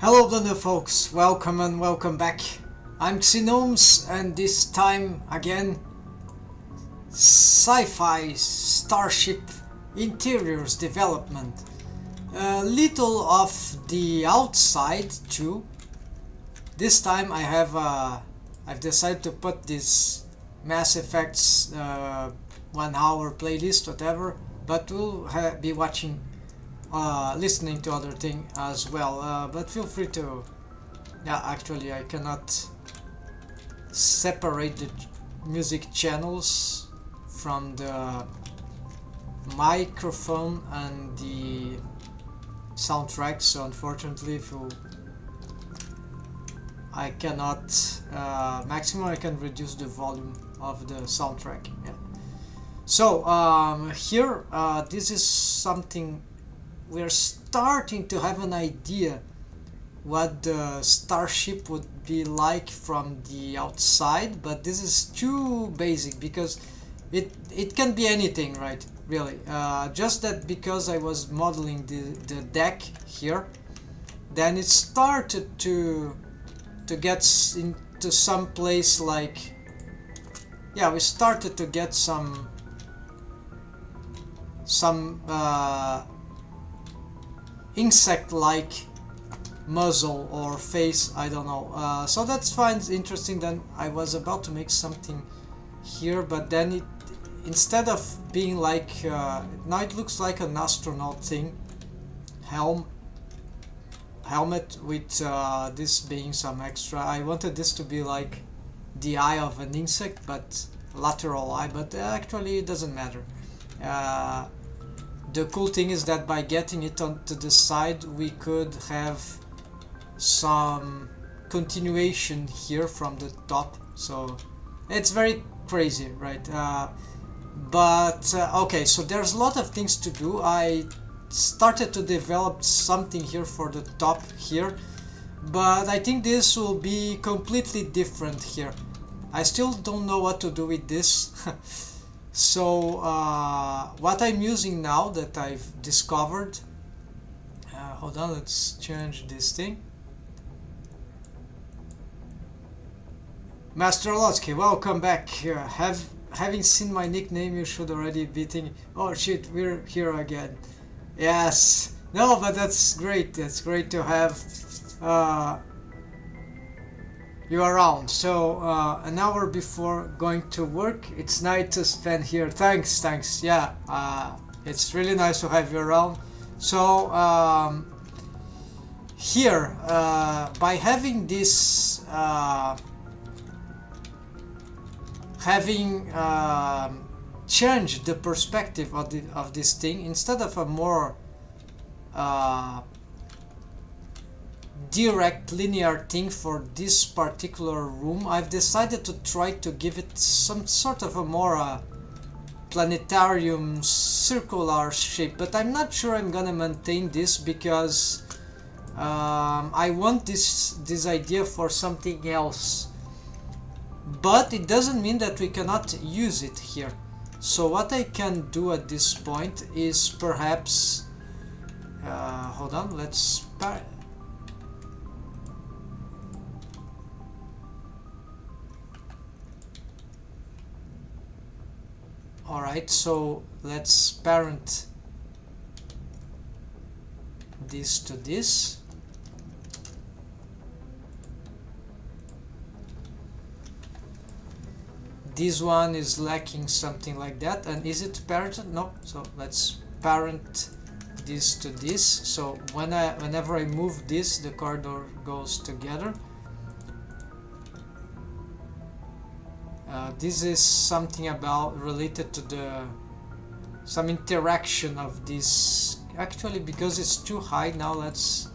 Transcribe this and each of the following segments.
Hello there folks, welcome and welcome back. I'm Epistemic-gnomes and this time again Sci-Fi Starship Interiors Development. A little of the outside too. This time I've decided to put this Mass Effects 1 hour playlist, whatever, but we'll be watching listening to other thing as well, but feel free to. Yeah, actually I cannot separate the music channels from the microphone and the soundtrack, so unfortunately I cannot maximum I can reduce the volume of the soundtrack. Yeah. So here this is something. We're starting to have an idea what the starship would be like from the outside, but this is too basic because it can be anything, right? Really, just that because I was modeling the deck here, then it started to get into some place like, yeah, we started to get some insect-like muzzle or face, I don't know, so that's fine, it's interesting. Then I was about to make something here, but then it, instead of being like now it looks like an astronaut thing, helmet with this being some extra. I wanted this to be like the eye of an insect, but lateral eye, but actually it doesn't matter. The cool thing is that by getting it onto the side, we could have some continuation here from the top. So it's very crazy, right? Okay, so there's a lot of things to do. I started to develop something here for the top here, but I think this will be completely different here. I still don't know what to do with this. So what I'm using now that I've discovered, hold on, let's change this thing. Master Lotsky, welcome back. Having seen my nickname, you should already be thinking, oh shit, we're here again. Yes, no, but that's great. That's great to have you around. So an hour before going to work, it's nice to spend here. Thanks. Yeah, it's really nice to have you around. So here, by having this, changed the perspective of this thing, instead of a more direct linear thing for this particular room, I've decided to try to give it some sort of a more planetarium circular shape, but I'm not sure I'm gonna maintain this because I want this idea for something else, but it doesn't mean that we cannot use it here. So what I can do at this point is perhaps hold on, let's Alright, so let's parent this to this. This one is lacking something like that, and is it parented? No, so let's parent this to this. So whenever I move this, the corridor goes together. This is something about related to some interaction of this. Actually, because it's too high now, let's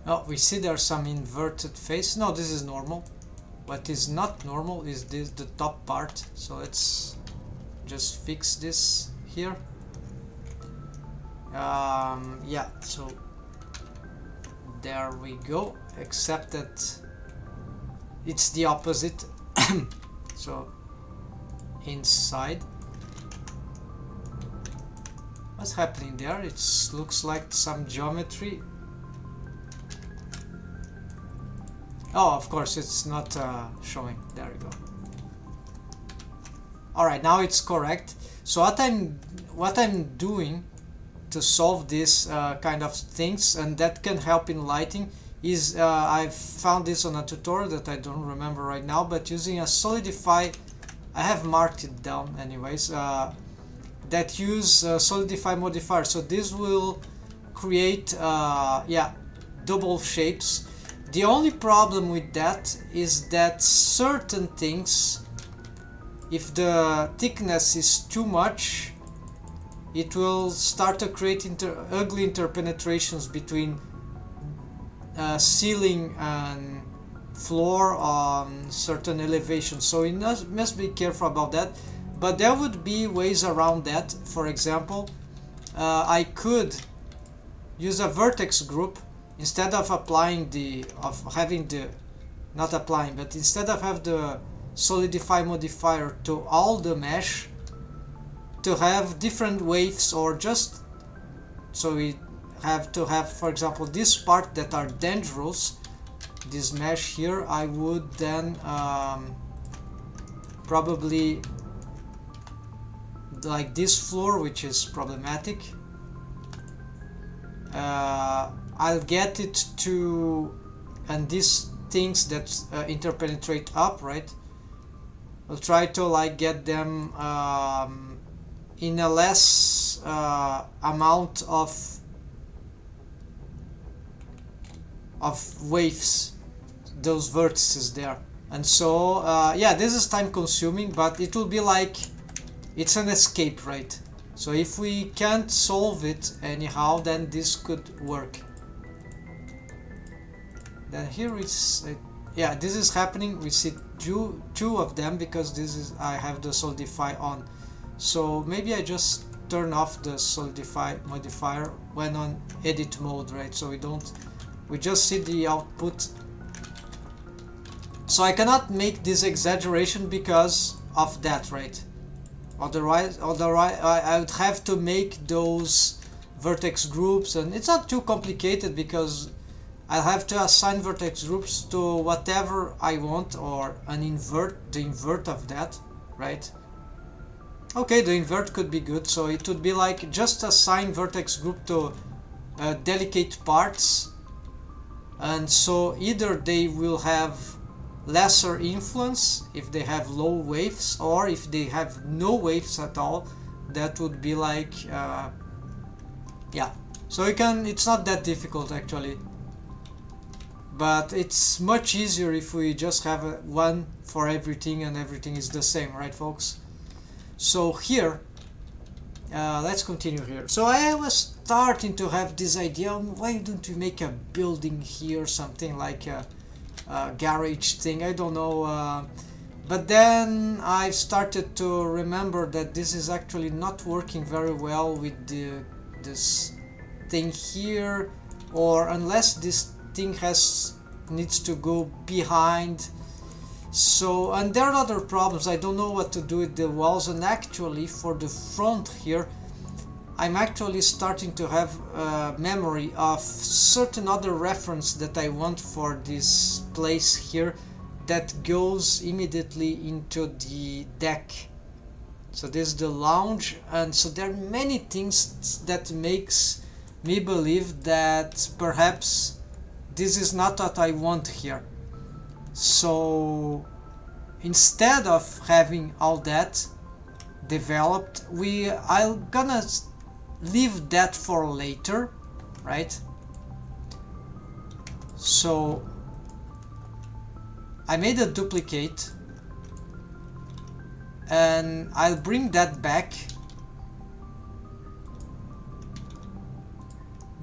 oh, we see there's some inverted face. No, this is normal. What is not normal is this, the top part. So let's just fix this here. Yeah, so there we go, except that it's the opposite. So inside. What's happening there? It looks like some geometry. Oh, of course, it's not showing. There we go. All right, now it's correct. So what I'm doing to solve this kind of things, and that can help in lighting, is I've found this on a tutorial that I don't remember right now, but using a solidify, I have marked it down anyways, that use solidify modifier. So this will create yeah, double shapes. The only problem with that is that certain things, if the thickness is too much, it will start to create ugly interpenetrations between ceiling and floor on certain elevations. So you must be careful about that. But there would be ways around that. For example, I could use a vertex group instead of applying instead of have the solidify modifier to all the mesh, to have different waves, or just so we have to have, for example, this part that are dangerous, this mesh here, I would then probably like this floor, which is problematic. I'll get it to, and these things that interpenetrate up, right? I'll try to like get them in a less amount of waves, those vertices there. And so yeah, this is time consuming, but it will be like it's an escape, right? So if we can't solve it anyhow, then this could work. Then here is yeah, this is happening. We see two of them because this is, I have the solidify on. So maybe I just turn off the solidify modifier when on edit mode, right? So we just see the output. So I cannot make this exaggeration because of that, right? Otherwise I would have to make those vertex groups, and it's not too complicated because I'll have to assign vertex groups to whatever I want, or the invert of that, right? Okay, the invert could be good. So it would be like just assign vertex group to delicate parts, and so either they will have lesser influence if they have low waves, or if they have no waves at all, that would be like yeah. So you can, it's not that difficult actually, but it's much easier if we just have one for everything and everything is the same, right folks? So here let's continue here. So I was starting to have this idea, why don't we make a building here, something like a garage thing, I don't know, but then I started to remember that this is actually not working very well with this thing here, or unless this thing needs to go behind. So, and there are other problems, I don't know what to do with the walls, and actually for the front here I'm actually starting to have memory of certain other reference that I want for this place here that goes immediately into the deck. So this is the lounge, and so there are many things that makes me believe that perhaps this is not what I want here. So instead of having all that developed, I'm gonna leave that for later, right? So I made a duplicate and I'll bring that back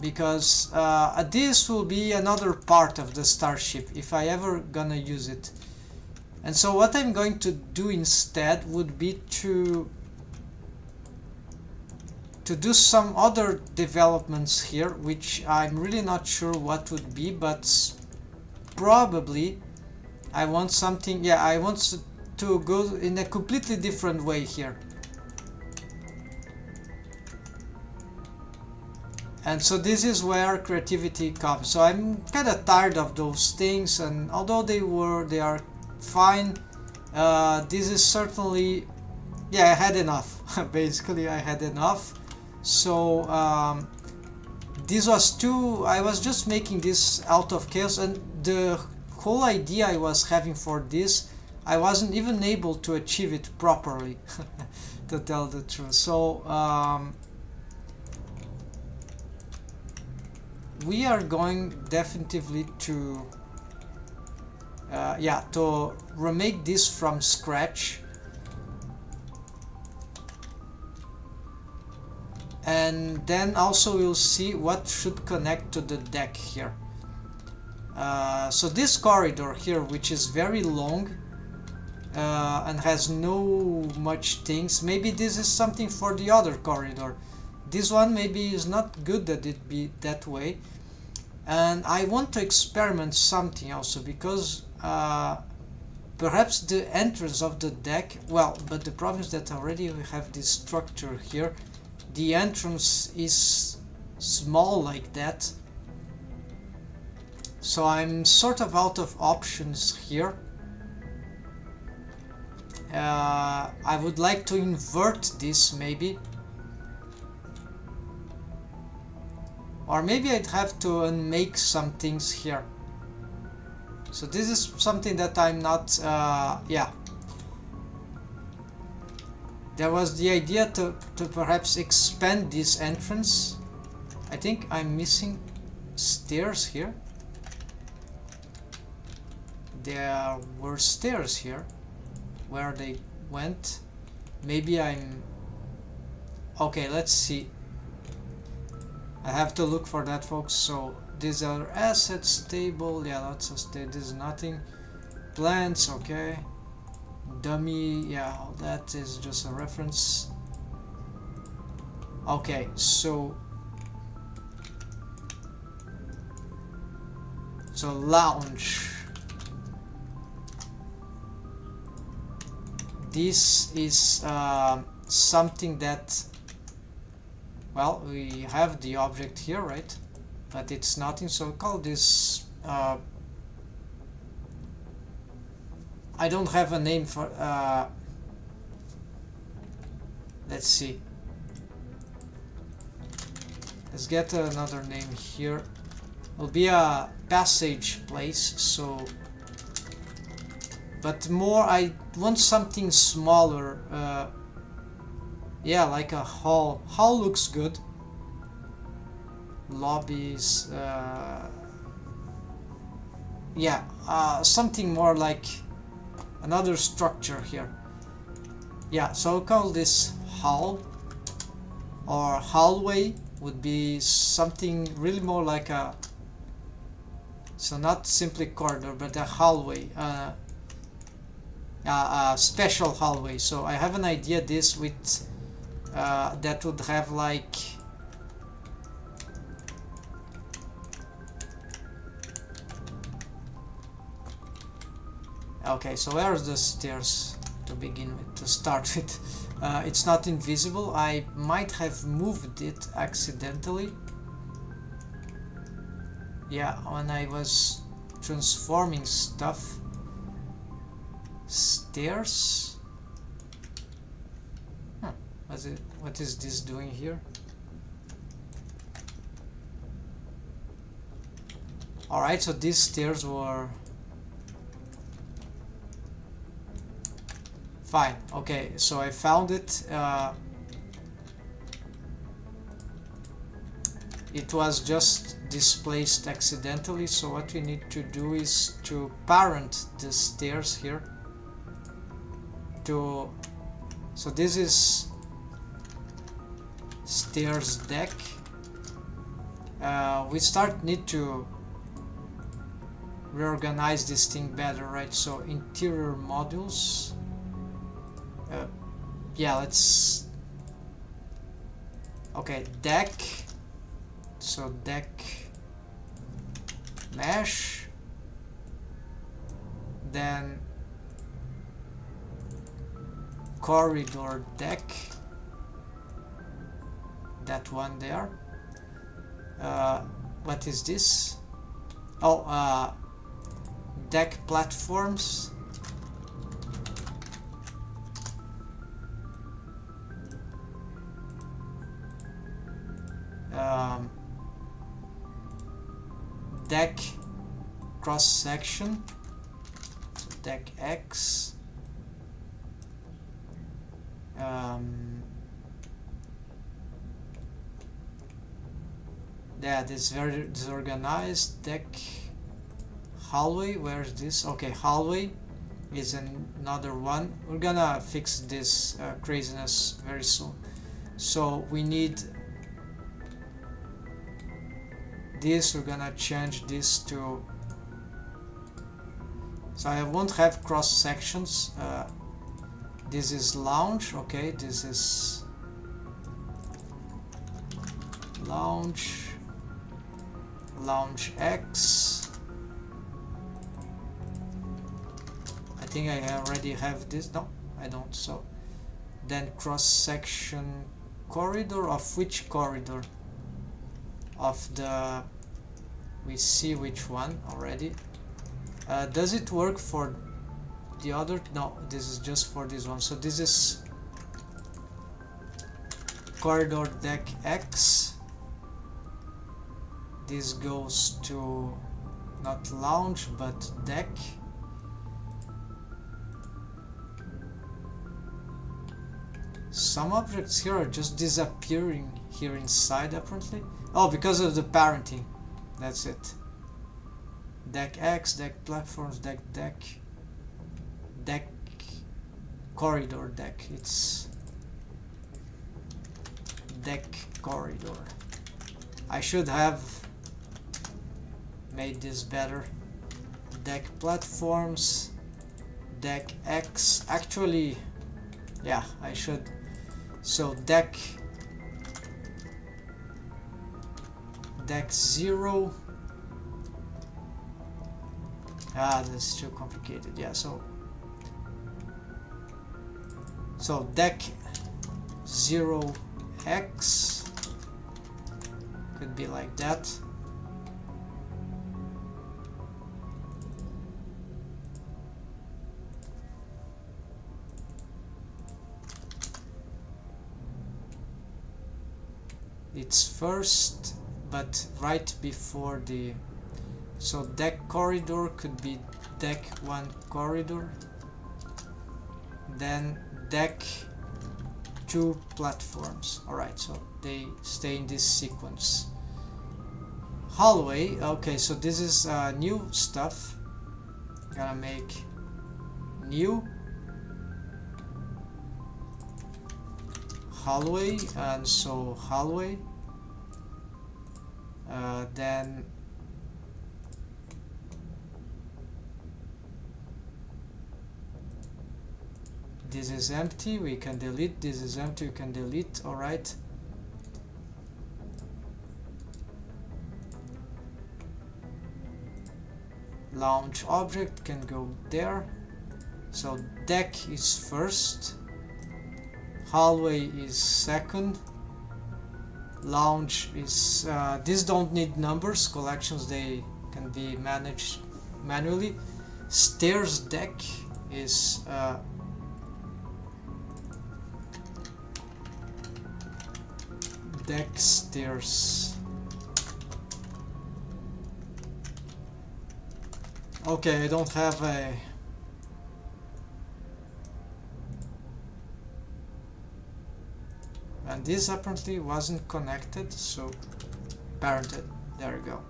because this will be another part of the starship if I ever gonna use it. And so what I'm going to do instead would be to do some other developments here, which I'm really not sure what would be, but probably I want something, yeah, I want to go in a completely different way here. And so this is where creativity comes. So I'm kind of tired of those things, and although they are fine, this is certainly, yeah, I had enough. Basically I had enough. So this was too, I was just making this out of chaos, and the whole idea I was having for this, I wasn't even able to achieve it properly, to tell the truth. So we are going definitively to yeah, to remake this from scratch, and then also we'll see what should connect to the deck here. So this corridor here, which is very long and has no much things, maybe this is something for the other corridor. This one maybe is not good that it be that way, and I want to experiment something also, because perhaps the entrance of the deck, well, but the problem is that already we have this structure here. The entrance is small like that, so I'm sort of out of options here. I would like to invert this maybe, or maybe I'd have to unmake some things here. So this is something that I'm not, yeah. There was the idea to perhaps expand this entrance. I think I'm missing stairs here. There were stairs here. Where they went? Maybe I'm... Okay, let's see. I have to look for that, folks. So these are assets table. Yeah, lots of this is nothing. Plants, okay. Dummy, yeah, all that is just a reference. Okay, so lounge. This is something that, well, we have the object here, right? But it's nothing, so call this I don't have a name for let's see, let's get another name here. Will be a passage place, so, but more I want something smaller. Yeah, like a hall. Hall looks good. Lobbies, yeah, something more like another structure here. Yeah, so I'll call this hall, or hallway would be something really more like a, so not simply corridor, but a hallway, a special hallway. So I have an idea this with that would have like, okay, so where are the stairs to begin with, to start with? It's not invisible. I might have moved it accidentally. Yeah, when I was transforming stuff. Stairs? Huh. What is this doing here? Alright, so these stairs were... Fine, okay, so I found it. It was just displaced accidentally, so what we need to do is to parent the stairs here. So this is stairs deck. We need to reorganize this thing better, right? So interior modules. Yeah, let's... Okay, deck. So deck mesh. Then corridor deck, that one there. What is this? Oh, deck platforms. Deck cross section, so deck X. Yeah, this is very disorganized. Deck hallway, where is this? Okay, hallway is another one. We're gonna fix this craziness very soon. So we need this. We're gonna change this to, so I won't have cross sections. This is lounge. Okay, this is lounge X. I think I already have this. No, I don't. So then cross section corridor. Of which corridor? Of the, we see which one already. Does it work for the other? No, this is just for this one. So this is corridor deck X. This goes to not lounge but deck. Some objects here are just disappearing here inside apparently. Oh, because of the parenting. That's it. Deck X, deck platforms, deck corridor deck. It's deck corridor. I should have made this better. Deck platforms, deck X. Actually, yeah, I should. So deck 0. That's too complicated. Yeah, so deck 0x could be like that. It's first, but right before the, so deck corridor could be deck 1 corridor, then deck 2 platforms. Alright, so they stay in this sequence. Hallway, okay, so this is new stuff. Gonna make new hallway, and so hallway, then this is empty, we can delete. This is empty, we can delete. All right, launch object can go there. So deck is first, hallway is second, lounge is these don't need numbers. Collections, they can be managed manually. Stairs deck is deck stairs. Okay, I don't have a and this apparently wasn't connected, so parented. There you go.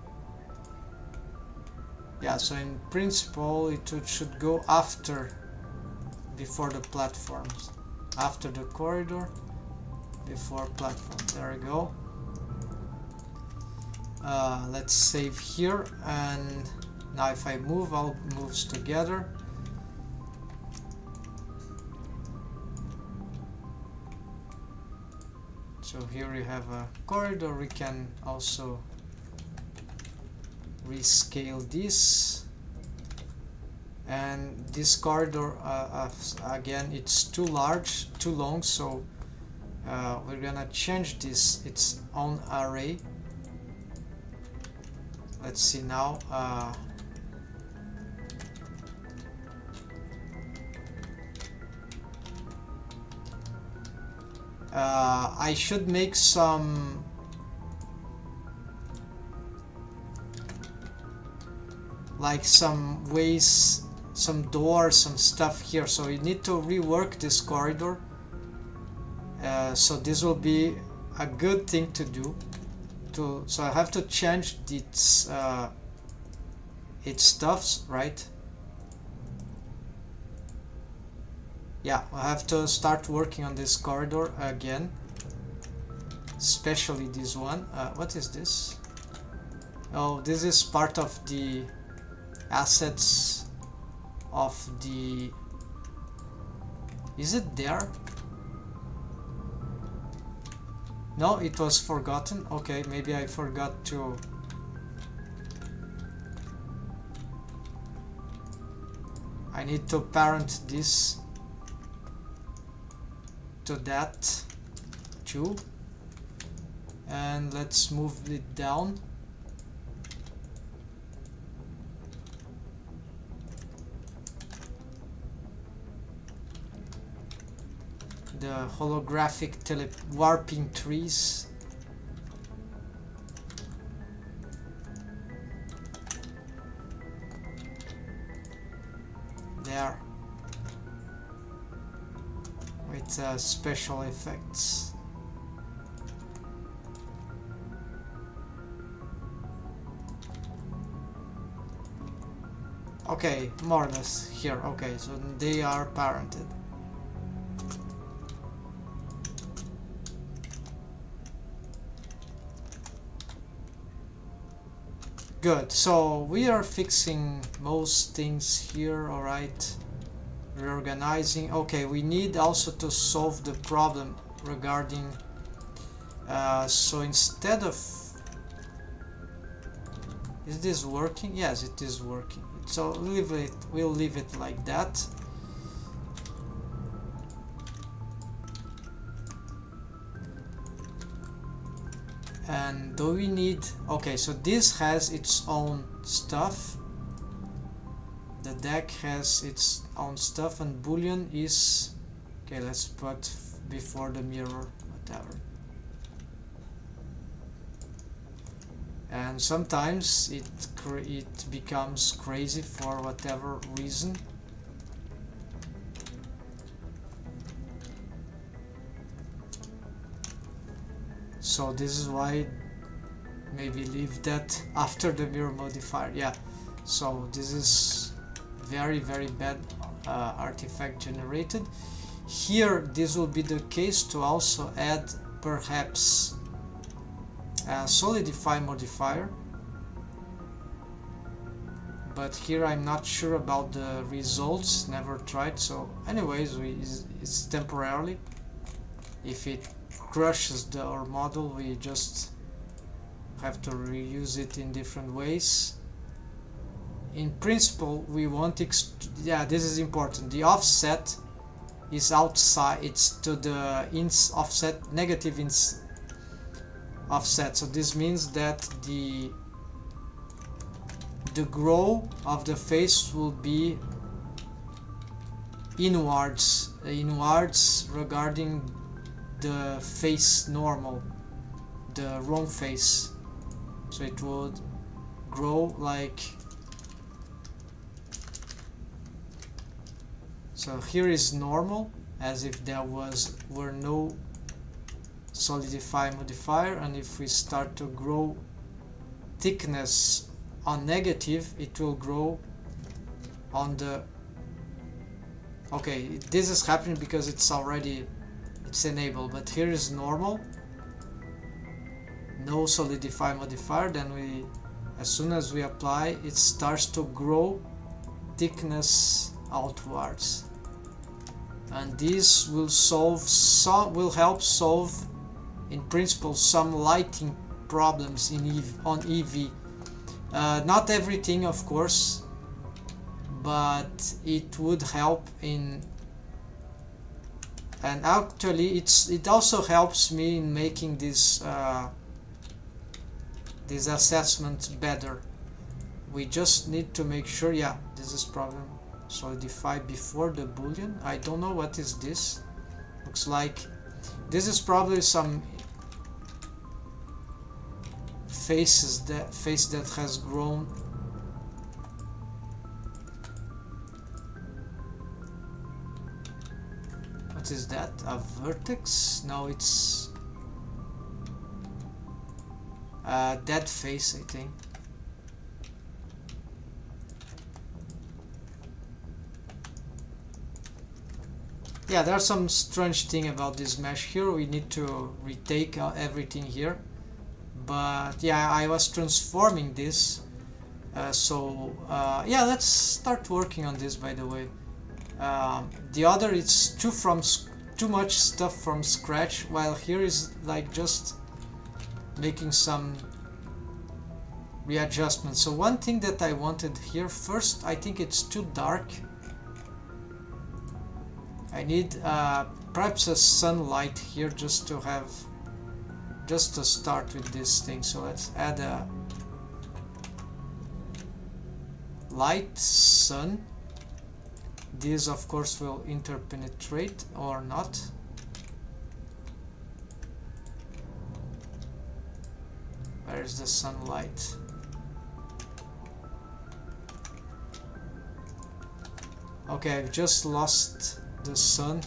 Yeah, so in principle it should go after, before the platforms, after the corridor, before platform. There we go. Let's save here, and now if I move, all moves together. So here we have a corridor. We can also rescale this. and this corridor again it's too large, too long, so we're gonna change this its own array. Let's see now. I should make some ways, some doors, some stuff here, so we need to rework this corridor. So this will be a good thing to do. So I have to change its stuffs, right? Yeah, I have to start working on this corridor again, especially this one. What is this? Oh, this is part of the assets of the... Is it there? No, it was forgotten. Okay, maybe I forgot to... I need to parent this to that too. And let's move it down. The holographic warping trees. There. With special effects. Okay, more or less here. Okay, so they are parented. Good, so we are fixing most things here, alright. Reorganizing. Okay, we need also to solve the problem regarding... so instead of... Is this working? Yes, it is working. So we'll leave it like that. And do we need... Okay, so this has its own stuff. The deck has its own stuff, and boolean is... Okay, let's put before the mirror, whatever. And sometimes it becomes crazy for whatever reason. So this is why maybe leave that after the mirror modifier. Yeah, so this is very bad artifact generated. Here this will be the case to also add perhaps a solidify modifier, but here I'm not sure about the results, never tried. So anyways, it's temporarily. If it crushes our model, we just have to reuse it in different ways. In principle, we want yeah, this is important. The offset is outside, it's to the offset, negative offset. So this means that the grow of the face will be inwards regarding the face normal, the wrong face. So it would grow like... So here is normal, as if there were no solidify modifier, and if we start to grow thickness on negative, it will grow on the... Okay, this is happening because it's enabled, but here is normal, no solidify modifier. Then as soon as we apply, it starts to grow thickness outwards, and this will help solve in principle some lighting problems on EV. Not everything, of course, but it would help in, and actually it also helps me in making this assessment better. We just need to make sure, yeah, this is problem solidify before the boolean. I don't know what is this. Looks like this is probably some face that has grown. What is that? A vertex? No, it's a dead face, I think. Yeah, there's some strange thing about this mesh here. We need to retake everything here. But yeah, I was transforming this. Yeah, let's start working on this, by the way. The other, it's too much stuff from scratch, while here is like just making some readjustments. So one thing that I wanted here first, I think it's too dark. I need perhaps a sunlight here just to start with this thing. So let's add a light sun. This of course will interpenetrate or not. Where is the sunlight? Okay, I've just lost the sun.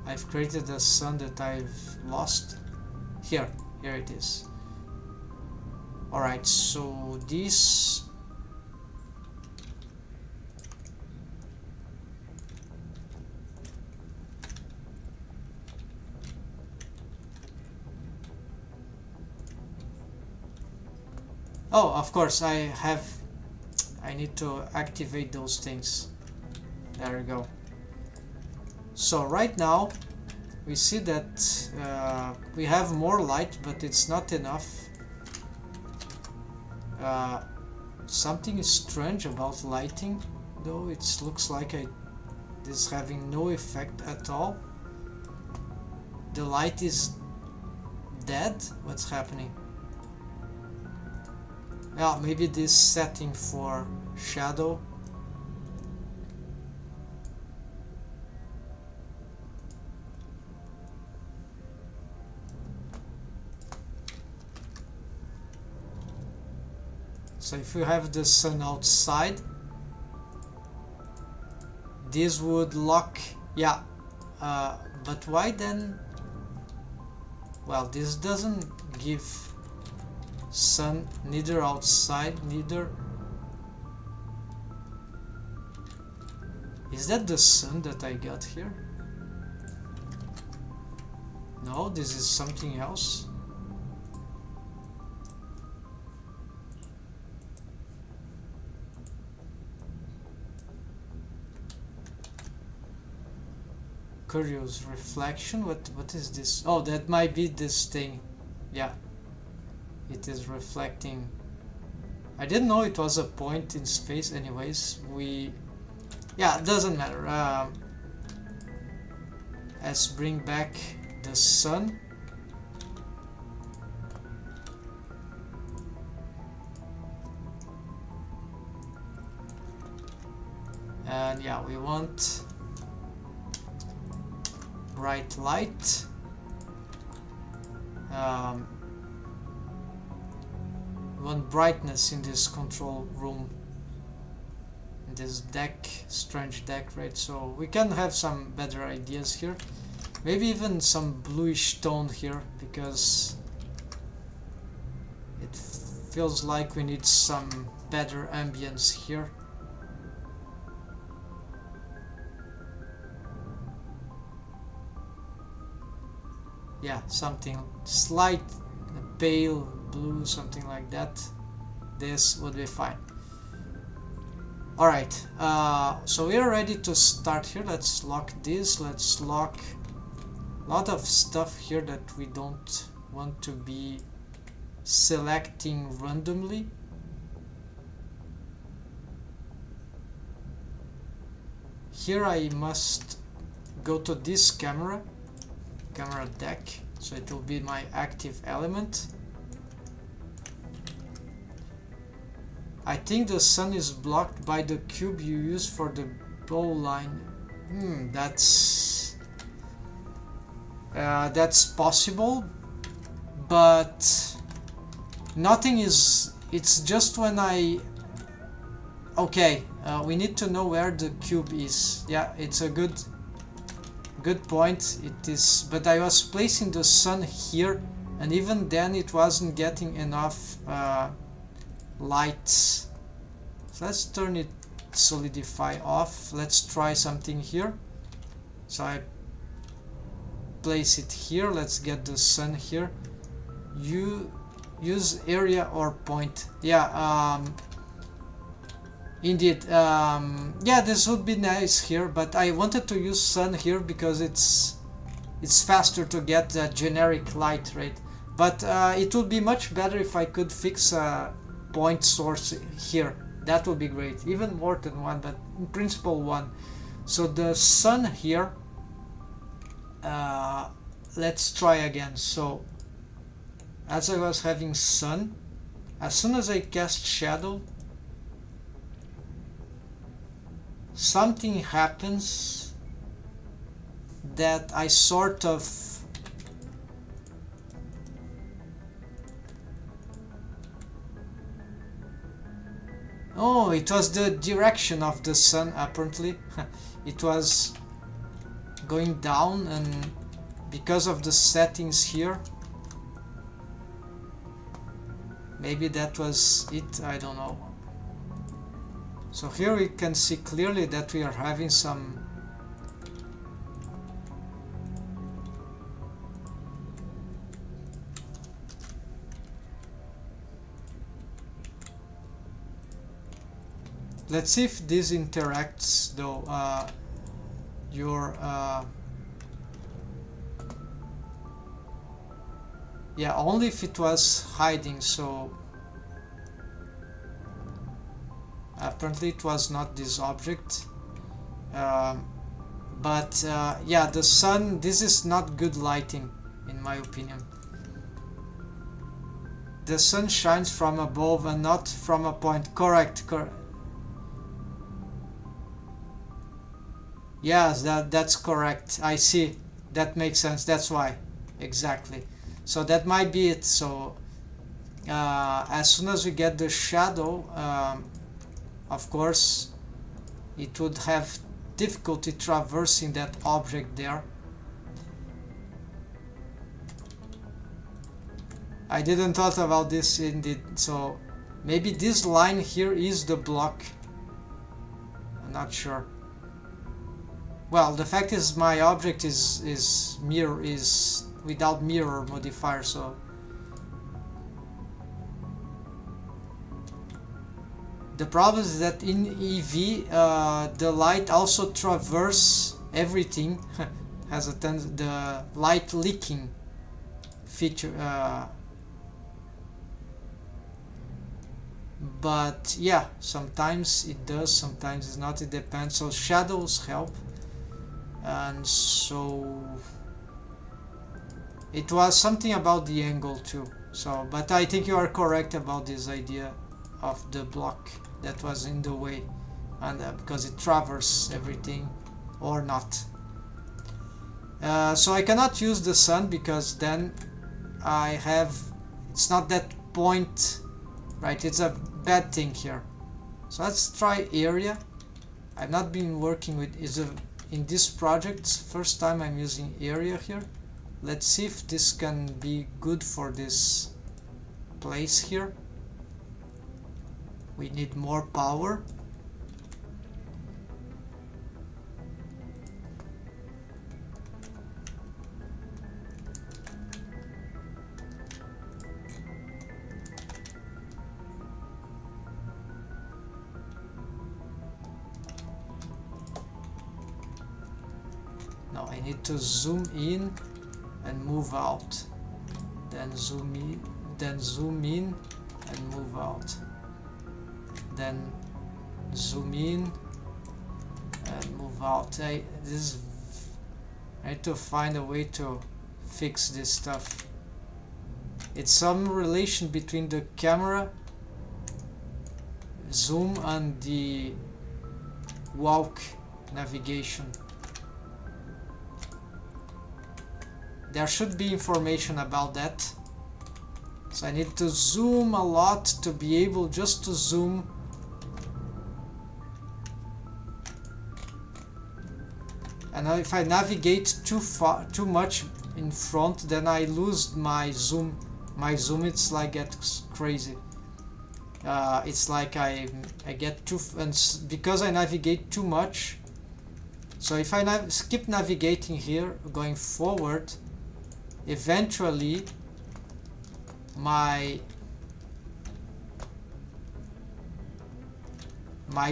I've created a sun that I've lost. Here it is. Alright, so this oh, of course, I need to activate those things. There we go. So right now we see that we have more light, but it's not enough. Something is strange about lighting, though. It looks like this is having no effect at all. The light is dead. What's happening? Yeah, maybe this setting for shadow. So if you have the sun outside, this would lock, yeah, but why then? Well, this doesn't give sun neither outside, neither. Is that the sun that I got here? No, this is something else. Curious reflection. What is this? Oh, that might be this thing. Yeah, it is reflecting. I didn't know it was a point in space. Anyways, yeah, it doesn't matter. Let's bring back the sun. And yeah, we want bright light. We want brightness in this control room, in this deck, strange deck, right? So we can have some better ideas here. Maybe even some bluish tone here, because it feels like we need some better ambience here. Yeah, something slight pale blue, something like that. This would be fine. Alright, so we are ready to start here. Let's lock this. Let's lock lot of stuff here that we don't want to be selecting randomly. Here I must go to this camera deck, so it will be my active element. I think the sun is blocked by the cube you use for the bow line. That's possible, but nothing is. It's just when I. Okay, we need to know where the cube is. Yeah, it's a good point. It is, but I was placing the sun here, and even then it wasn't getting enough light. So let's turn it solidify off. Let's try something here. So I place it here. Let's get the sun here. You use area or point. Yeah. Indeed, yeah, this would be nice here, but I wanted to use sun here because it's faster to get that generic light, right? But it would be much better if I could fix a point source here. That would be great, even more than one, but in principle one. So the sun here, let's try again. So as I was having sun, as soon as I cast shadow, something happens that I sort of oh, it was the direction of the sun apparently. It was going down, and because of the settings here, maybe that was it, I don't know. So here we can see clearly that we are having some let's see if this interacts though. Yeah, only if it was hiding, so apparently it was not this object, but yeah, the sun, this is not good lighting in my opinion. The sun shines from above and not from a point. Correct. Yes, that's correct. I see. That makes sense. That's why. Exactly. So that might be it. So as soon as we get the shadow, of course, it would have difficulty traversing that object there. I didn't thought about this indeed. So maybe this line here is the block. I'm not sure. Well, the fact is my object is without mirror modifier, so the problem is that in EV the light also traverses everything. Has a the light leaking feature, but yeah, sometimes it does, sometimes it's not, it depends. So shadows help, and so it was something about the angle too. So, but I think you are correct about this idea of the block that was in the way, and because it traverses everything or not. So I cannot use the sun because then I have, it's not that point, right? It's a bad thing here. So let's try area. I've not been working with in this project, first time I'm using area here. Let's see if this can be good for this place here. We need more power. Now I need to zoom in. and move out, then zoom in and move out, then zoom in and move out. I need to find a way to fix this stuff. It's some relation between the camera zoom and the walk navigation. There should be information about that. So I need to zoom a lot to be able just to zoom. And if I navigate too much in front, then I lose my zoom. My zoom, it's like gets crazy. It's like I get too, and because I navigate too much. So if I skip navigating here, going forward, eventually my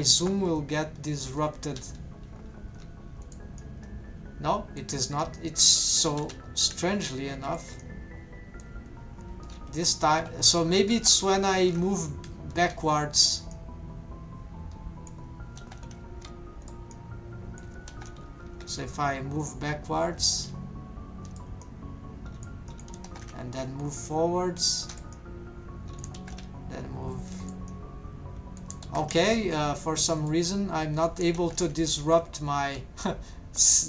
zoom will get disrupted. No, it is not. It's so strangely enough this time. So maybe it's when I move backwards. So if I move backwards and then move forwards, then move. Okay, for some reason I'm not able to disrupt my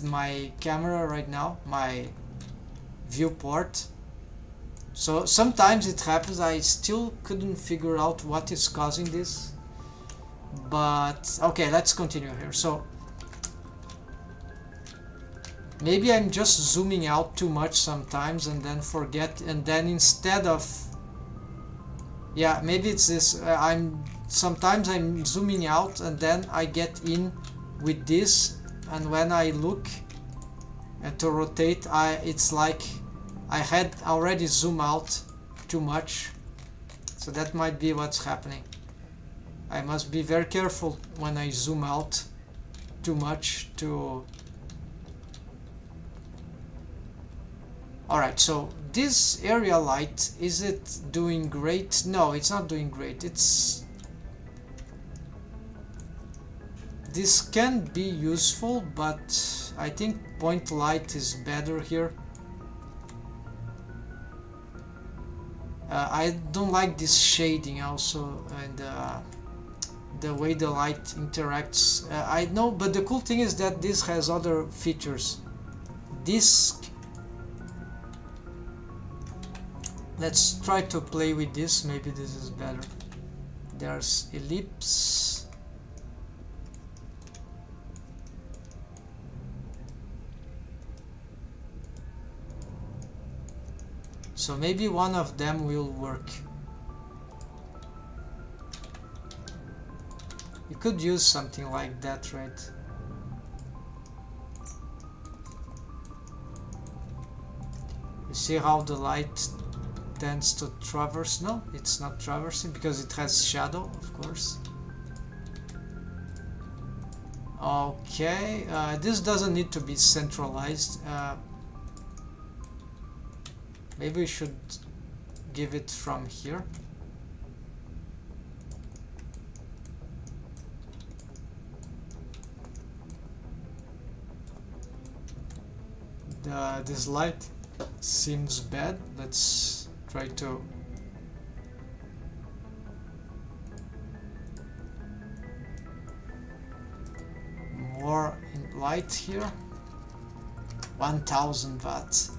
my camera right now, my viewport. So sometimes it happens. I still couldn't figure out what is causing this, but okay, let's continue here. So maybe I'm just zooming out too much sometimes and then forget, and then instead of, yeah, maybe it's this, sometimes I'm zooming out and then I get in with this, and when I look to rotate, it's like I had already zoomed out too much. So that might be what's happening. I must be very careful when I zoom out too much to... Alright, so this area light, is it doing great? No, it's not doing great. This can be useful, but I think point light is better here. I don't like this shading also, and the way the light interacts. I know, but the cool thing is that this has other features. Let's try to play with this. Maybe this is better. There's ellipse. So maybe one of them will work. You could use something like that, right? You see how the light tends to traverse? No, it's not traversing because it has shadow, of course. Okay, this doesn't need to be centralized. Maybe we should give it from here. This light seems bad. Let's try to... more light here. 1000 watts.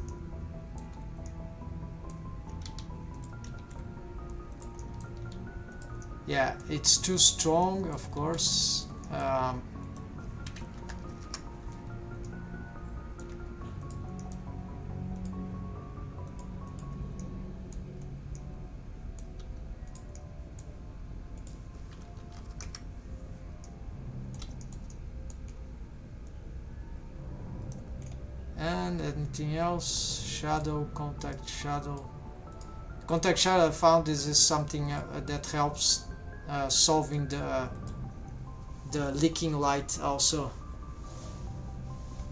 Yeah, it's too strong, of course. And anything else? Shadow, contact shadow. Contact shadow, I found this is something that helps solving the leaking light also.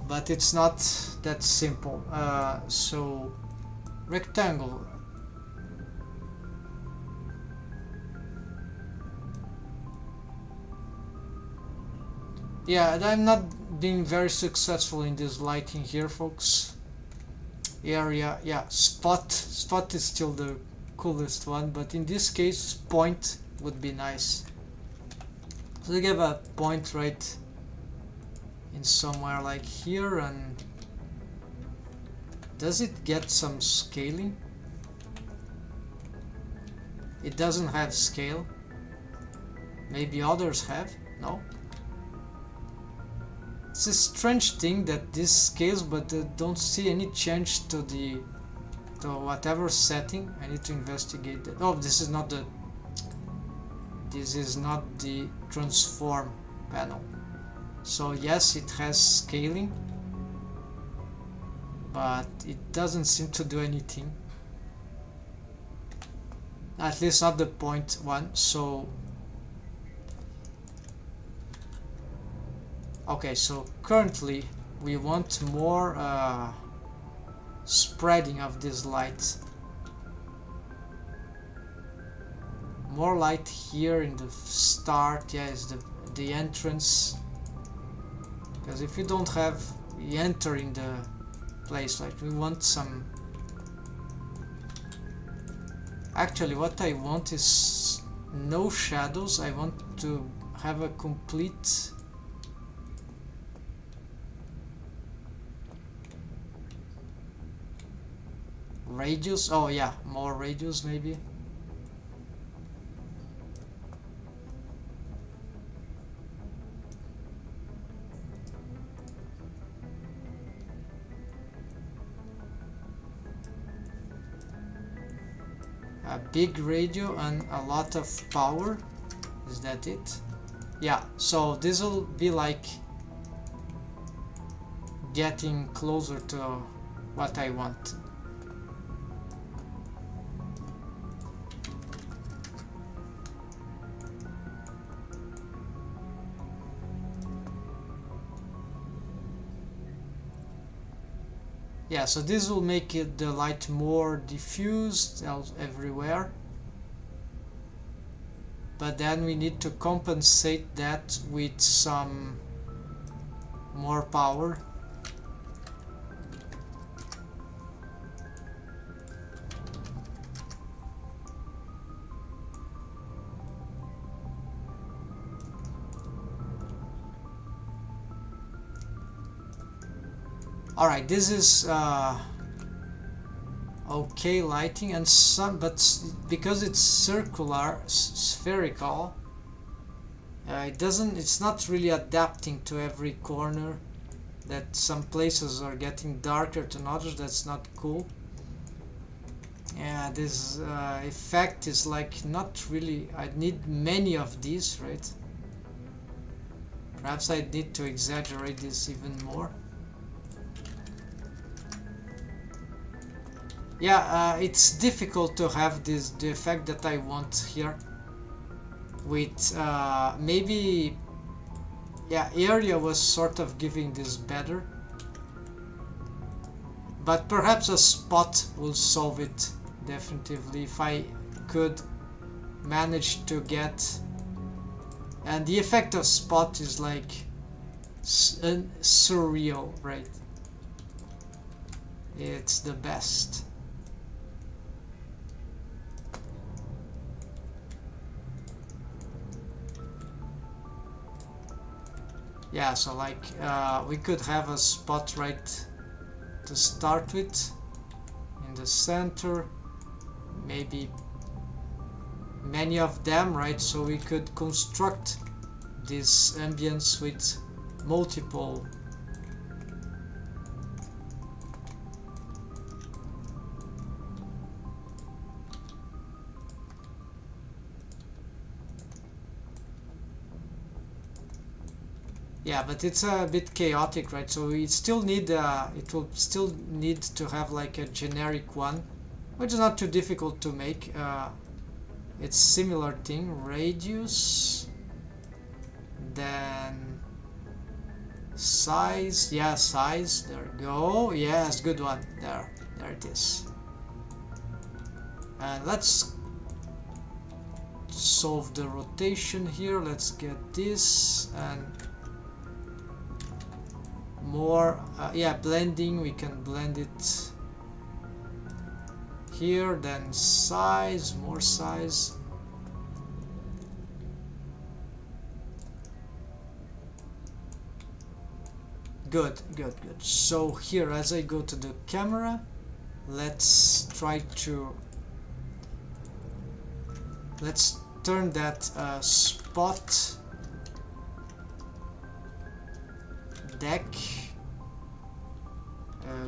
but it's not that simple. So rectangle. Yeah, I'm not being very successful in this lighting here, folks. Area, yeah, spot is still the coolest one, but in this case point would be nice. So we give a point right in somewhere like here, and does it get some scaling? It doesn't have scale. Maybe others have. No, it's a strange thing that this scales, but I don't see any change to whatever setting. I need to investigate that. Oh, this is not the transform panel. So yes, it has scaling, but it doesn't seem to do anything. At least not the point one. So okay, so currently we want more spreading of this light. More light here in the start. Yeah, is the entrance. Because if you don't have you enter in the place, like we want some. Actually, what I want is no shadows. I want to have a complete radius. Oh yeah, more radius maybe. A big radio and a lot of power. Is that it? Yeah, so this will be like getting closer to what I want. Yeah, so this will make the light more diffused everywhere. But then we need to compensate that with some more power. Alright, this is okay lighting, and but because it's circular, spherical, it's not really adapting to every corner. That some places are getting darker than others. That's not cool. Yeah, this effect is like not really. I need many of these, right? Perhaps I need to exaggerate this even more. Yeah, it's difficult to have the effect that I want here with maybe, yeah, area was sort of giving this better, but perhaps a spot will solve it definitively if I could manage to get, and the effect of spot is like surreal, right? It's the best. Yeah, so like we could have a spot right to start with in the center, maybe many of them, right? So we could construct this ambience with multiple yeah, but it's a bit chaotic, right? So we still need it will still need to have like a generic one, which is not too difficult to make. It's similar thing, radius, then Size, yeah, size, there we go. Yes, good one. There it is. And let's solve the rotation here. Let's get this and more, yeah, blending. We can blend it here, then size, more size. Good. So here, as I go to the camera, let's turn that spot deck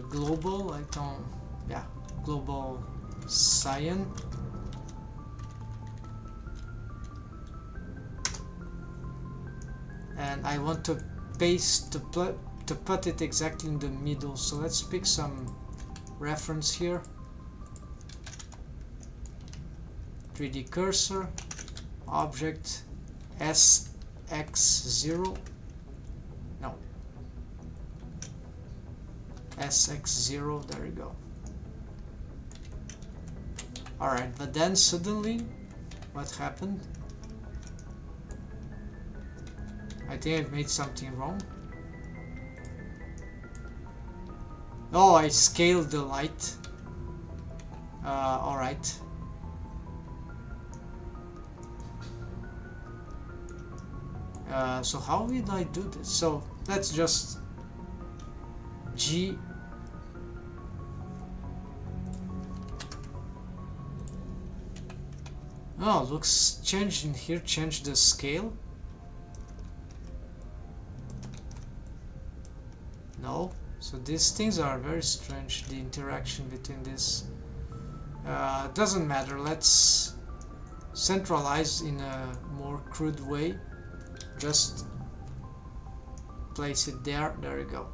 global, global cyan. And I want to paste to put it exactly in the middle, so let's pick some reference here. 3D cursor, object SX0, no, SX0, there you go. Alright, but then suddenly, what happened? I think I've made something wrong. Oh, I scaled the light. Alright. So how did I do this? So let's just G. Oh, looks changed in here, change the scale. No. So these things are very strange, the interaction between this. Doesn't matter, let's centralize in a more crude way. Just place it there, there you go.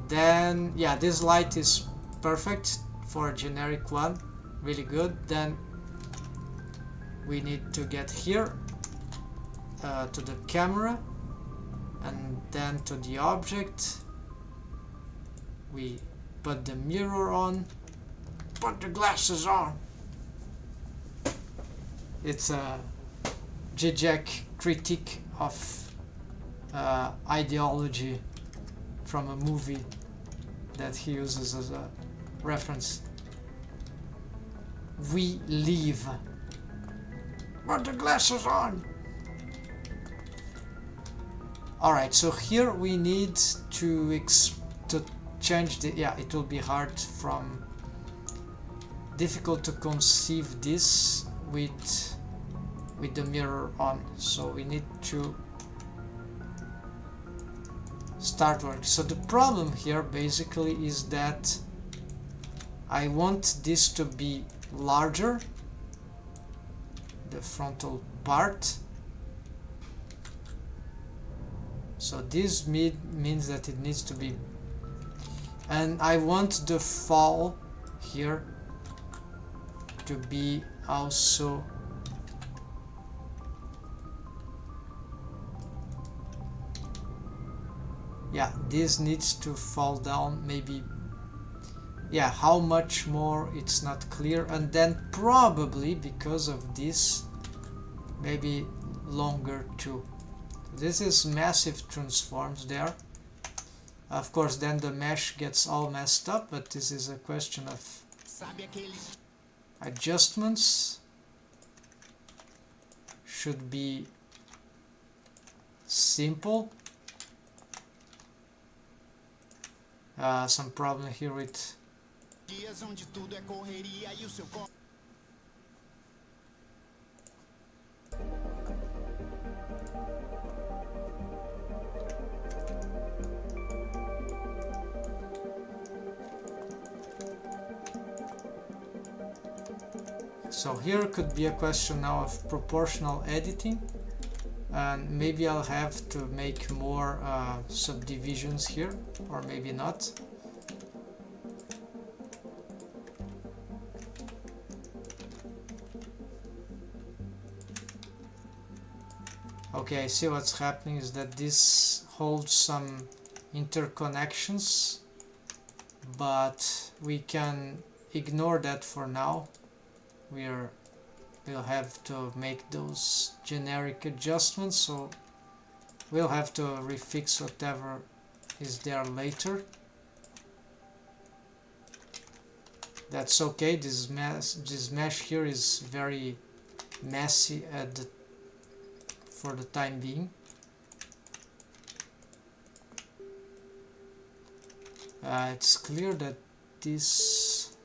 Then, yeah, this light is perfect for a generic one, really good. Then we need to get here to the camera, and then to the object we put the mirror on, put the glasses on. It's a Zizek critique of ideology from a movie that he uses as a reference. We leave, put the glasses on. Alright, so here we need to change the, yeah, it will be hard from, difficult to conceive this with the mirror on, so we need to start work. So the problem here basically is that I want this to be larger, the frontal part. So this means that it needs to be, and I want the fall here to be also, yeah, this needs to fall down, maybe, yeah, how much more, it's not clear. And then probably because of this, maybe longer too. This is massive transforms there. Of course, then the mesh gets all messed up, but this is a question of adjustments. Should be simple. Some problem here with so here could be a question now of proportional editing, and maybe I'll have to make more subdivisions here, or maybe not. Okay, Okay, I see what's happening is that this holds some interconnections, but we can ignore that for now. We'll have to make those generic adjustments, so we'll have to refix whatever is there later. That's okay. This mesh here is very messy for the time being. It's clear that this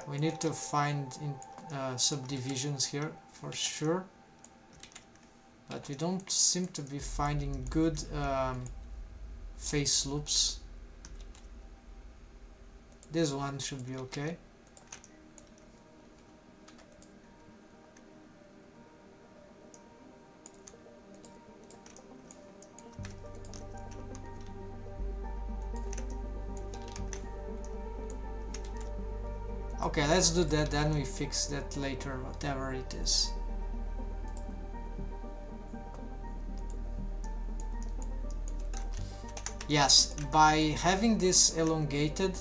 we need to find subdivisions here for sure, but we don't seem to be finding good face loops. This one should be okay. Okay, let's do that, then we fix that later, whatever it is. Yes, by having this elongated,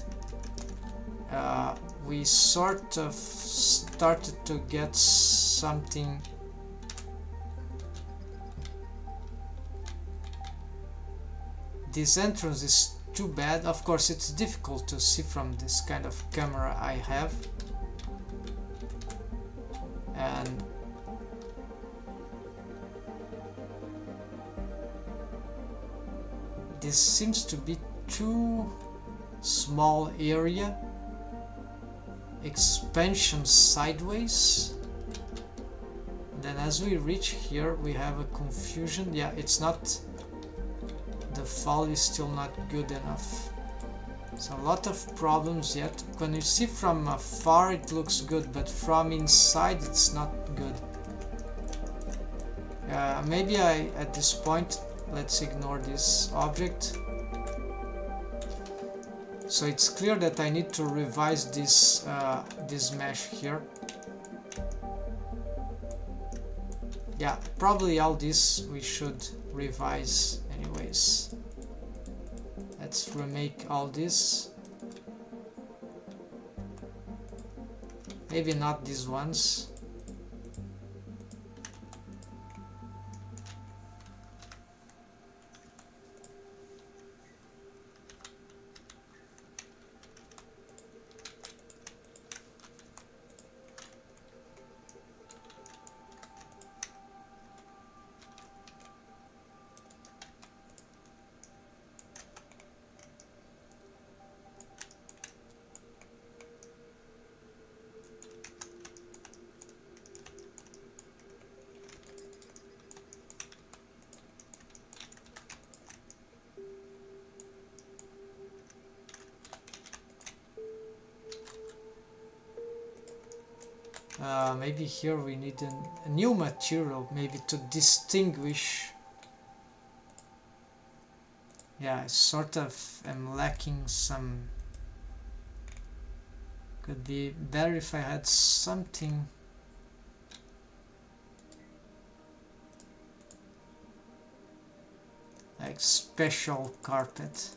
we sort of started to get something. This entrance is too bad. Of course, it's difficult to see from this kind of camera I have, and this seems to be too small area. Expansion sideways. Then as we reach here we have a confusion. Yeah, it's not, the fall is still not good enough. So a lot of problems yet. When you see from afar it looks good, but from inside it's not good. Maybe at this point, let's ignore this object. So it's clear that I need to revise this this mesh here. Yeah, probably all this we should revise anyways. Let's remake all this. Maybe not these ones. Maybe here we need a new material, maybe to distinguish. Yeah, I sort of am lacking some. Could be better if I had something. Like special carpet.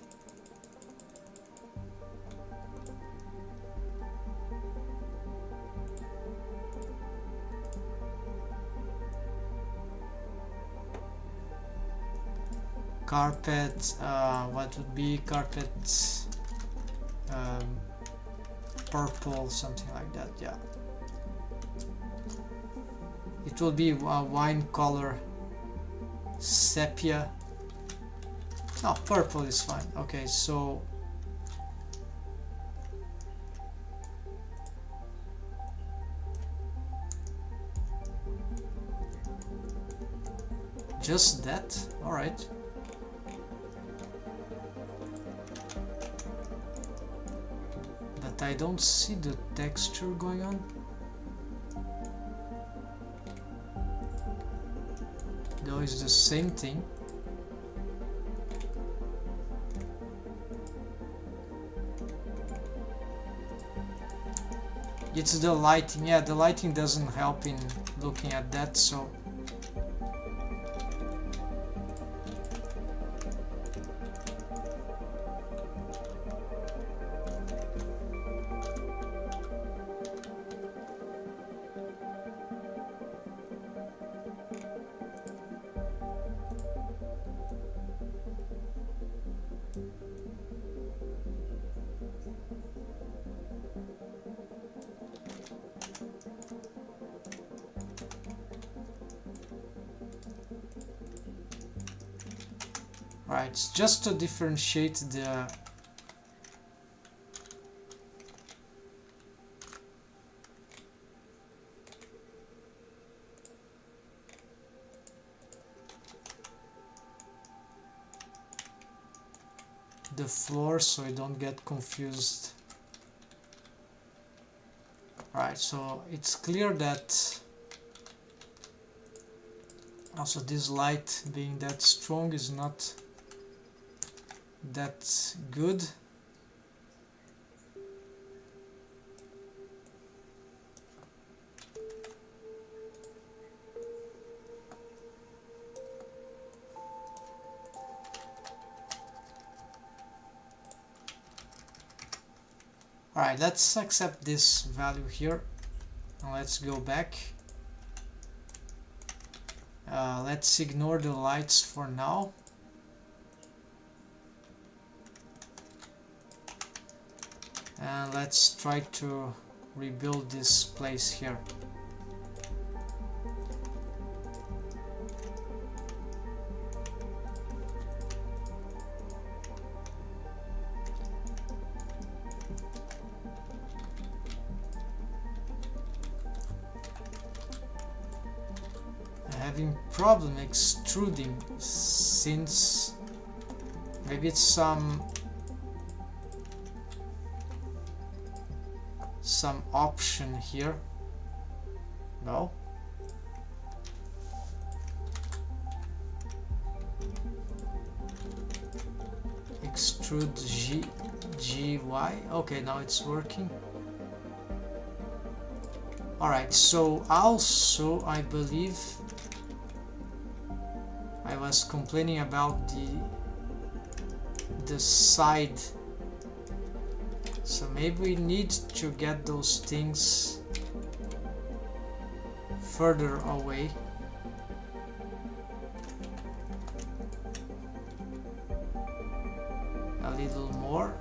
Carpet, what would be carpet? Purple, something like that, yeah. It will be wine color, sepia. No, purple is fine. Okay, so just that, all right. But I don't see the texture going on. Though it's the same thing. It's the lighting. Yeah, the lighting doesn't help in looking at that, so right, just to differentiate the floor so I don't get confused. Right, so it's clear that also this light being that strong is not that good. Alright, let's accept this value here and let's go back. Let's ignore the lights for now. And let's try to rebuild this place here. Having problem extruding since maybe it's some option here. No, extrude GY. Okay, now it's working. Alright, so also I believe I was complaining about the side, so maybe we need to get those things further away. A little more.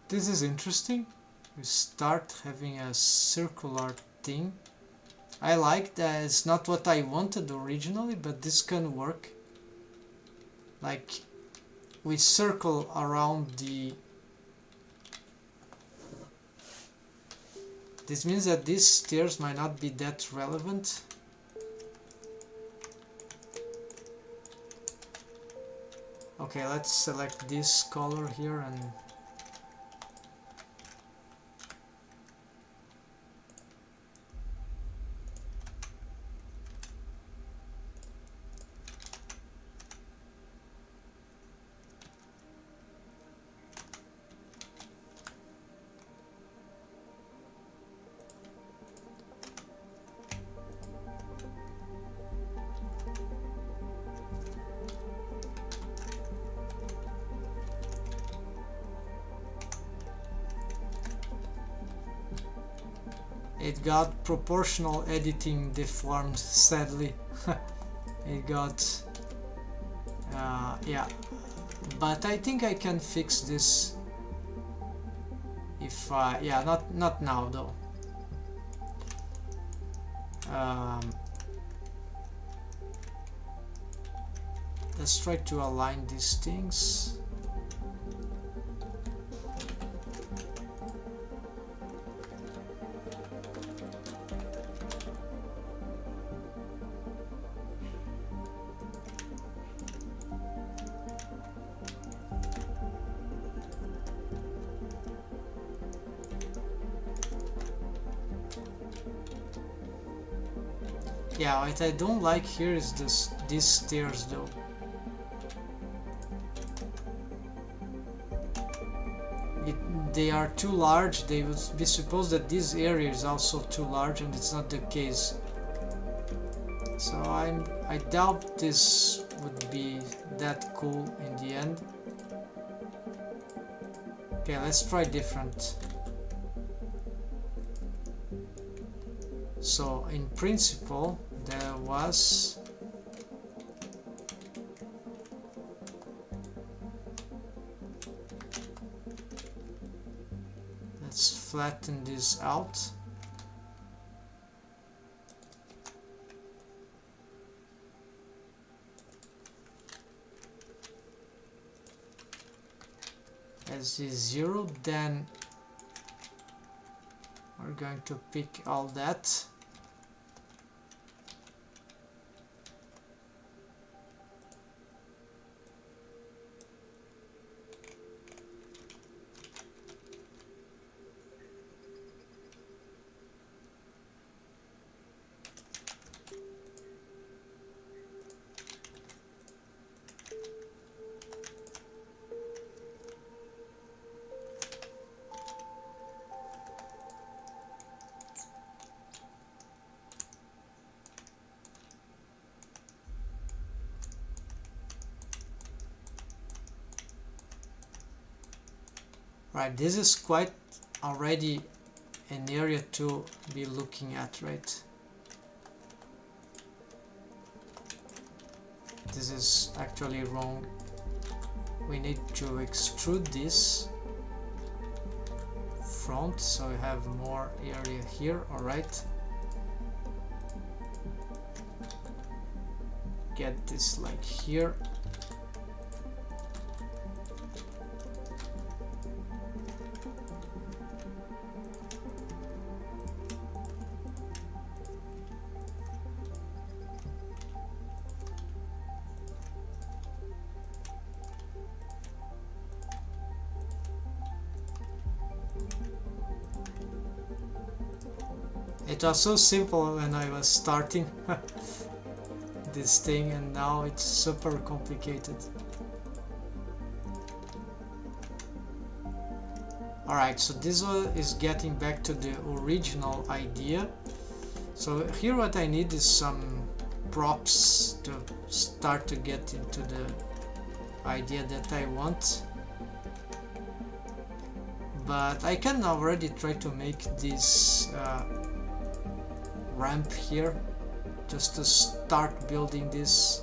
This is interesting. We start having a circular thing. I like that. It's not what I wanted originally, but this can work. Like we circle around this means that these stairs might not be that relevant. Okay, let's select this color here and it got proportional editing deformed, sadly. It got yeah, but I think I can fix this If yeah, not now though. Let's try to align these things. Yeah, what I don't like here is these stairs though. They are too large. They would be supposed that this area is also too large, and it's not the case. So I doubt this would be that cool in the end. Okay, let's try different. So in principle there was let's flatten this out. As is 0, then we're going to pick all that. Right, this is quite already an area to be looking at, right? This is actually wrong. We need to extrude this front so we have more area here. All right, get this like here. It was so simple when I was starting this thing, and now it's super complicated. Alright, so this one is getting back to the original idea. So here what I need is some props to start to get into the idea that I want. But I can already try to make this ramp here just to start building this.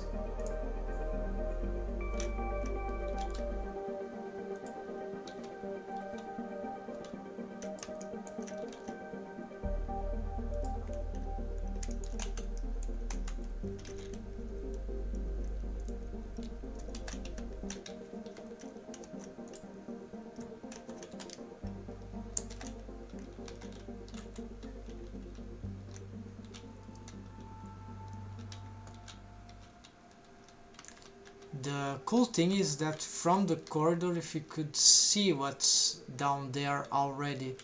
The cool thing is that from the corridor, if you could see what's down there already,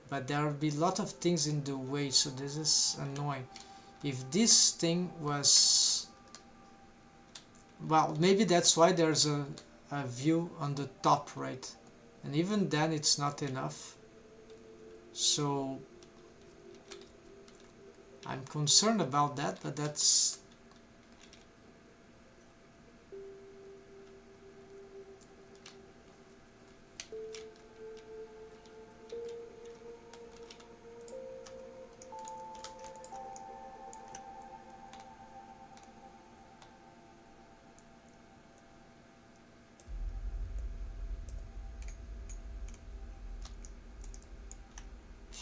but there will be a lot of things in the way, so this is annoying. If this thing was, well, maybe that's why there's a view on the top, right? And even then it's not enough. So I'm concerned about that, but that's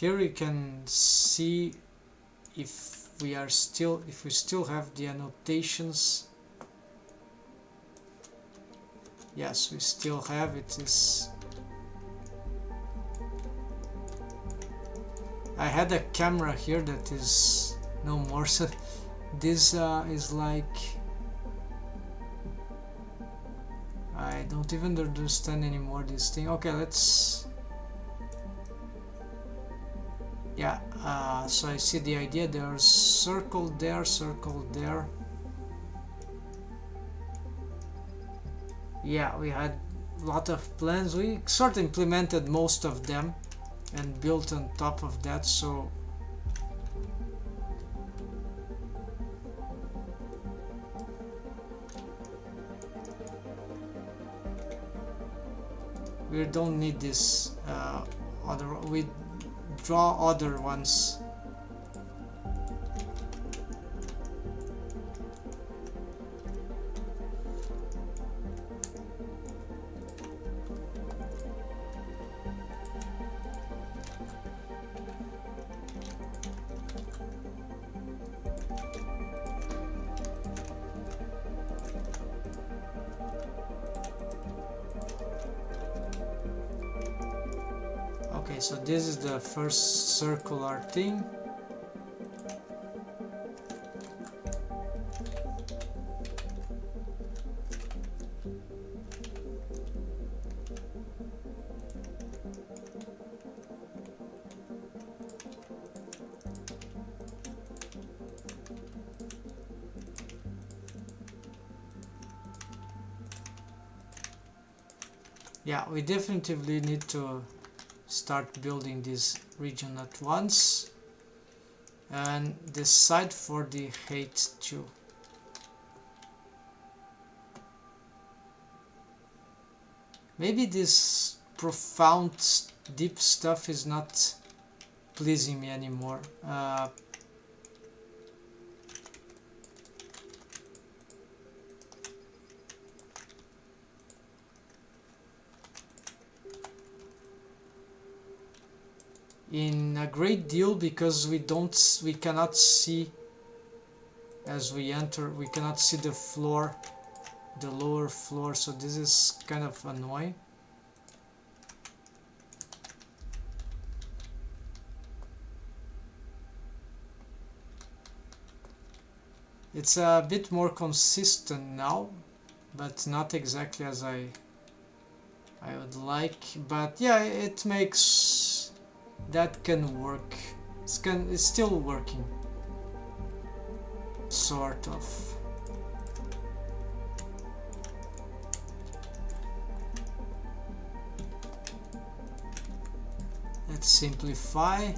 here you can see if we still have the annotations. Yes, we still have it. I had a camera here that is no more, so this is like, I don't even understand anymore this thing. Okay, let's, yeah, so I see the idea. There's circle there, circle there. Yeah, we had a lot of plans. We sort of implemented most of them and built on top of that, so we don't need this we draw other ones. Okay, so this is the first circular thing. Yeah, we definitively need to start building this region at once and decide for the height too. Maybe this profound deep stuff is not pleasing me anymore. In a great deal, because we cannot see as we enter, we cannot see the floor, the lower floor, so this is kind of annoying. It's a bit more consistent now, but not exactly as I would like. But yeah, it makes that can work. It's still working, sort of. Let's simplify.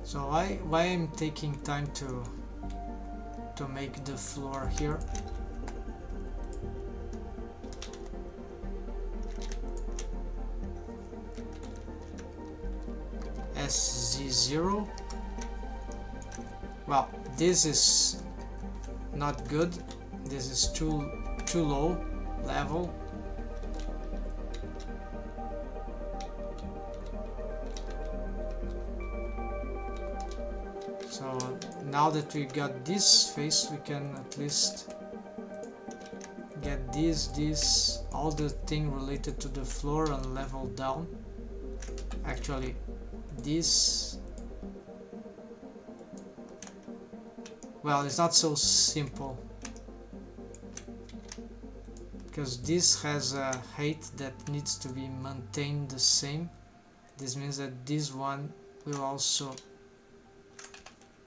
So why I'm taking time to make the floor here? SZ0. Well, this is not good. This is too low level. So now that we got this face, we can at least get this, all the thing related to the floor and level down. Actually, this, well, it's not so simple, because this has a height that needs to be maintained the same. This means that this one will also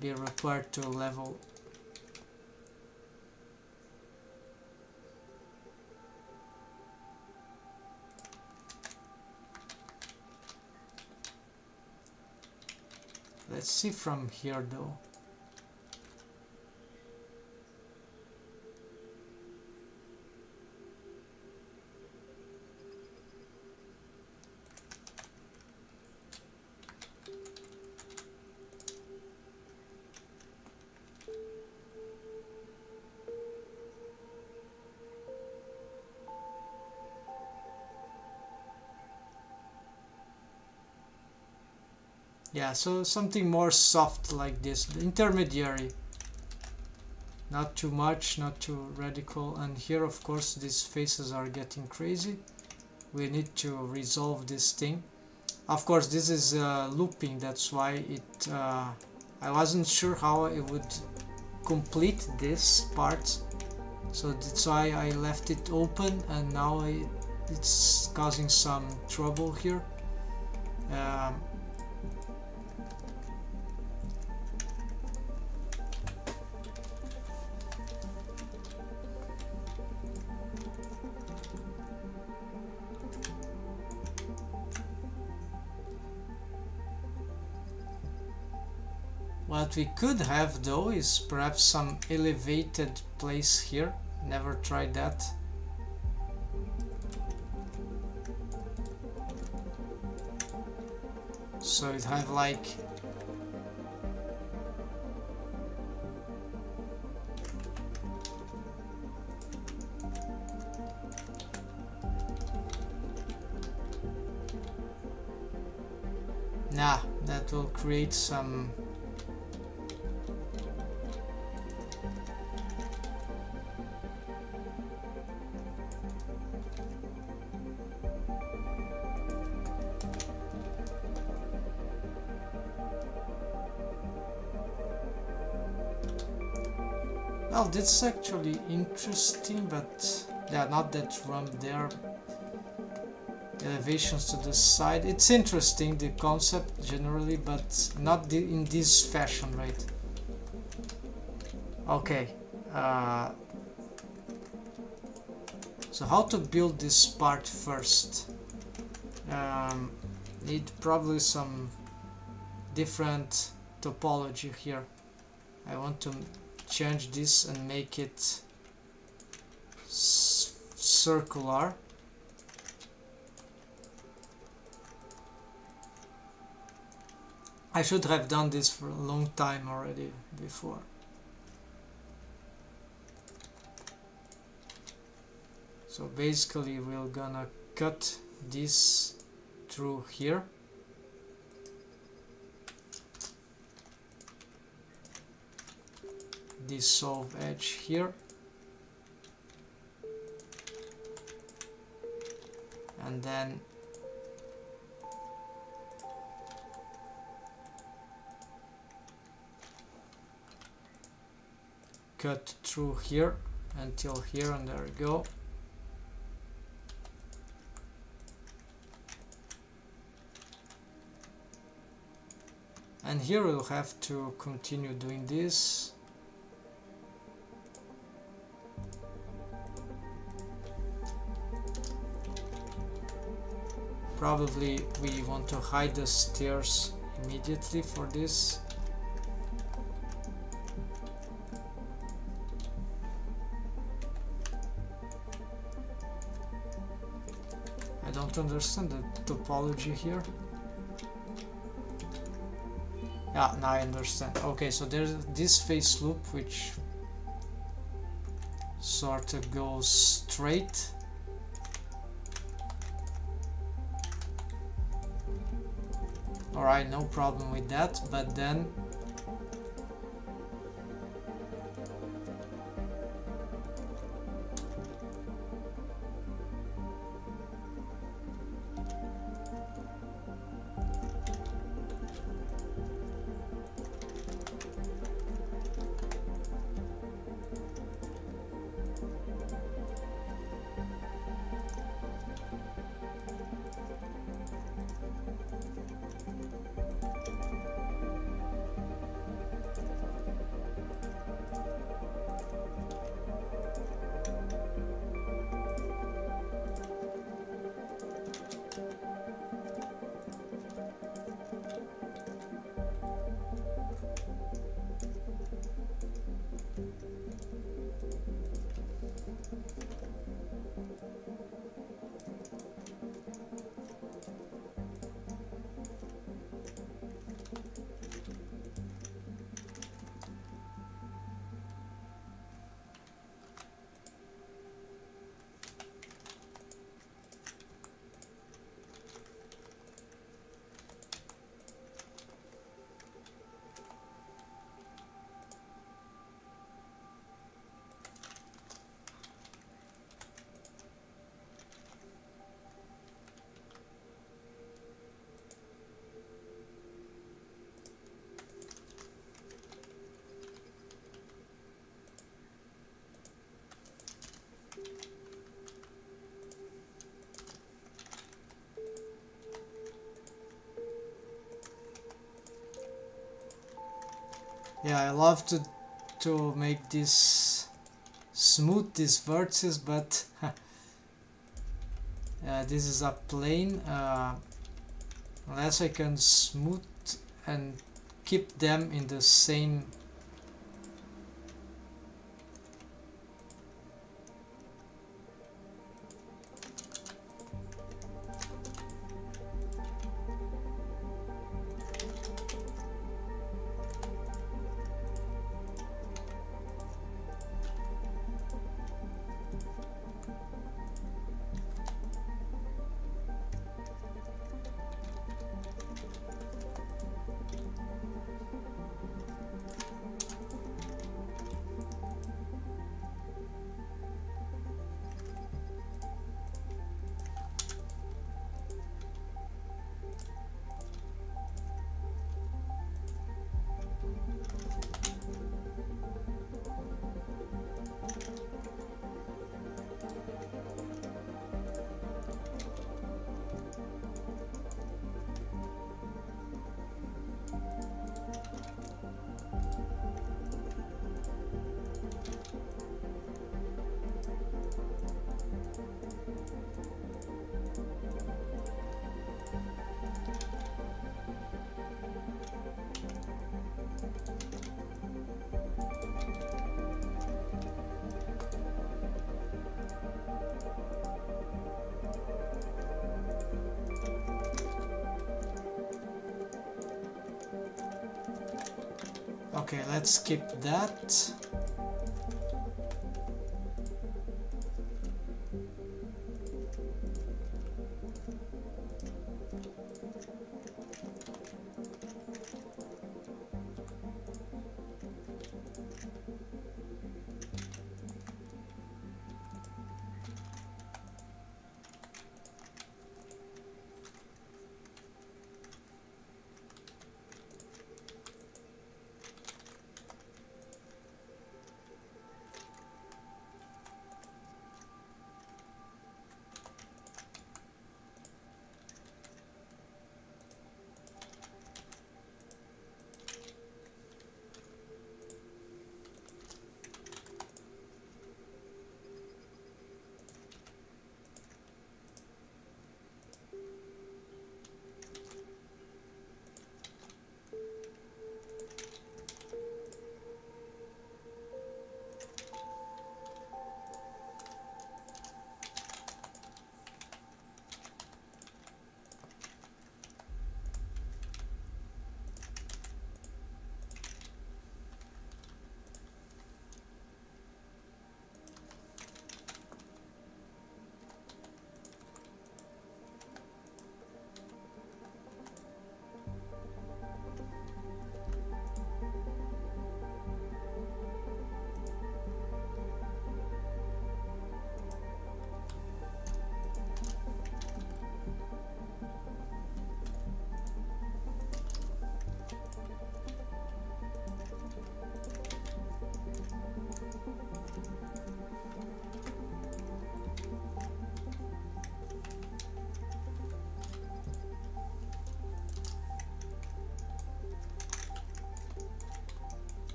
be required to level. Let's see from here though. Yeah, so something more soft like this, the intermediary. Not too much, not too radical. And here, of course, these faces are getting crazy. We need to resolve this thing. Of course, this is looping, that's why it... I wasn't sure how it would complete this part. So that's why I left it open, and now it's causing some trouble here. What we could have though is perhaps some elevated place here. Never tried that. So it have like that will create some well, that's actually interesting, but yeah, not that ramp there. Elevations to the side. It's interesting, the concept generally, but not in this fashion, right? Okay. So how to build this part first? Need probably some different topology here. I want to change this and make it circular. I should have done this for a long time already before. So basically we're gonna cut this through here. Dissolve edge here. And then cut through here until here, and there we go. And here we'll have to continue doing this. Probably we want to hide the stairs immediately for this. I don't understand the topology here. Yeah, now I understand. Okay, so there's this face loop which sort of goes straight. Alright, no problem with that, but then Yeah, I love to make this smooth, these vertices, but this is a plane. Unless I can smooth and keep them in the same. Okay, let's skip that.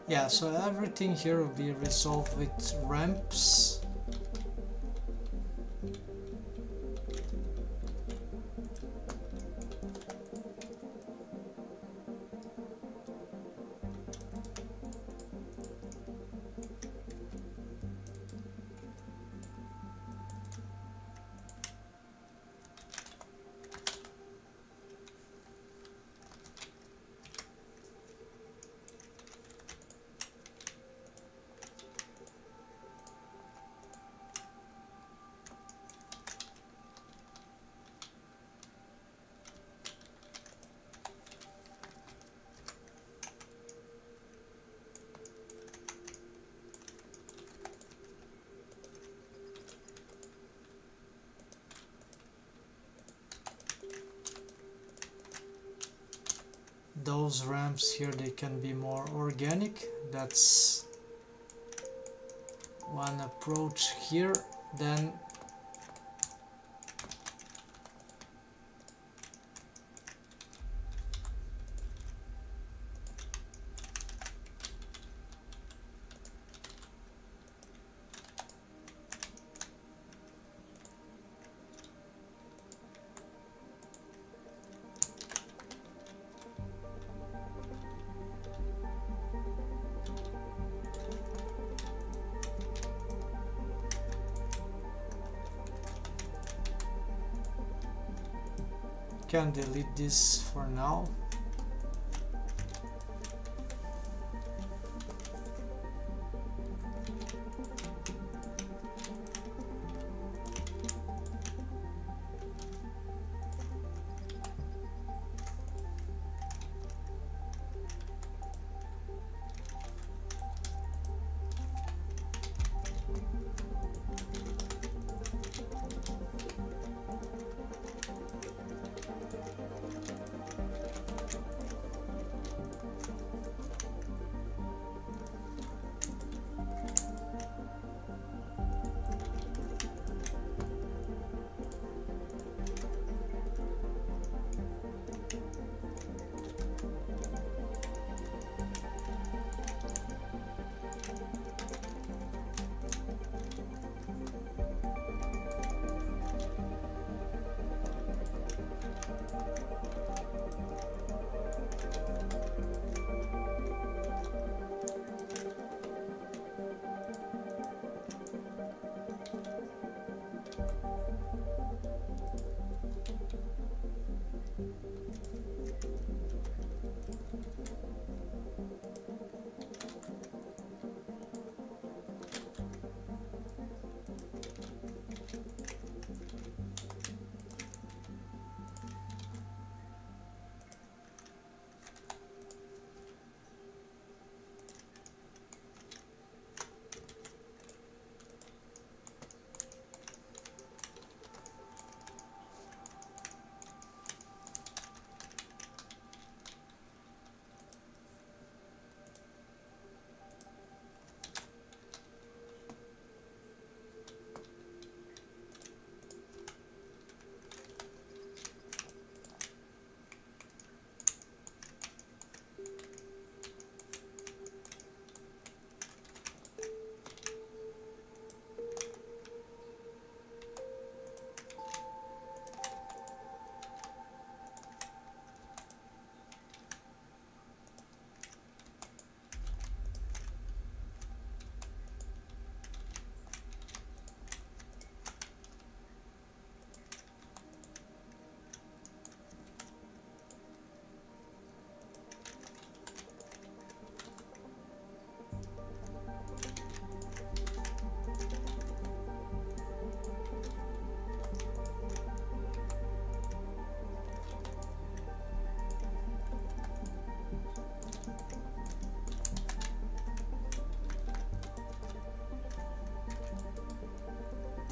Yeah, so everything here will be resolved with ramps. those ramps here, they can be more organic. That's one approach here. Then can delete this for now.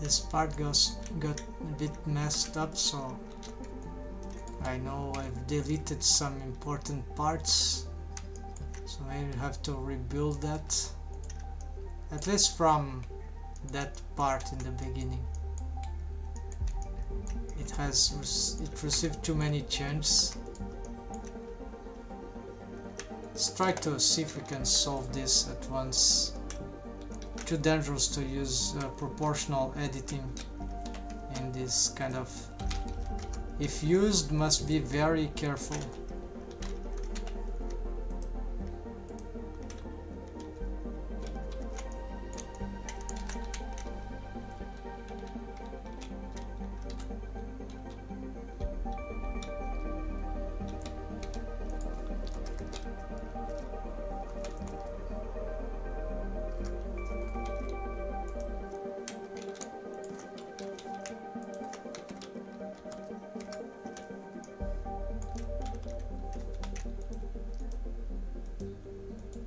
This part got a bit messed up, so I know I've deleted some important parts, so maybe have to rebuild that, at least from that part in the beginning. It received too many changes. Let's try to see if we can solve this at once. Too dangerous to use proportional editing in this kind of... If used, must be very careful.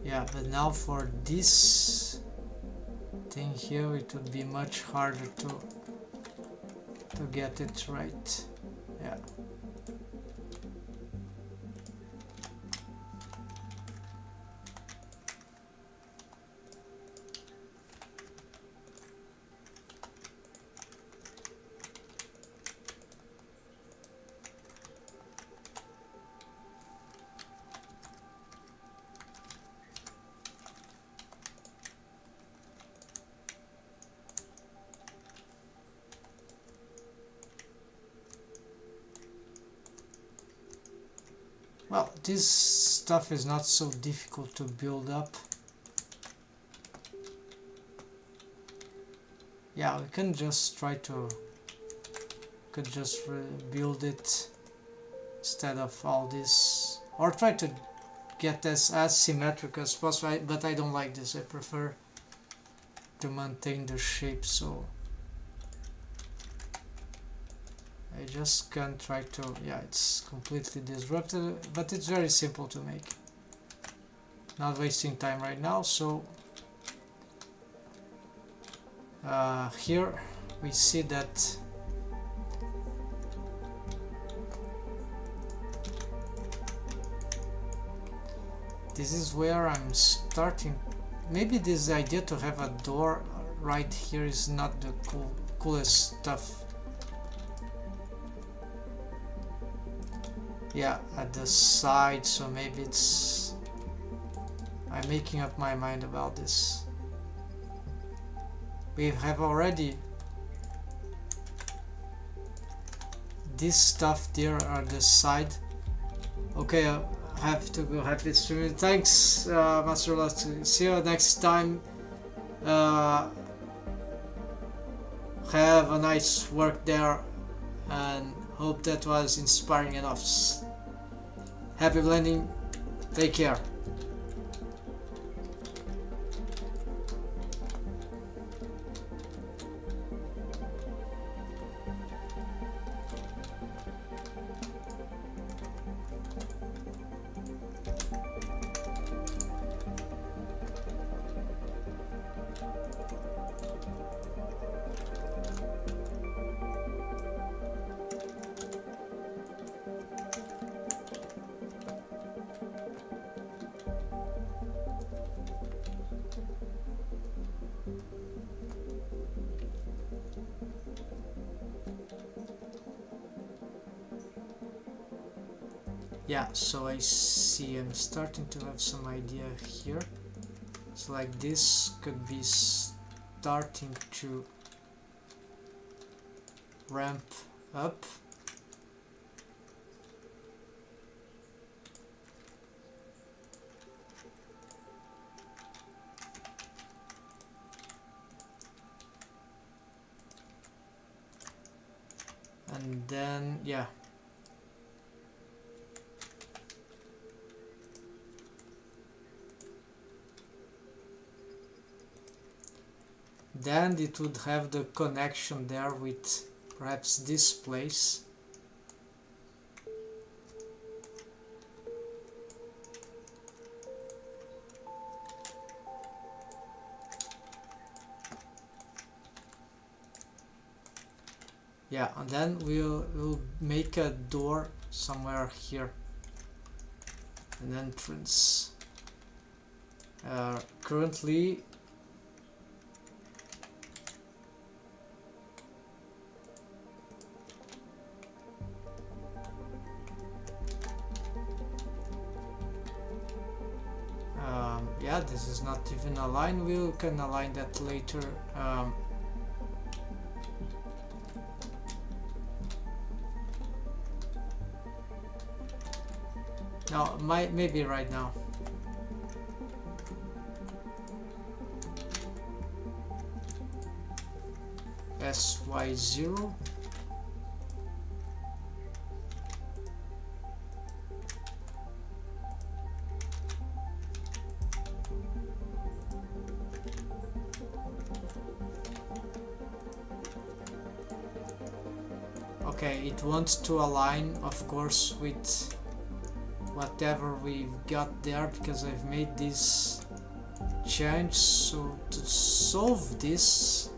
Yeah, but now for this thing here, it would be much harder to get it right. Yeah. Well, this stuff is not so difficult to build up. Yeah, we can just try to could just build it instead of all this, or try to get this as symmetric as possible, but I don't like this. I prefer to maintain the shape, so I just can try to, yeah, it's completely disrupted, but it's very simple to make. Not wasting time right now, so here we see that this is where I'm starting. Maybe this idea to have a door right here is not the coolest stuff. Yeah, at the side, so maybe it's... I'm making up my mind about this. We have already this stuff there at the side. Okay, I have to go. Happy streaming. Thanks, Master Last. See you next time. Have a nice work there, and hope that was inspiring enough. Happy blending. Take care. Yeah, so I see I'm starting to have some idea here. So like this could be starting to ramp up. And then, yeah. Then it would have the connection there with perhaps this place. Yeah, and then we'll make a door somewhere here, an entrance. Currently yeah, this is not even aligned. We can align that later. No, maybe right now. SY0. Okay, it wants to align, of course, with whatever we've got there, because I've made this change. So to solve this,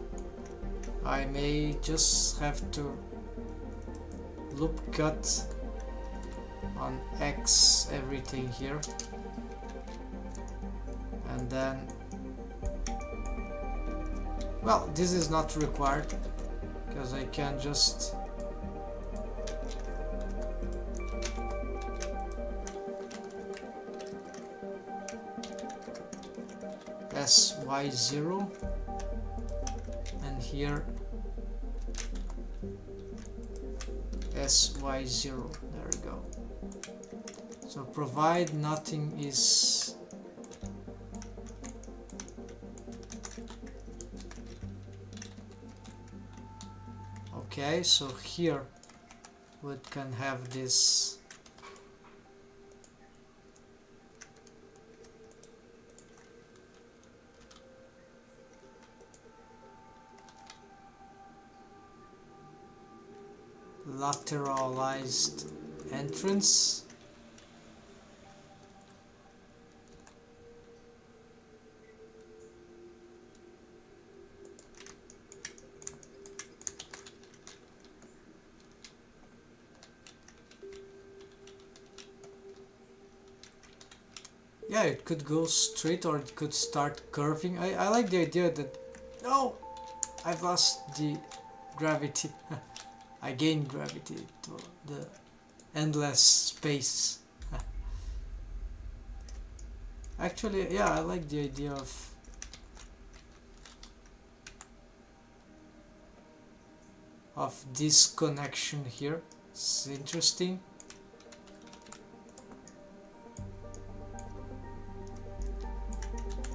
I may just have to loop cut on X everything here, and then, well, this is not required because I can just SY0, and here SY0. There we go. So provide nothing is okay. So here we can have this lateralized entrance. Yeah, it could go straight or it could start curving. I like the idea that... No! I've lost the gravity. I gained gravity to the endless space. Actually, yeah, I like the idea of this connection here. It's interesting.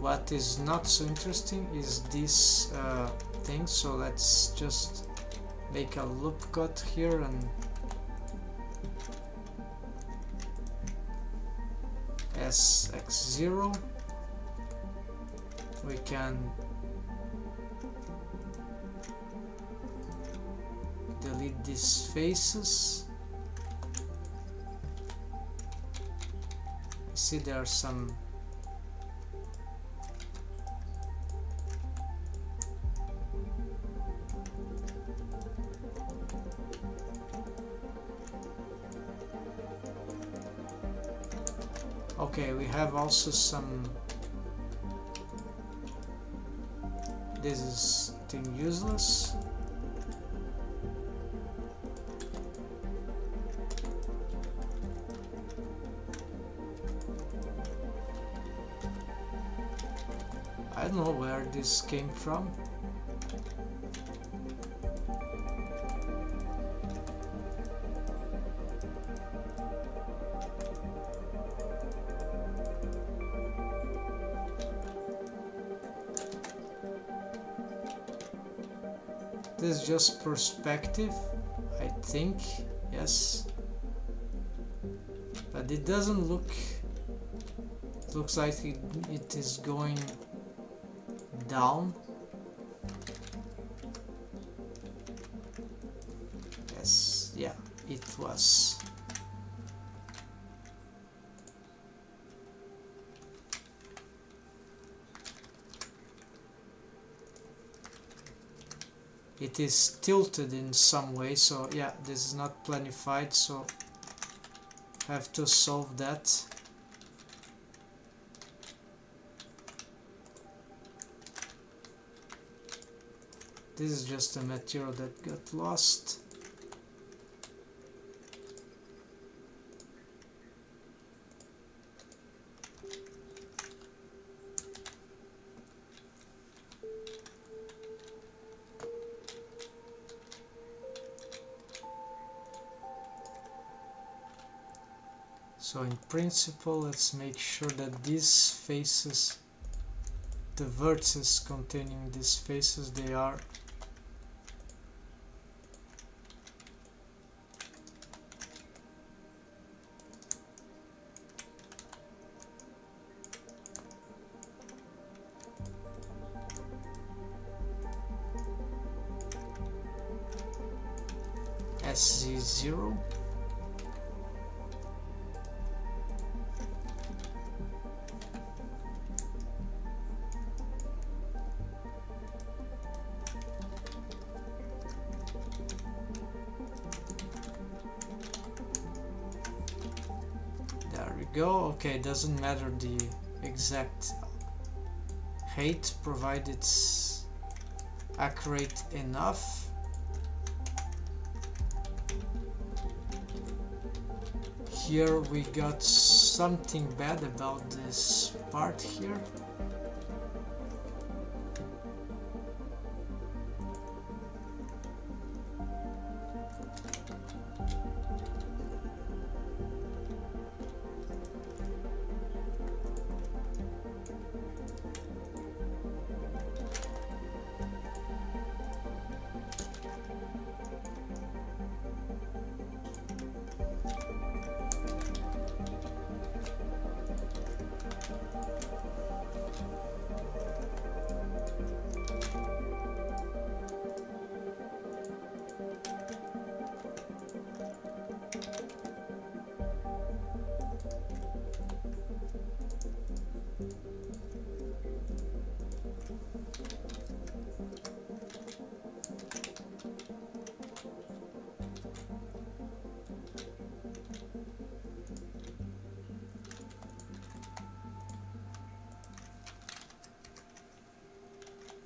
What is not so interesting is this thing, so let's just make a loop cut here and sx0. We can delete these faces. You see there are some okay, we have also some... This is thing useless. I don't know where this came from. This is just perspective, I think, yes. But it doesn't look... It looks like it is going down. Yes, yeah, it was. It is tilted in some way, so yeah, this is not planified, so have to solve that. This is just a material that got lost. So in principle, let's make sure that these faces, the vertices containing these faces, they are SZ0. There we go. Okay, doesn't matter the exact height, provided it's accurate enough. Here we got something bad about this part here.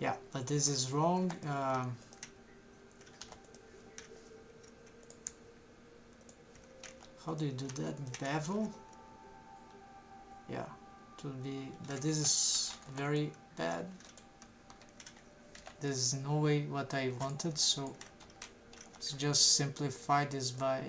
Yeah, but this is wrong. How do you do that? Bevel? Yeah, it will be, but this is very bad. There's no way what I wanted, so let's just simplify this by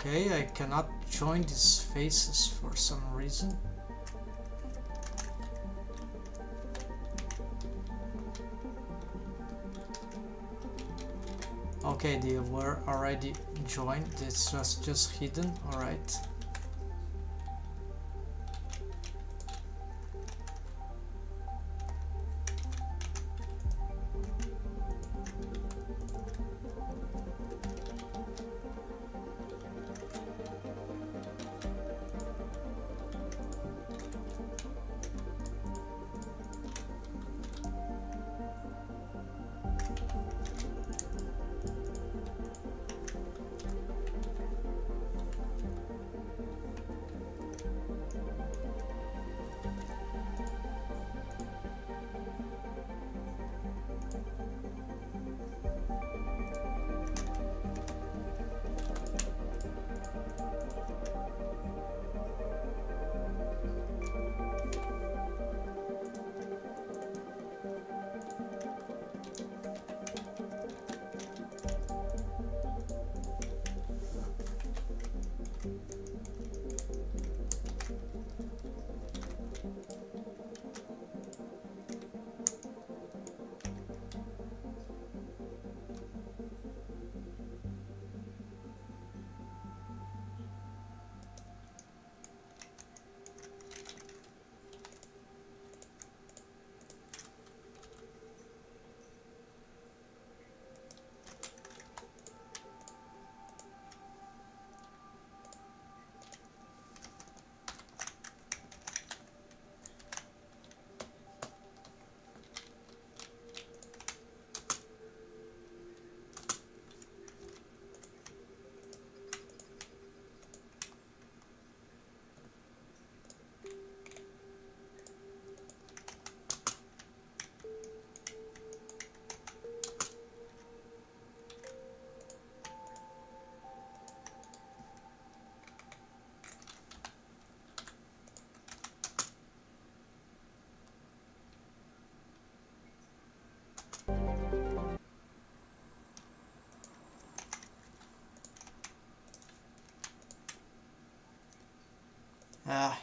okay, I cannot join these faces for some reason. Okay, they were already joined. This was just hidden. Alright.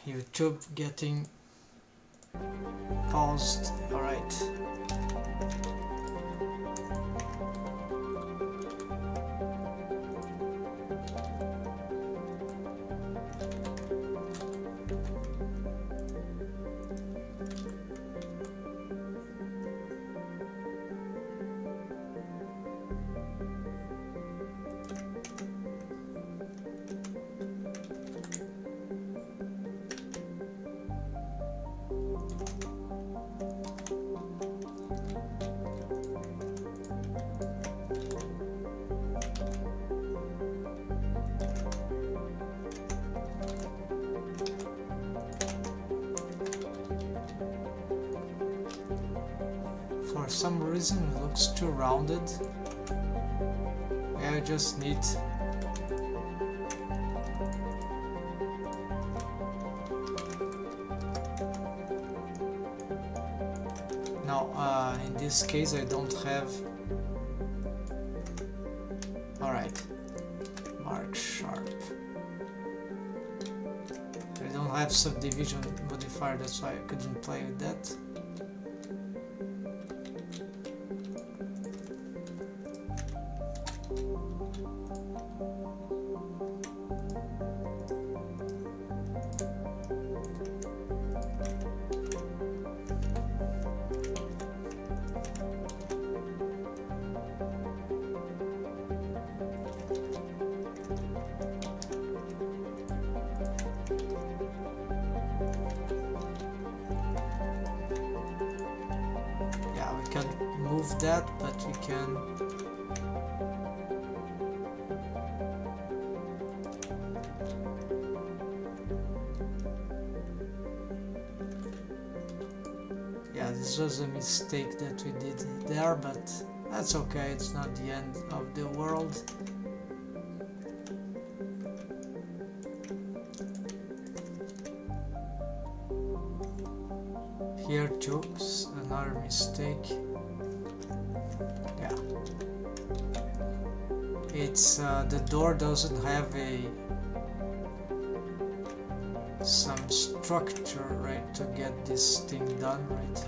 YouTube getting paused. Alright. For some reason it looks too rounded. I just need now in this case I don't have. Alright, mark. dark sharp. I don't have subdivision modifier, that's why I couldn't play with that. Move that, but we can this was a mistake that we did there, but that's okay, it's not the end of the world. Here too, another mistake. Yeah, it's the door doesn't have some structure, right, to get this thing done, right?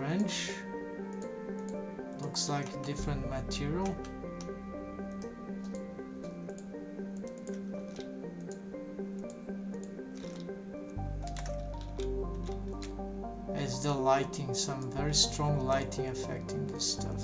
branch. Looks like a different material. It's the lighting, some very strong lighting affecting this stuff.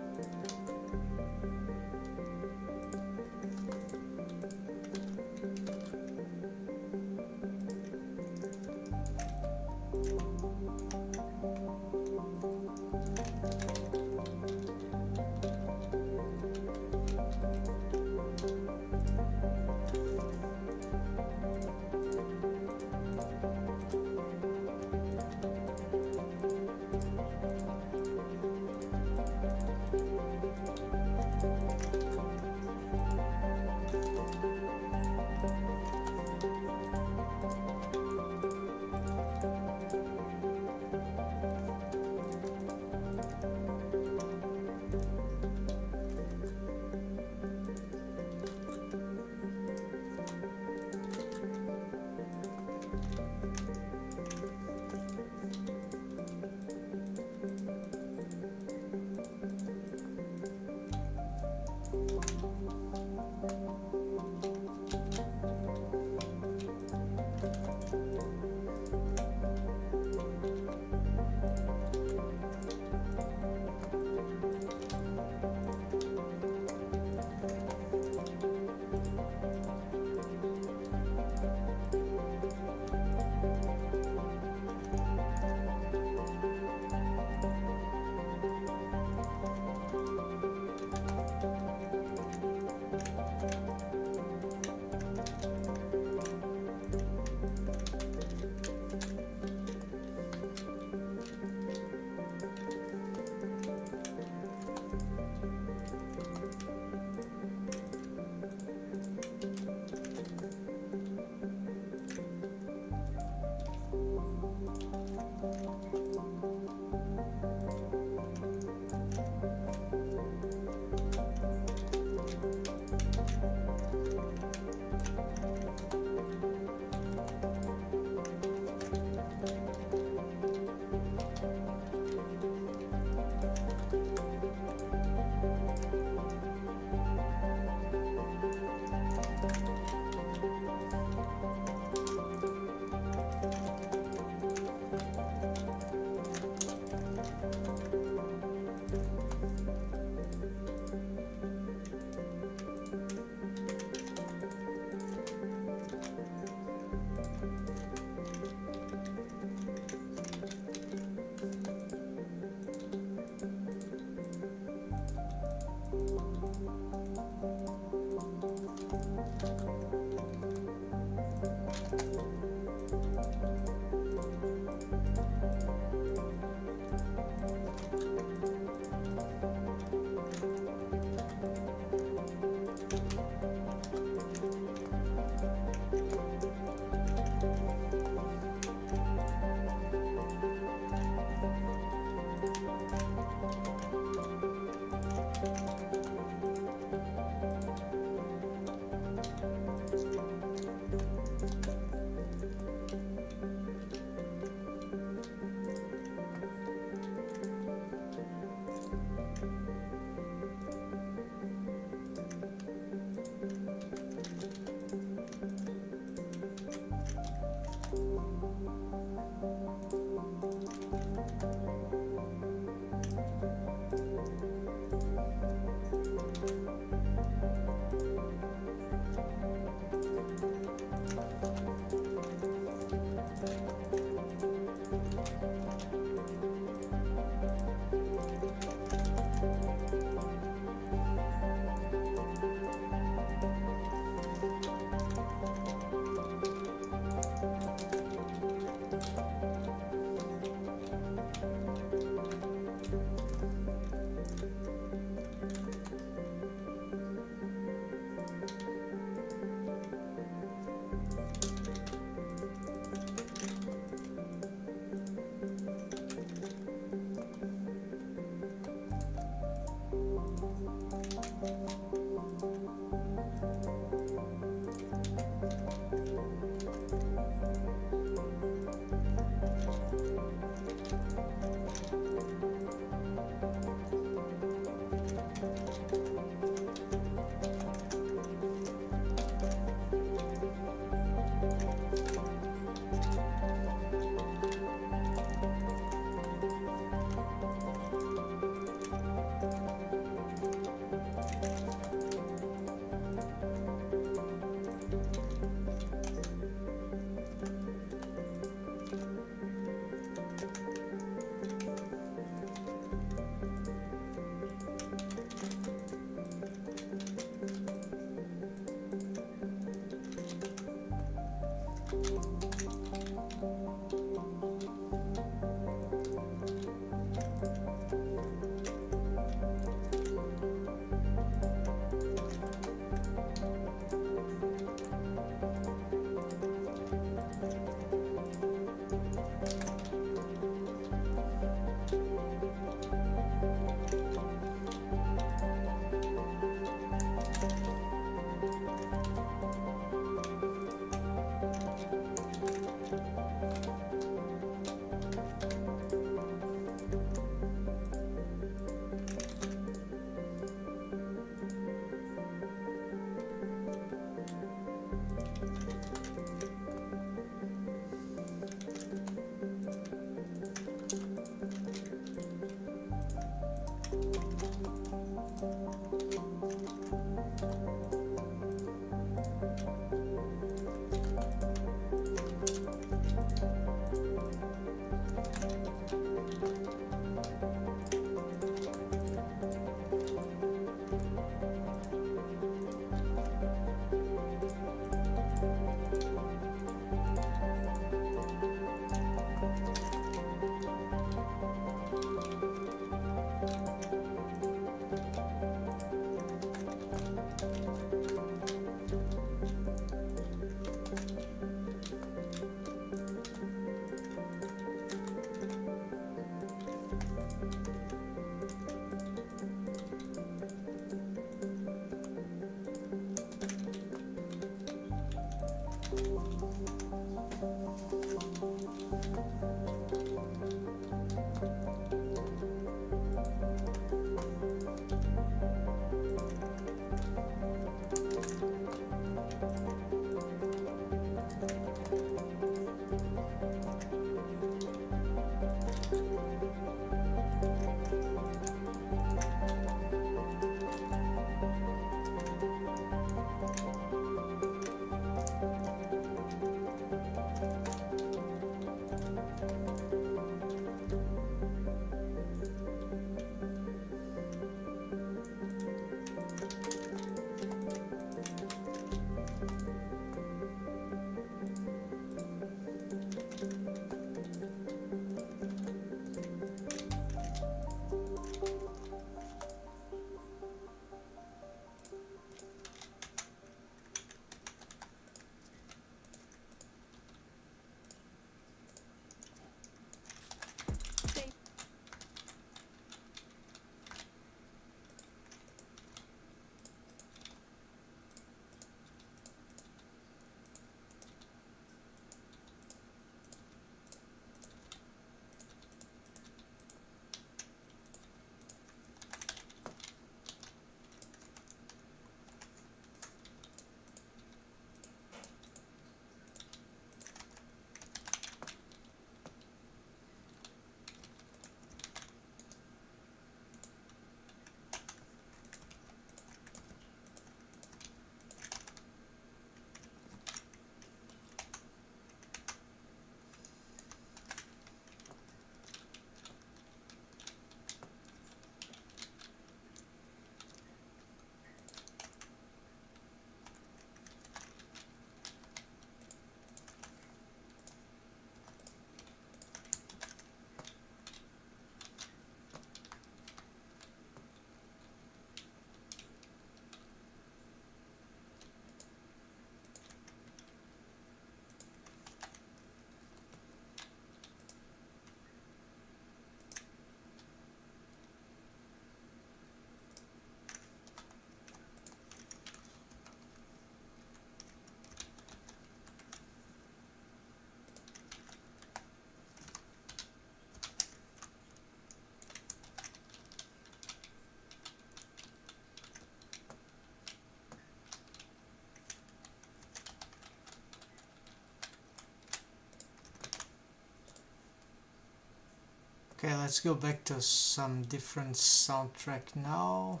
Okay, let's go back to some different soundtrack now.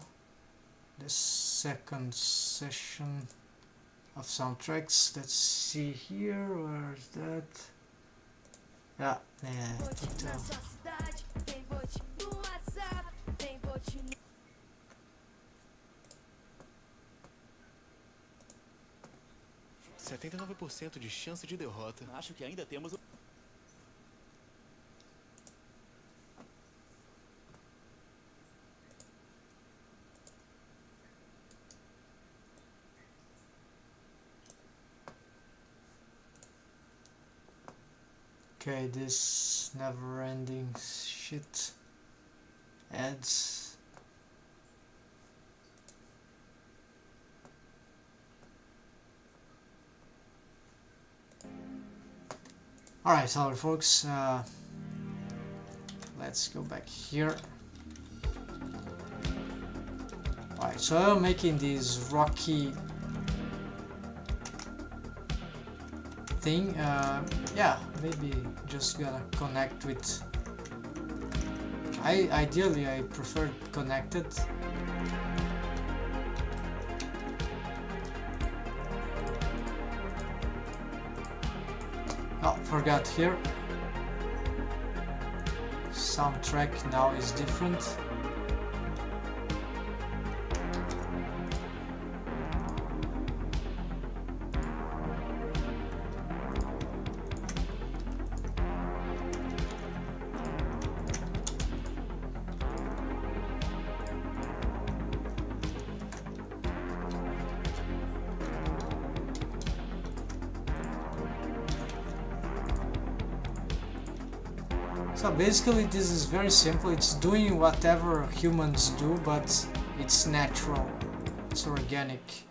The second session of soundtracks. Let's see here, where's that? Yeah, TikTok. %79% de chance de derrota. Acho que ainda temos. Okay, this never-ending shit. Ads. Alright, sorry folks, let's go back here. Alright, so I'm making this rocky thing. Yeah, maybe just gonna connect with. Ideally I prefer connected, forgot here. Soundtrack now is different. So basically this is very simple, it's doing whatever humans do, but it's natural, it's organic.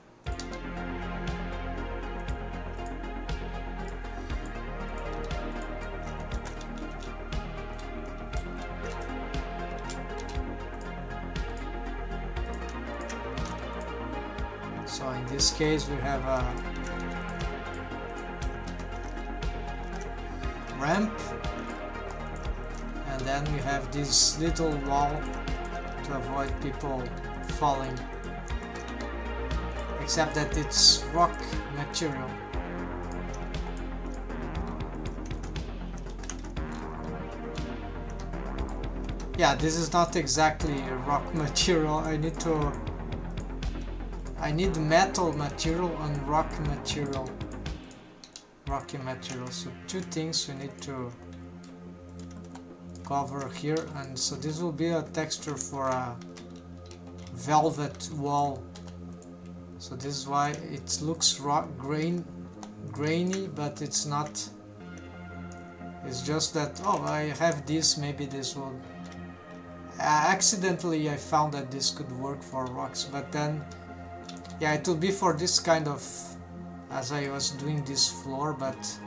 So in this case we have a ramp, and then we have this little wall to avoid people falling, except that it's rock material. Yeah, this is not exactly a rock material. I need metal material and rock material. Rocky material. So two things we need to cover here, and so this will be a texture for a velvet wall. So this is why it looks grainy, but it's not. It's just that, oh, I have this, maybe this will. Accidentally I found that this could work for rocks, but then yeah, it will be for this kind of, as I was doing this floor, but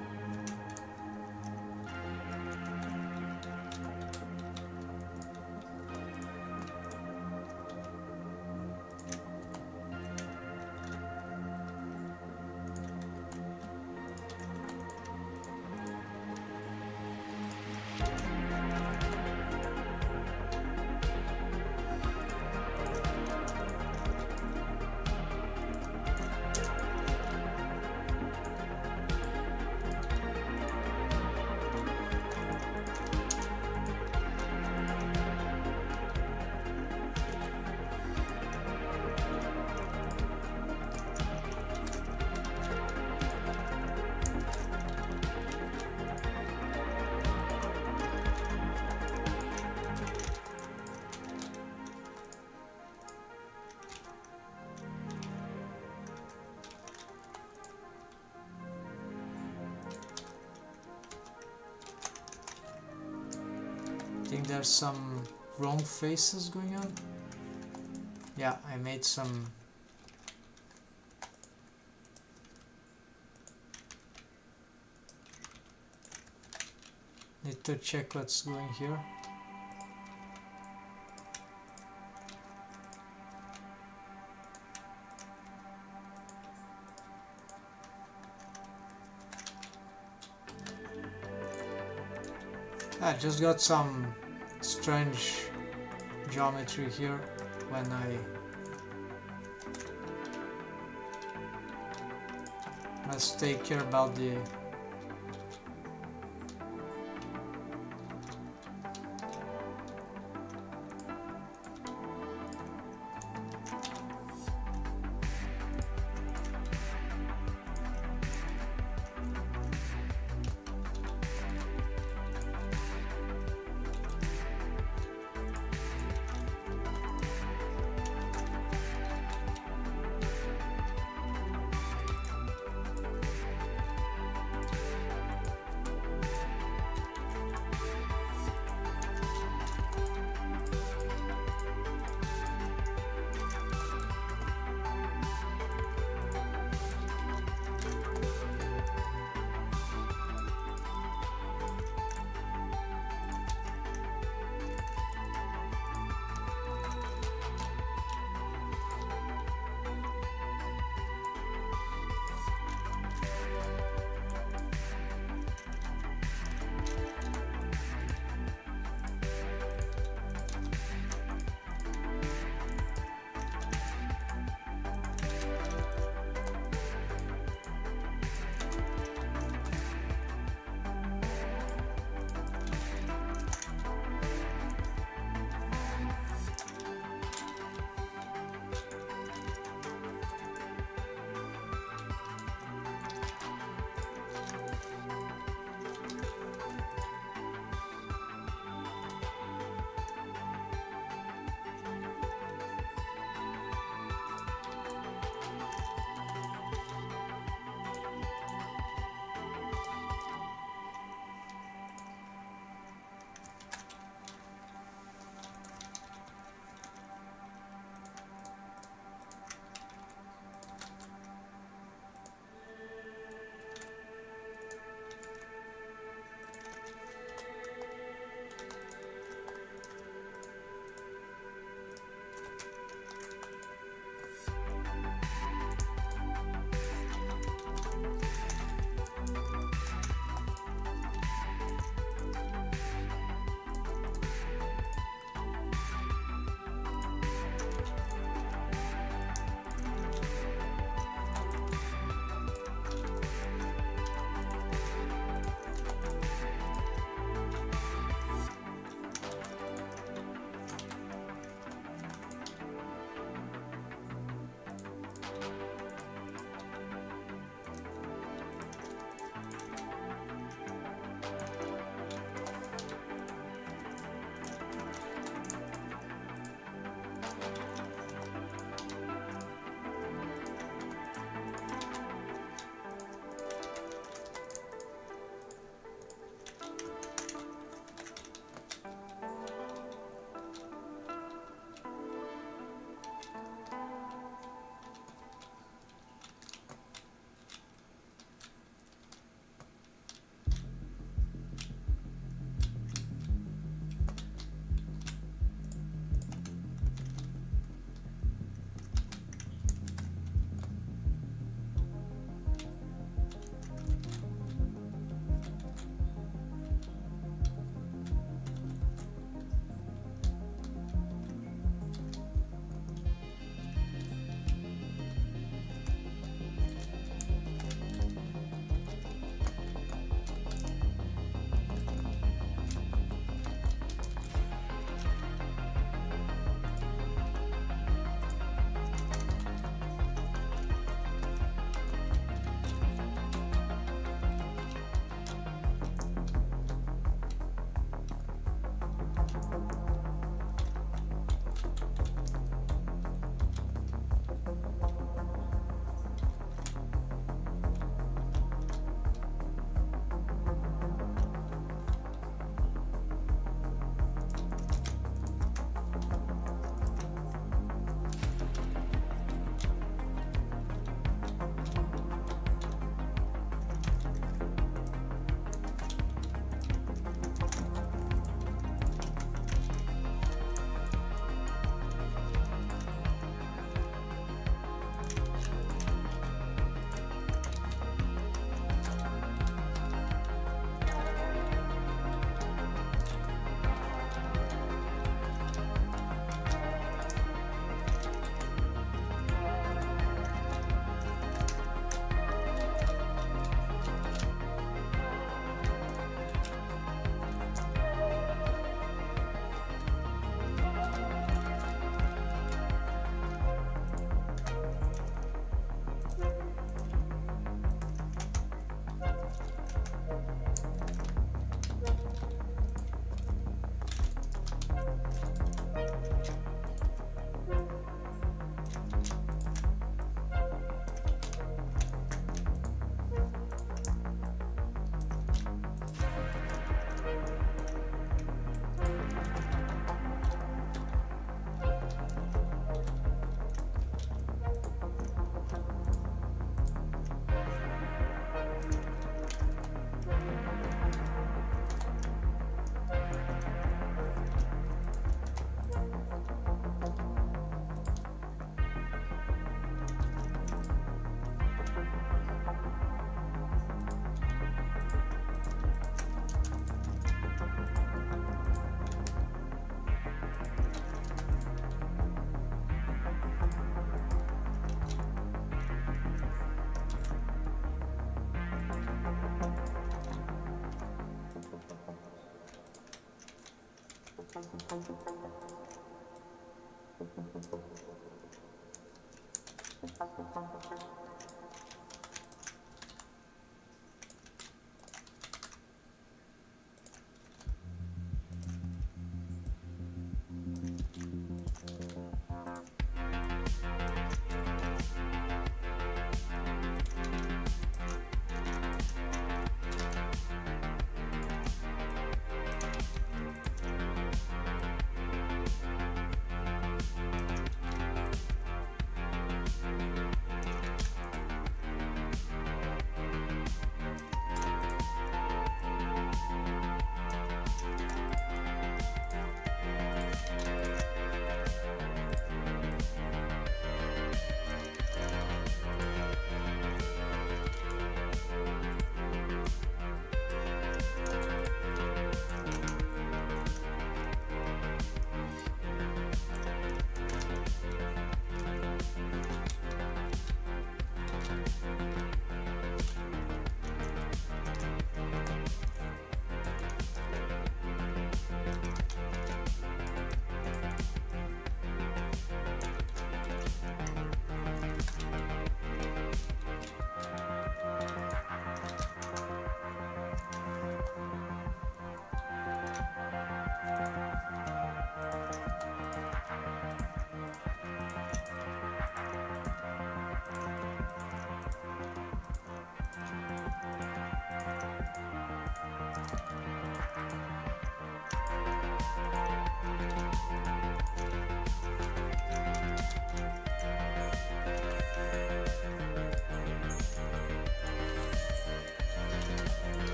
I think there's some wrong faces going on. Yeah, I made some. Need to check what's going here. I just got some strange geometry here when I must take care about the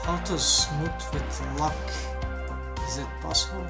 Auto smooth with luck. Is it possible?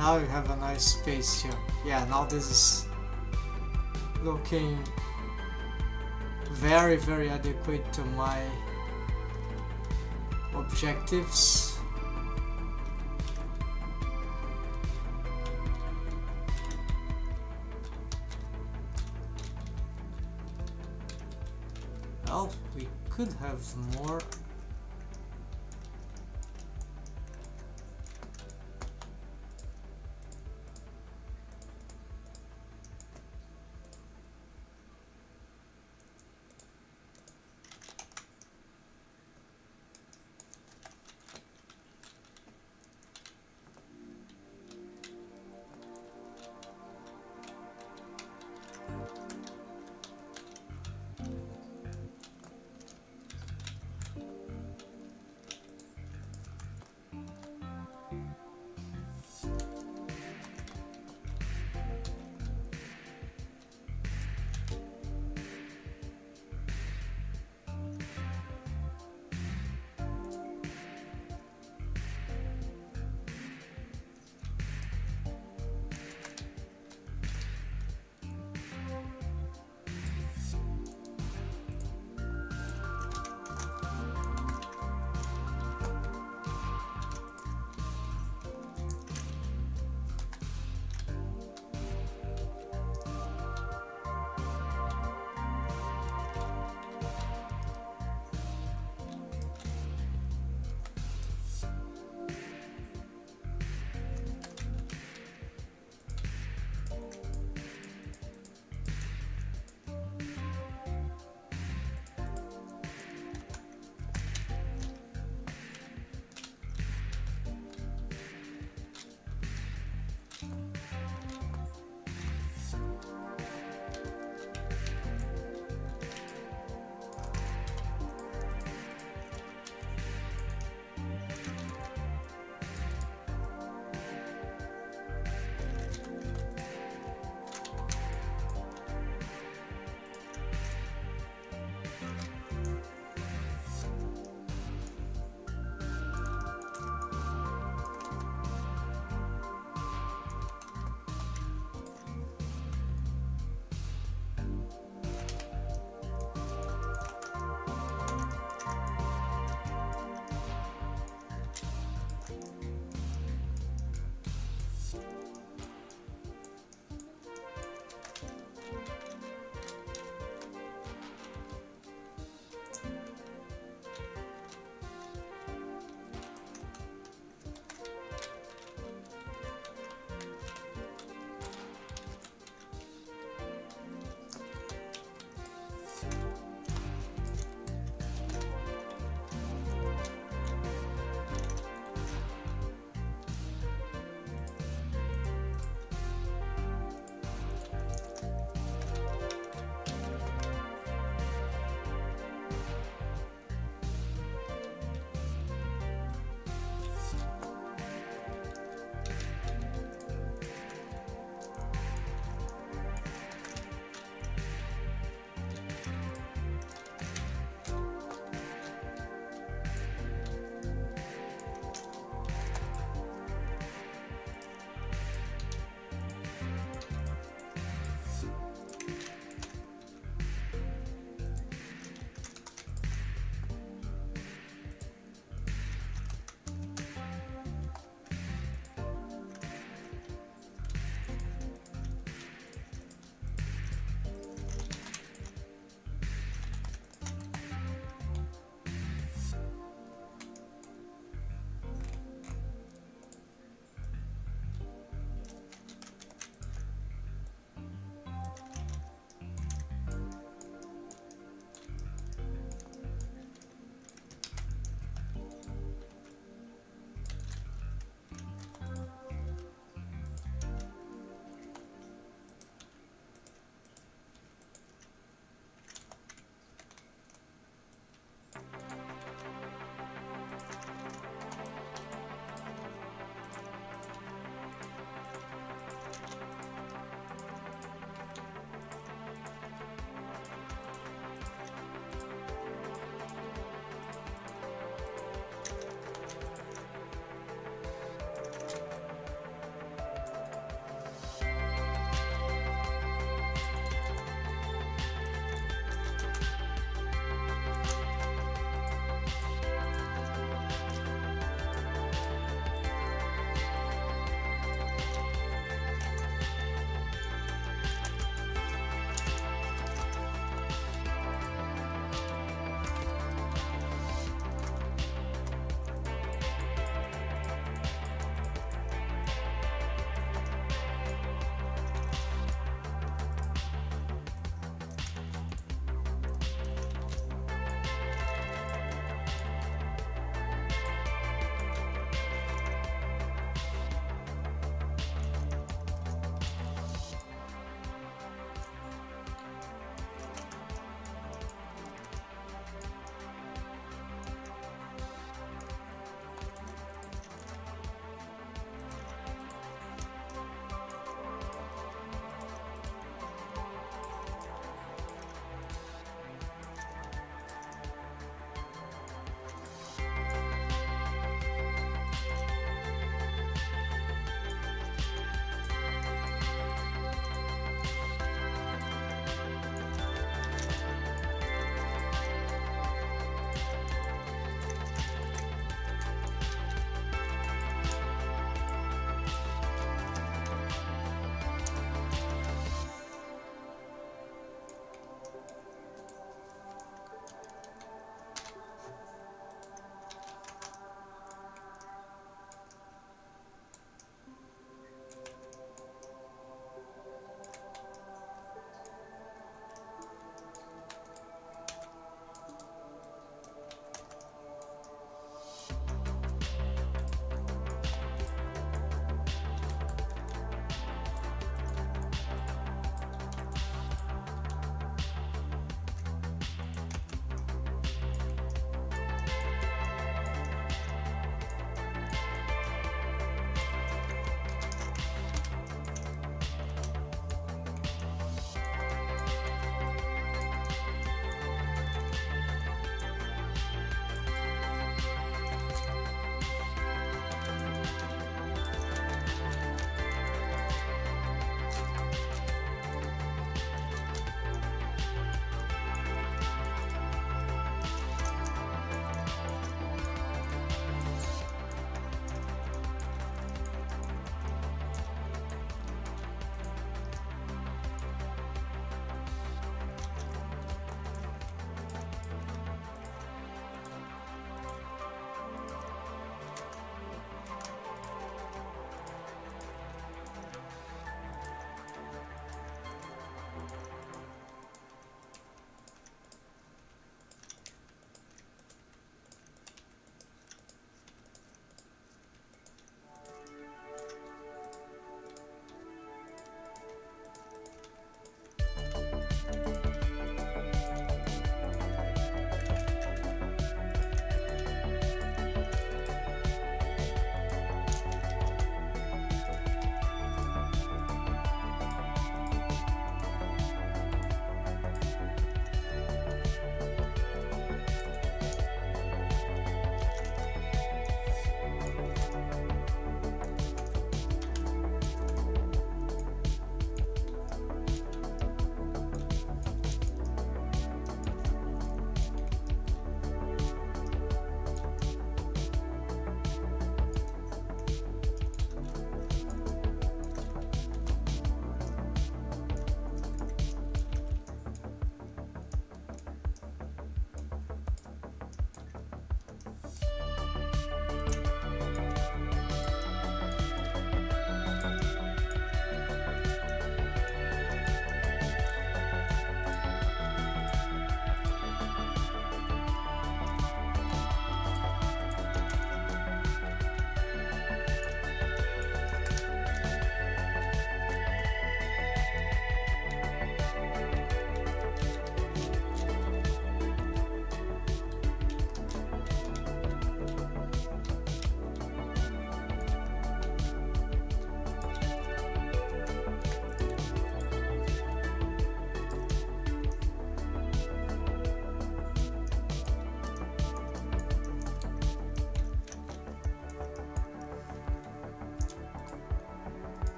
Now you have a nice space here. Yeah, now this is looking very, very adequate to my objectives. Well, we could have more.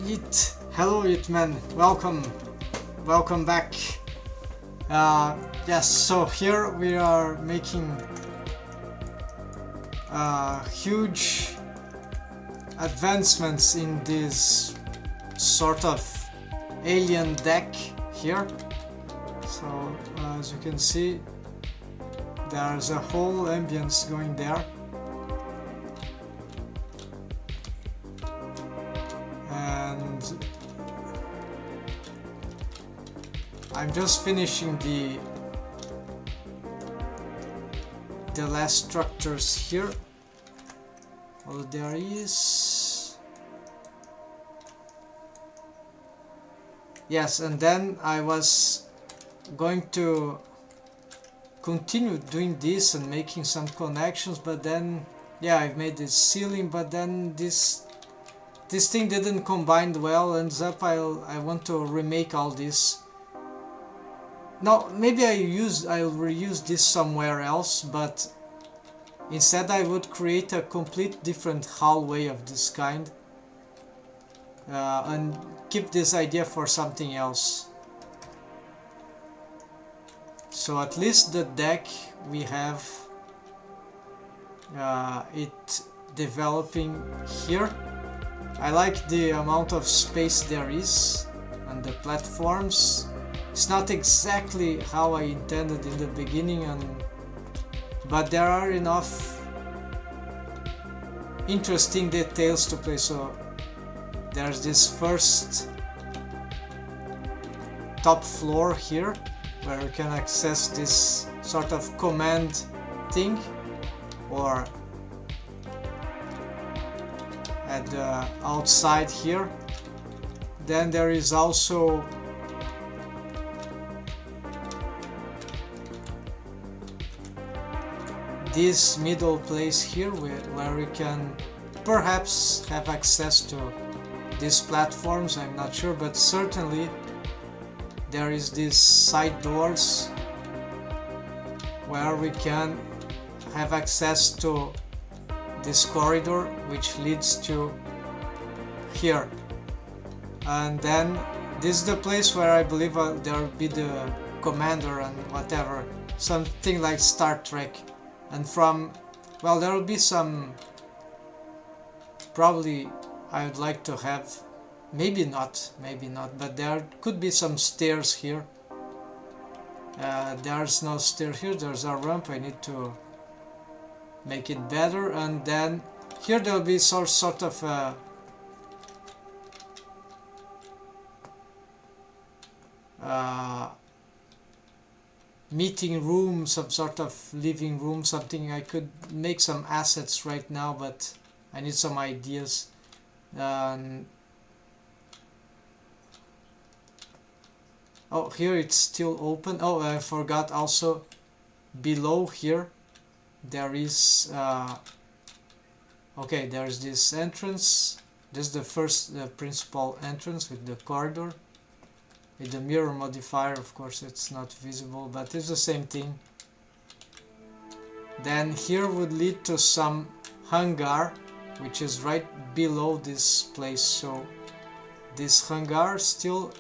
Hello Eatman, welcome back. Yes, so here we are making huge advancements in this sort of alien deck here. So as you can see, there's a whole ambience going there. And I'm just finishing the last structures here. All there is. Yes, and then I was going to continue doing this and making some connections, but then yeah, I've made this ceiling, but then this thing didn't combine well. Ends up I want to remake all this. No, maybe I'll reuse this somewhere else, but instead I would create a complete different hallway of this kind and keep this idea for something else. So at least the deck we have it developing here. I like the amount of space there is and the platforms. It's not exactly how I intended in the beginning, but there are enough interesting details to play. So there's this first top floor here where you can access this sort of command thing, or at the outside here. Then there is also this middle place here where we can perhaps have access to these platforms. I'm not sure, but certainly there is these side doors where we can have access to this corridor which leads to here. And then this is the place where I believe there will be the commander and whatever, something like Star Trek. And from, well, there will be some, probably I would like to have, maybe not, but there could be some stairs here. There's no stair here, there's a ramp. I need to make it better. And then here there will be sort of meeting room, some sort of living room, something. I could make some assets right now, but I need some ideas. Oh, here it's still open. Oh, I forgot also, below here there is okay, there's this entrance. This is the first principal entrance with the corridor. With the mirror modifier, of course it's not visible, but it's the same thing. Then here would lead to some hangar, which is right below this place. So this hangar still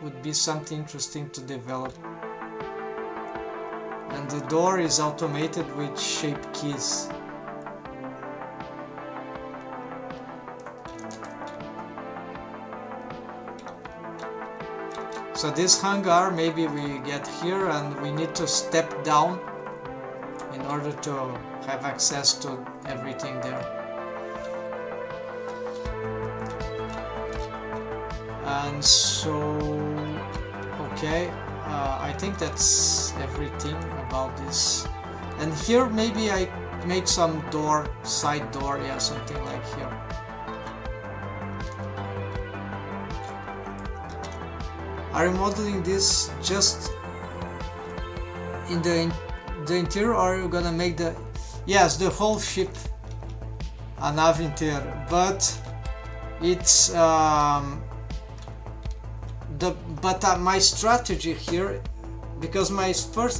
would be something interesting to develop. And the door is automated with shape keys. So this hangar, maybe we get here and we need to step down in order to have access to everything there. And so, okay, I think that's everything about this. And here maybe I make some door, side door, yeah, something like here. Are you modeling this just in the interior, or are you gonna make the, yes, the whole ship a nave interior? But it's my strategy here, because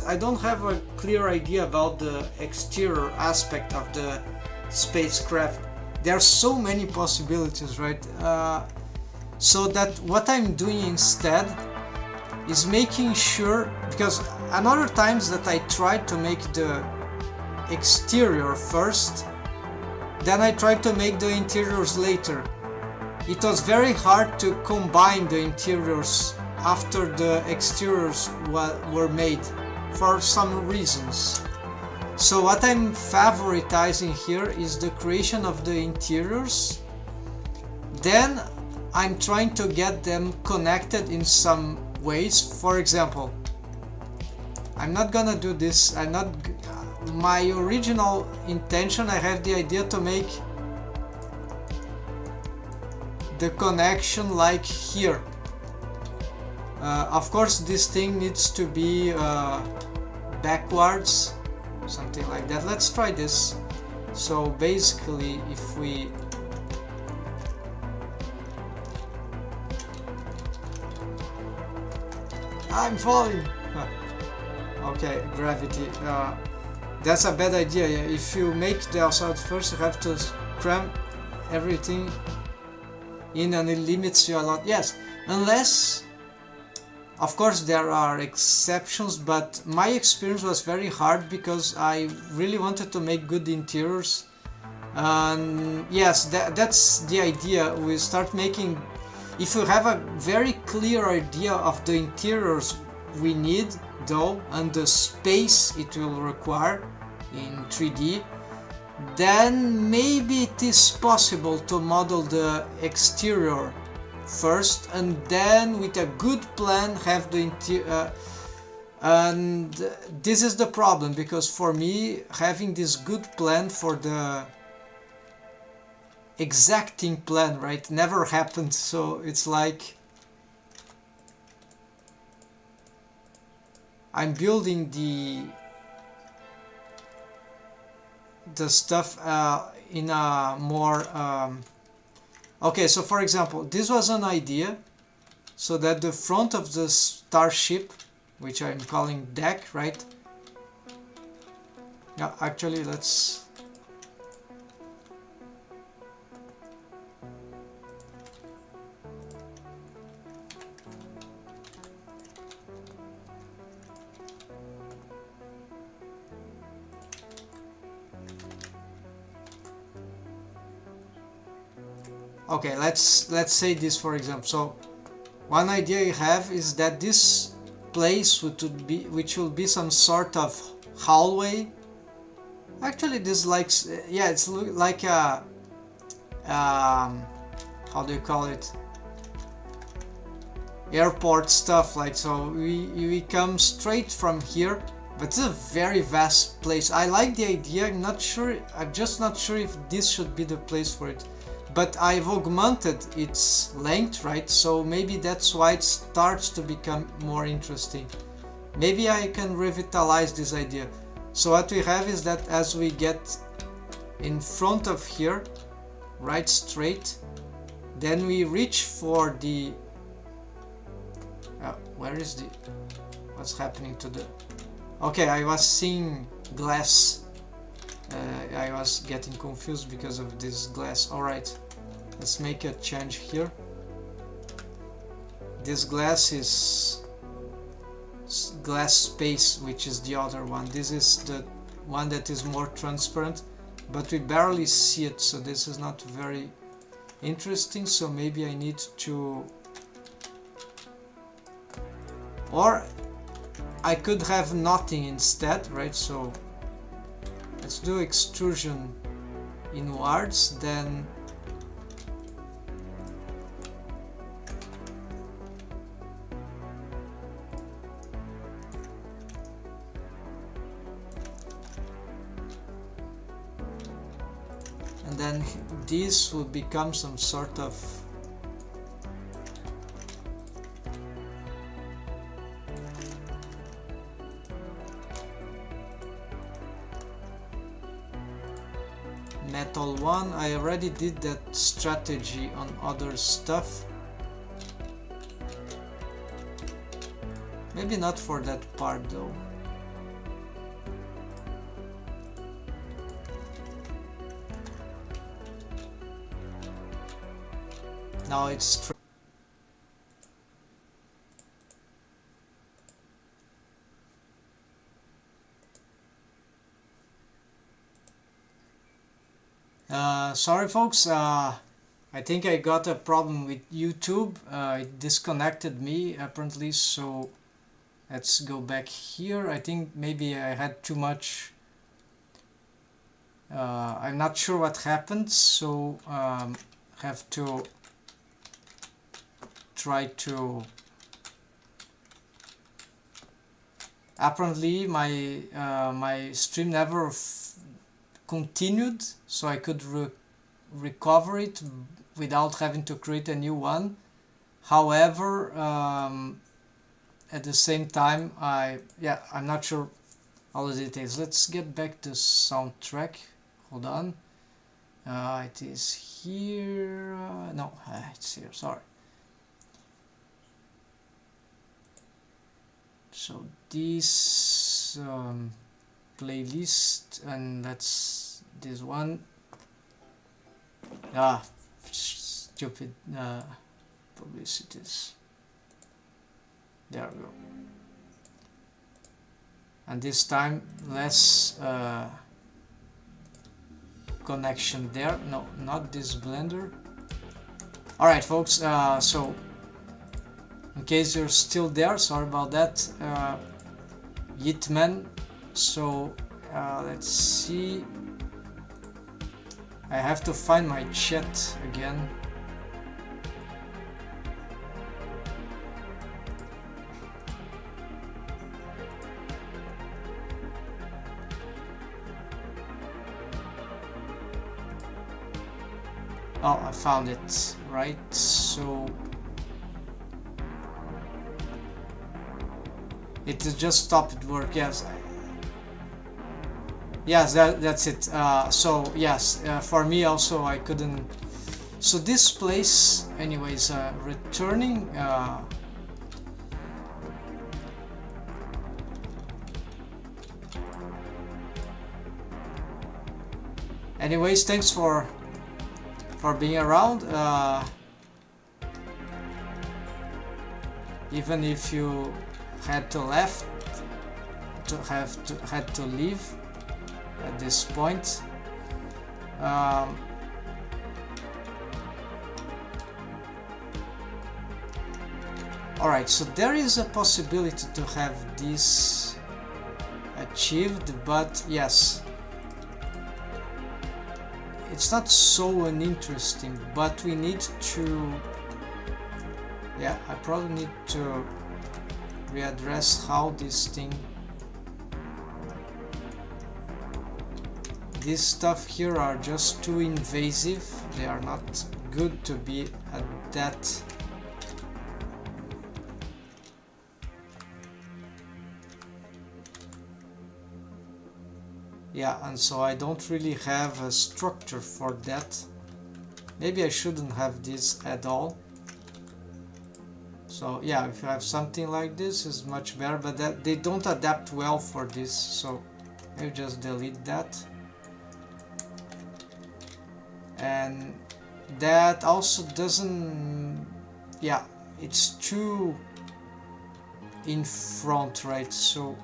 I don't have a clear idea about the exterior aspect of the spacecraft. There are so many possibilities, right? So that what I'm doing instead is making sure, because another times that I tried to make the exterior first, then I tried to make the interiors later. It was very hard to combine the interiors after the exteriors were made for some reasons. So what I'm favoritizing here is the creation of the interiors. Then I'm trying to get them connected in some ways. For example, I'm not gonna do this. My original intention, I have the idea to make the connection like here. Of course, this thing needs to be backwards, something like that. Let's try this. So basically, if we I'm falling. Okay, gravity. That's a bad idea. If you make the outside first, you have to cram everything in and it limits you a lot. Yes, unless, of course, there are exceptions, but my experience was very hard because I really wanted to make good interiors. And yes, that's the idea. We start making, if you have a very clear idea of the interiors we need though and the space it will require in 3D, then maybe it is possible to model the exterior first and then with a good plan have the interior. And this is the problem, because for me having this good plan for the exacting plan, right, never happened. So it's like I'm building the stuff in a more okay, so for example, this was an idea so that the front of the starship, which I'm calling deck, right? Yeah, actually let's okay, let's say this for example. So one idea you have is that this place which will be some sort of hallway. Actually, this likes yeah, it's like a how do you call it? Airport stuff. Like, so we come straight from here, but it's a very vast place. I like the idea. I'm just not sure if this should be the place for it. But I've augmented its length, right? So maybe that's why it starts to become more interesting. Maybe I can revitalize this idea. So what we have is that as we get in front of here, right straight, then we reach for the where is the what's happening to the okay, I was seeing glass. I was getting confused because of this glass. Alright, let's make a change here. This glass is glass space, which is the other one. This is the one that is more transparent, but we barely see it, so this is not very interesting. So maybe I need to, or I could have nothing instead, right? So let's do extrusion inwards, then and then this will become some sort of metal one. I already did that strategy on other stuff. Maybe not for that part though. Now it's Sorry folks, I think I got a problem with YouTube. It disconnected me apparently, so let's go back here. I think maybe I had too much. I'm not sure what happened, so have to try to. Apparently, my stream never continued, so I could recover it without having to create a new one. However, at the same time, I'm not sure all the details. Let's get back to soundtrack. Hold on. It is here. No, it's here. Sorry. So this playlist, and that's this one. Stupid publicities. There we go. And this time less connection there. No, not this blender. Alright folks, so in case you're still there, sorry about that, Yitman. So let's see, I have to find my chat again. Oh, I found it, right? So it just stopped work. Yes, yes, that's it. So yes, for me also I couldn't. So this place, anyways, returning. Anyways, thanks for being around. Even if you had to had to leave at this point. Alright, so there is a possibility to have this achieved, but yes, it's not so uninteresting, but we need to, yeah, I probably need to readdress how this thing, these stuff here are just too invasive. They are not good to be at that. Yeah, and so I don't really have a structure for that. Maybe I shouldn't have this at all. So yeah, if you have something like this, is much better, but that they don't adapt well for this, so maybe just delete that. And that also doesn't, yeah, it's too in front, right? So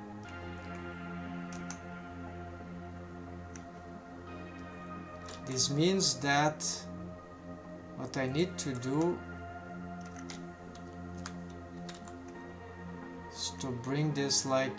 this means that what I need to do is to bring this like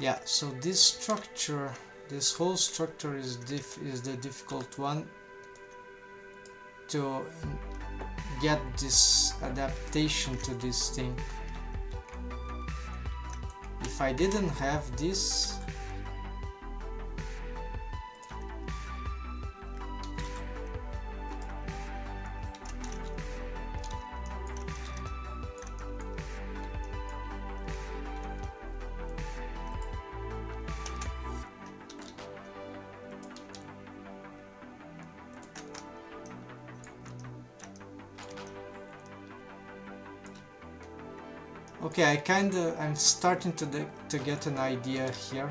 Yeah, so this structure, this whole structure is the difficult one to get this adaptation to this thing. If I didn't have this, okay, I'm starting to get an idea here.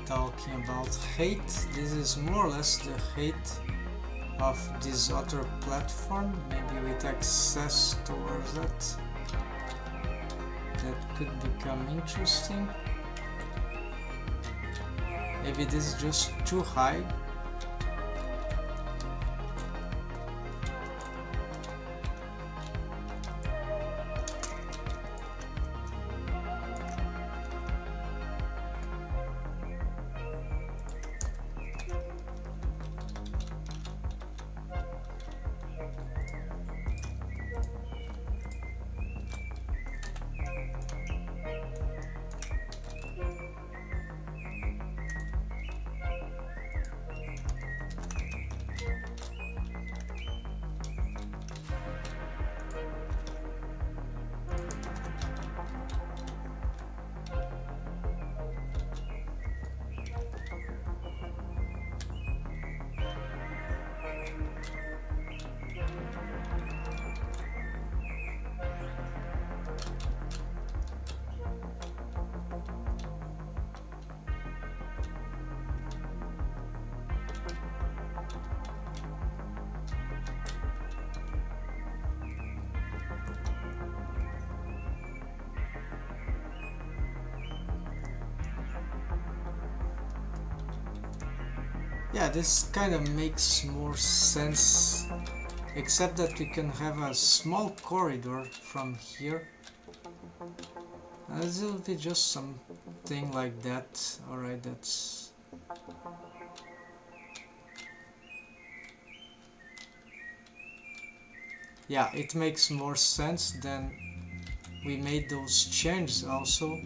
Talking about hate, this is more or less the hate of this other platform, maybe with access towards that could become interesting. Maybe this is just too high. Yeah, this kind of makes more sense, except that we can have a small corridor from here. This will be just something like that. Alright, that's... Yeah, it makes more sense than we made those changes also.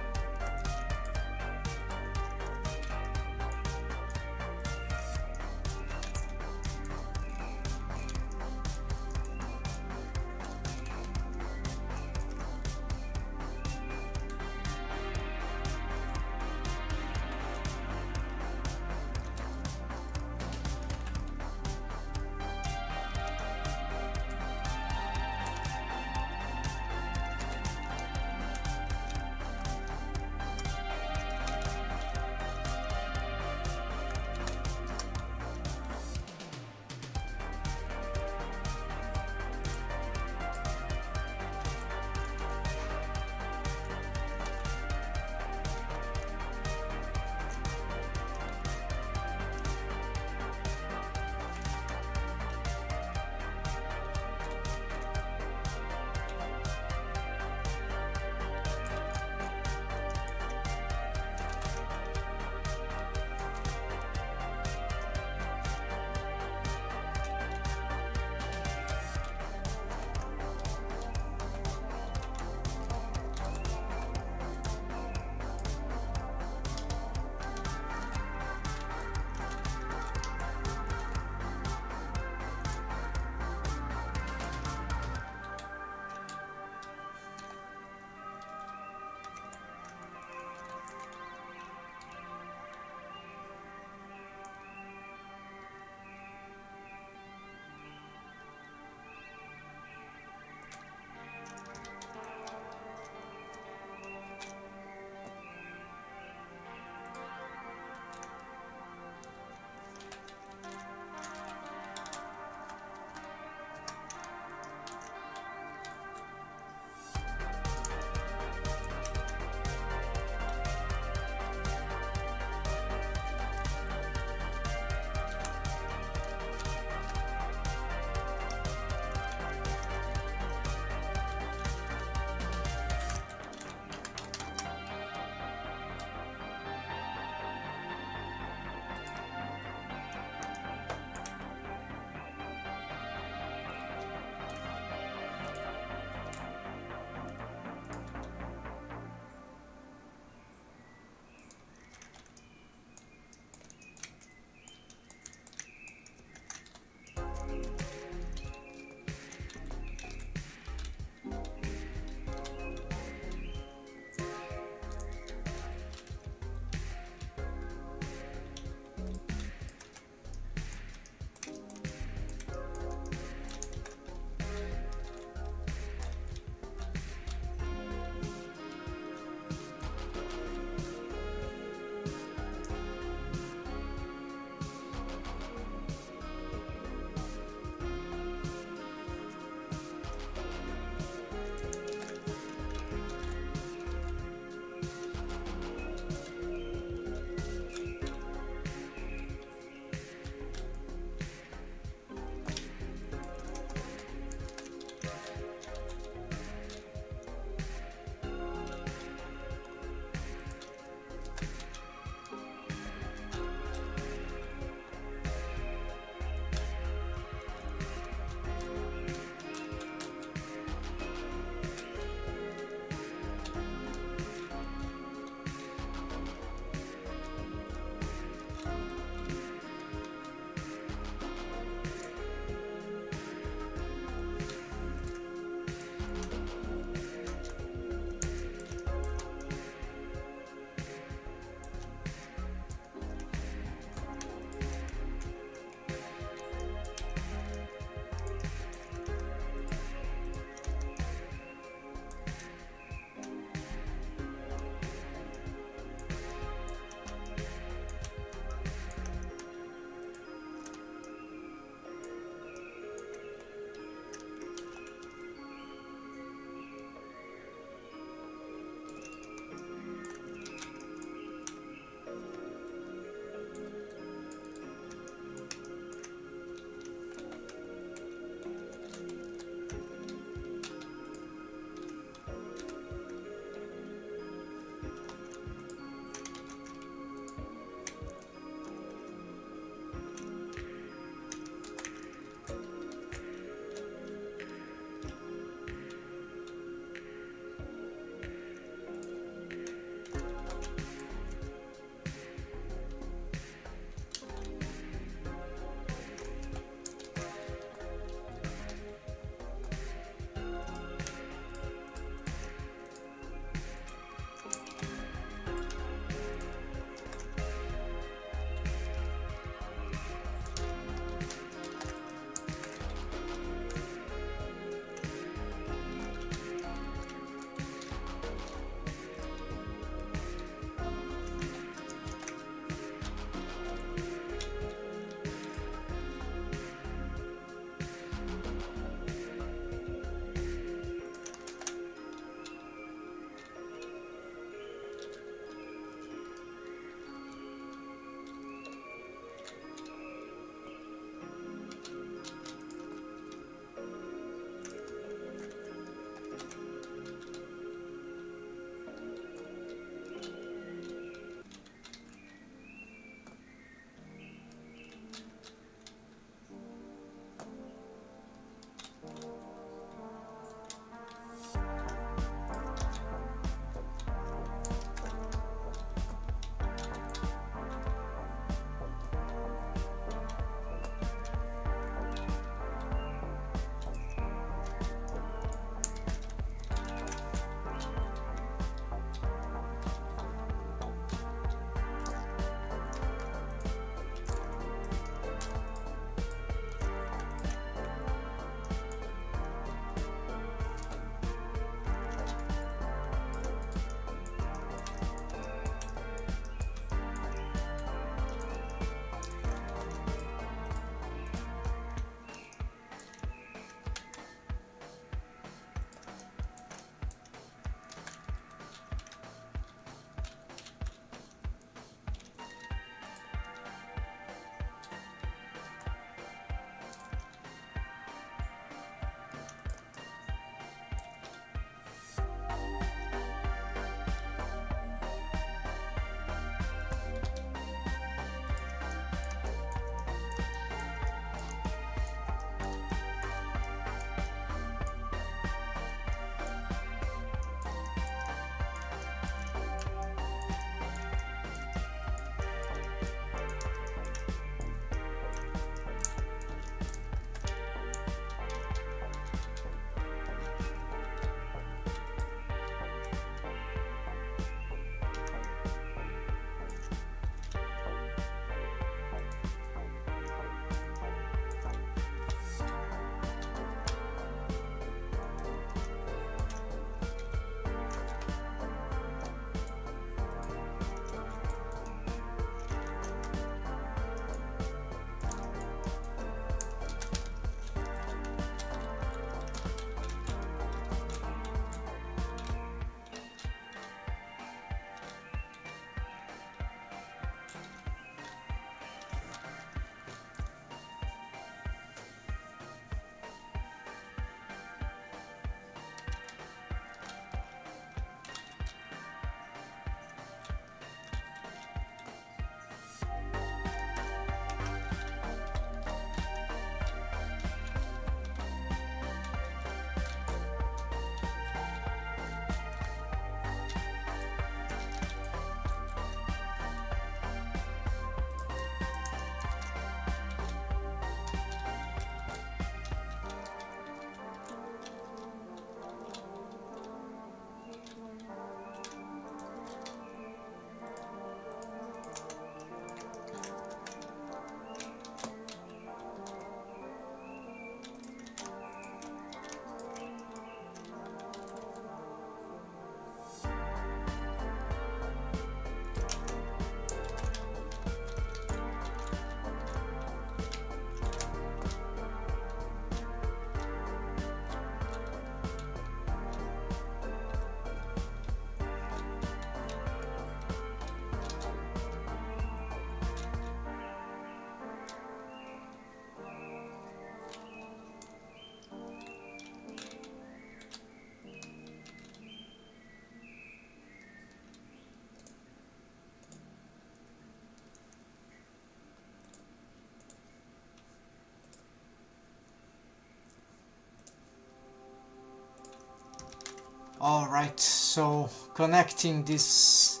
Alright, so connecting these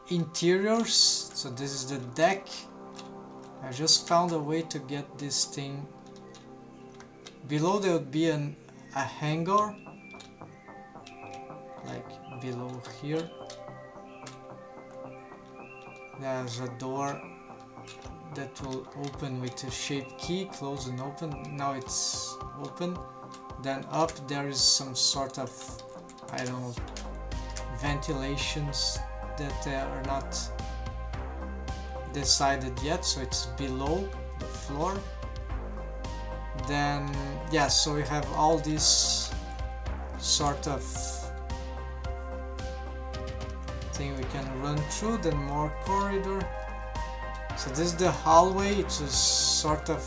interiors, so this is the deck. I just found a way to get this thing. Below there would be a hangar, like below here. There's a door that will open with a shape key, close and open. Now it's open. Then up there is some sort of, I don't know, ventilations that are not decided yet, so it's below the floor. Then yeah, so we have all these sort of thing we can run through, then more corridor. So this is the hallway. It's a sort of,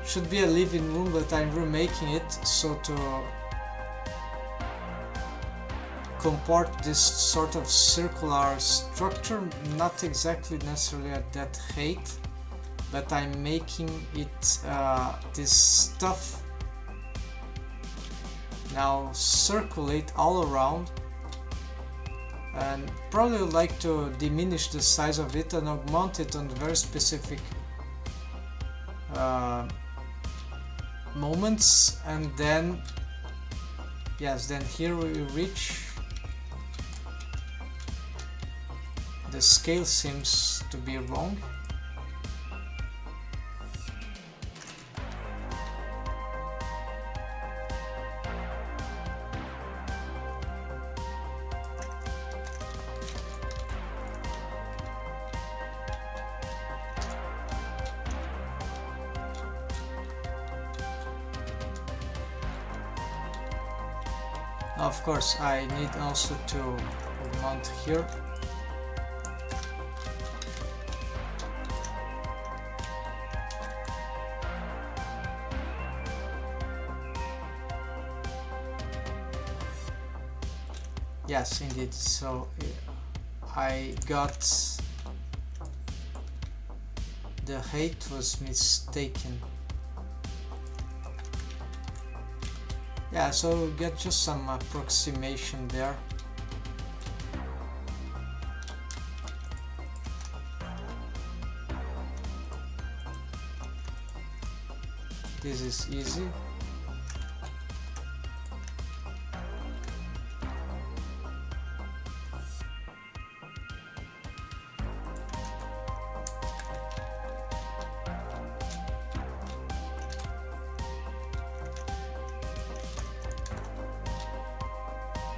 should be a living room, but I'm remaking it so to comport this sort of circular structure, not exactly necessarily at that height, but I'm making it this stuff now circulate all around, and probably would like to diminish the size of it and augment it on very specific moments. And then yes, then here we reach, the scale seems to be wrong. Of course, I need also to mount here. Yes, indeed. So I got the height was mistaken. Yeah, so we get just some approximation there. This is easy.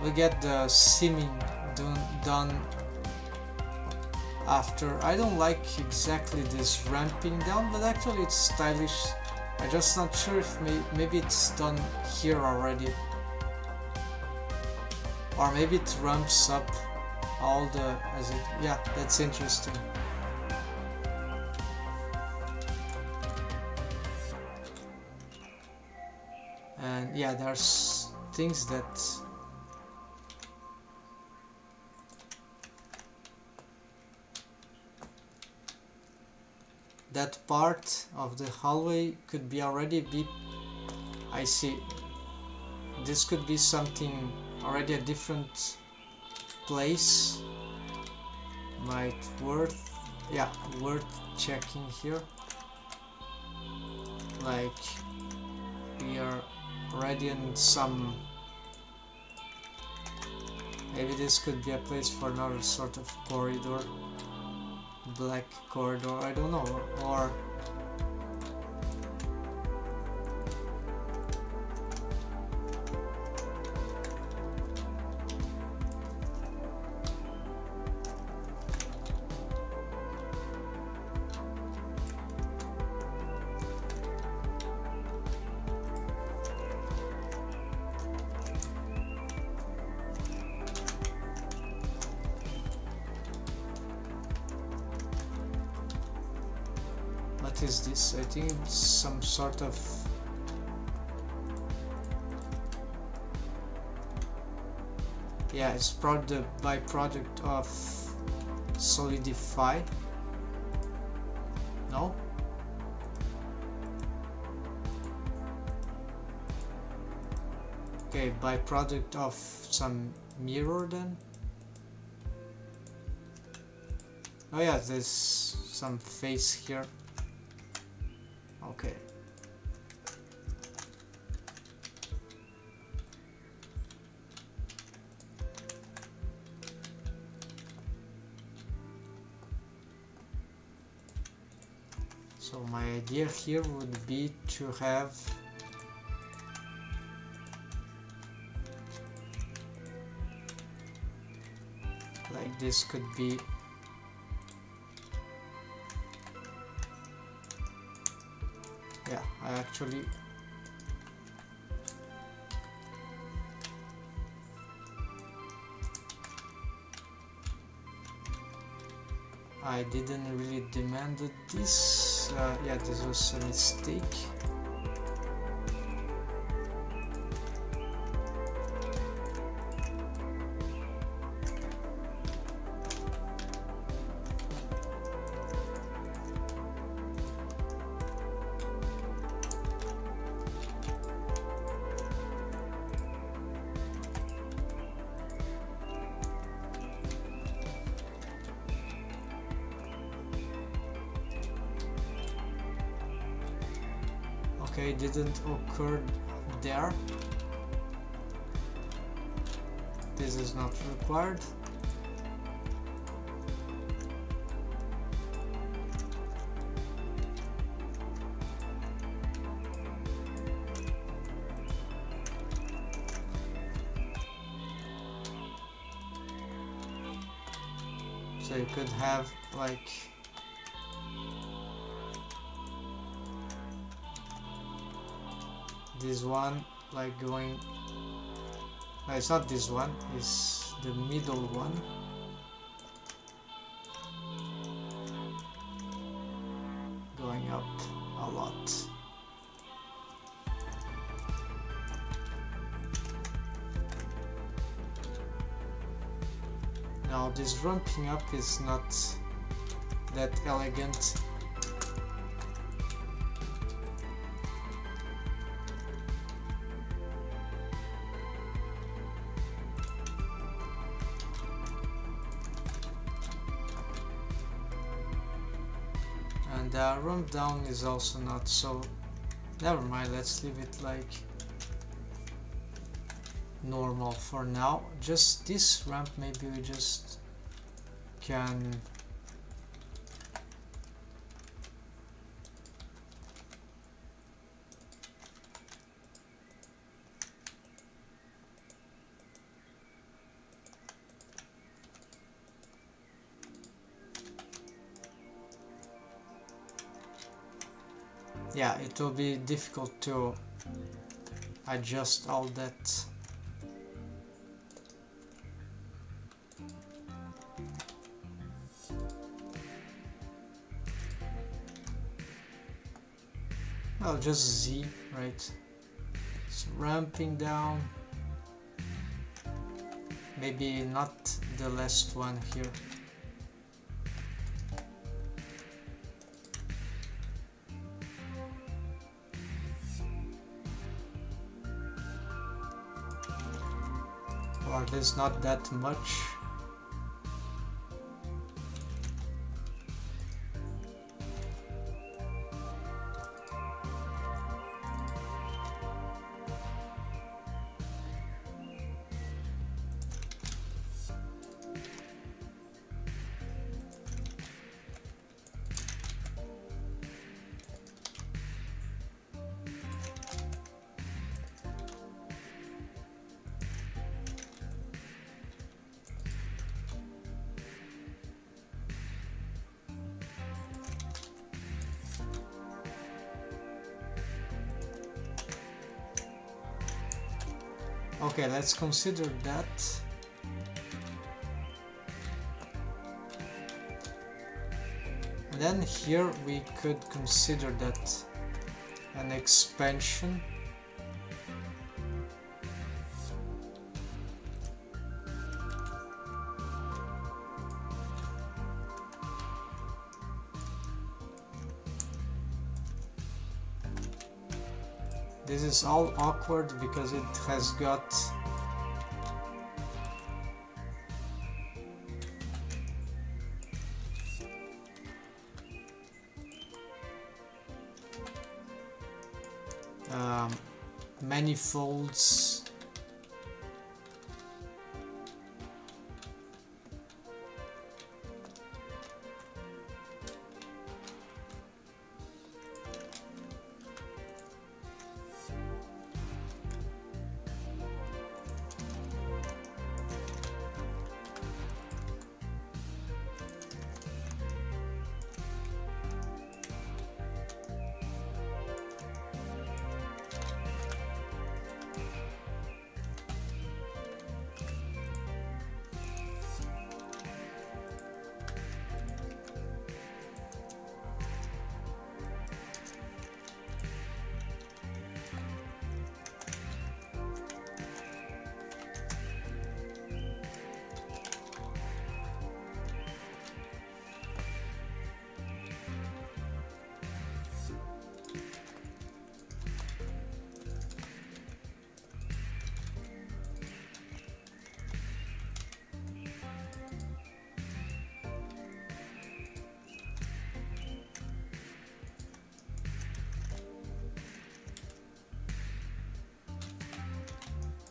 We get the seaming done after. I don't like exactly this ramping down, but actually it's stylish. I'm just not sure if maybe it's done here already, or maybe it ramps up all the as it. Yeah, that's interesting. And yeah, there's things that part of the hallway could be I see, this could be something already a different place. Might worth checking here, like we are already in some, maybe this could be a place for another sort of corridor, black corridor, I don't know, or what is this? I think it's some sort of it's probably the byproduct of solidify. No? Okay, byproduct of some mirror then. Oh yeah, there's some face here. Okay. So my idea here would be to have like this could be I actually I didn't really demanded this. Yeah, this was a mistake. Okay, didn't occur there. This is not required. So you could have like this one like going, no, it's not this one, it's the middle one. Going up a lot. Now this ramping up is not that elegant. And the ramp down is also not so, never mind, let's leave it like normal for now. Just this ramp, maybe we just can yeah, it will be difficult to adjust all that. Well, just Z, right? So ramping down. Maybe not the last one here. Or there's not that much. Okay, let's consider that. And then here we could consider that an expansion. This is all awkward because it has got manifolds.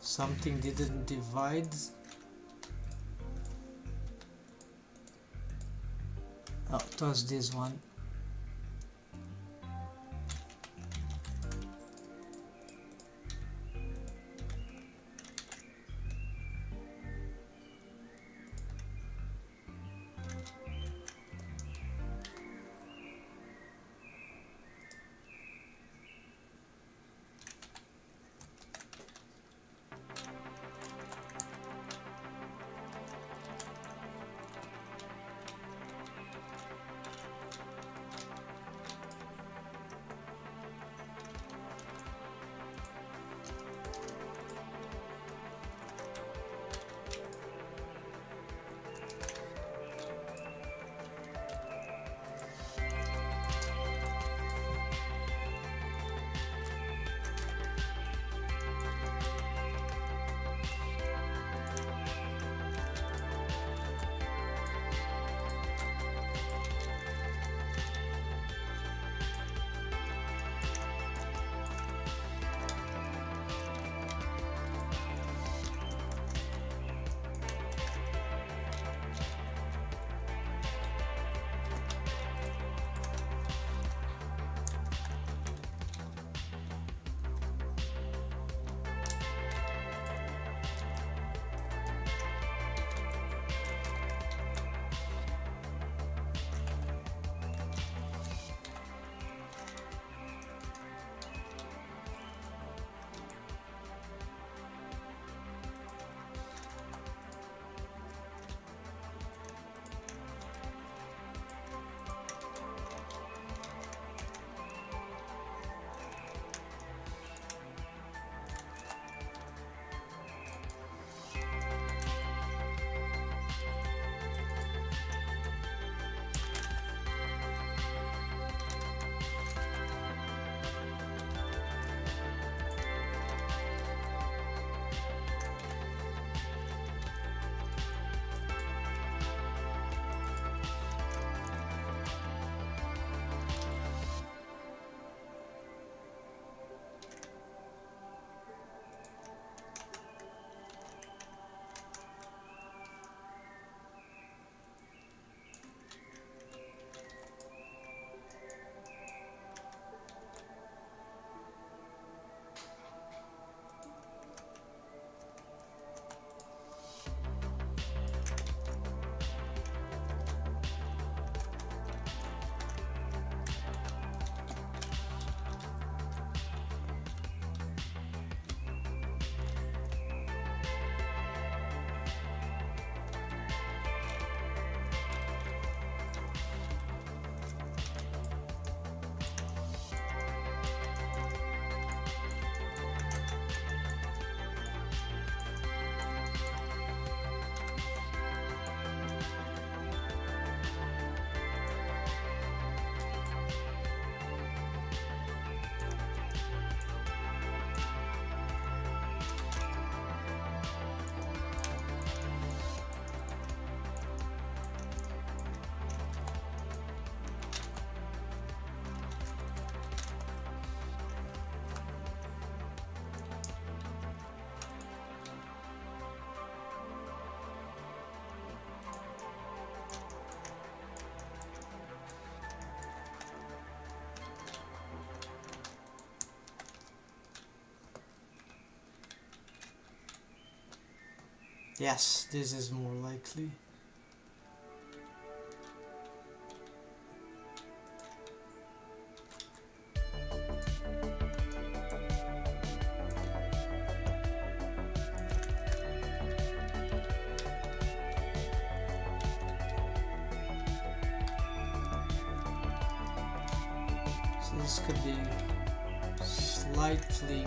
Something didn't divide. Oh, it was this one. Yes, this is more likely. So this could be slightly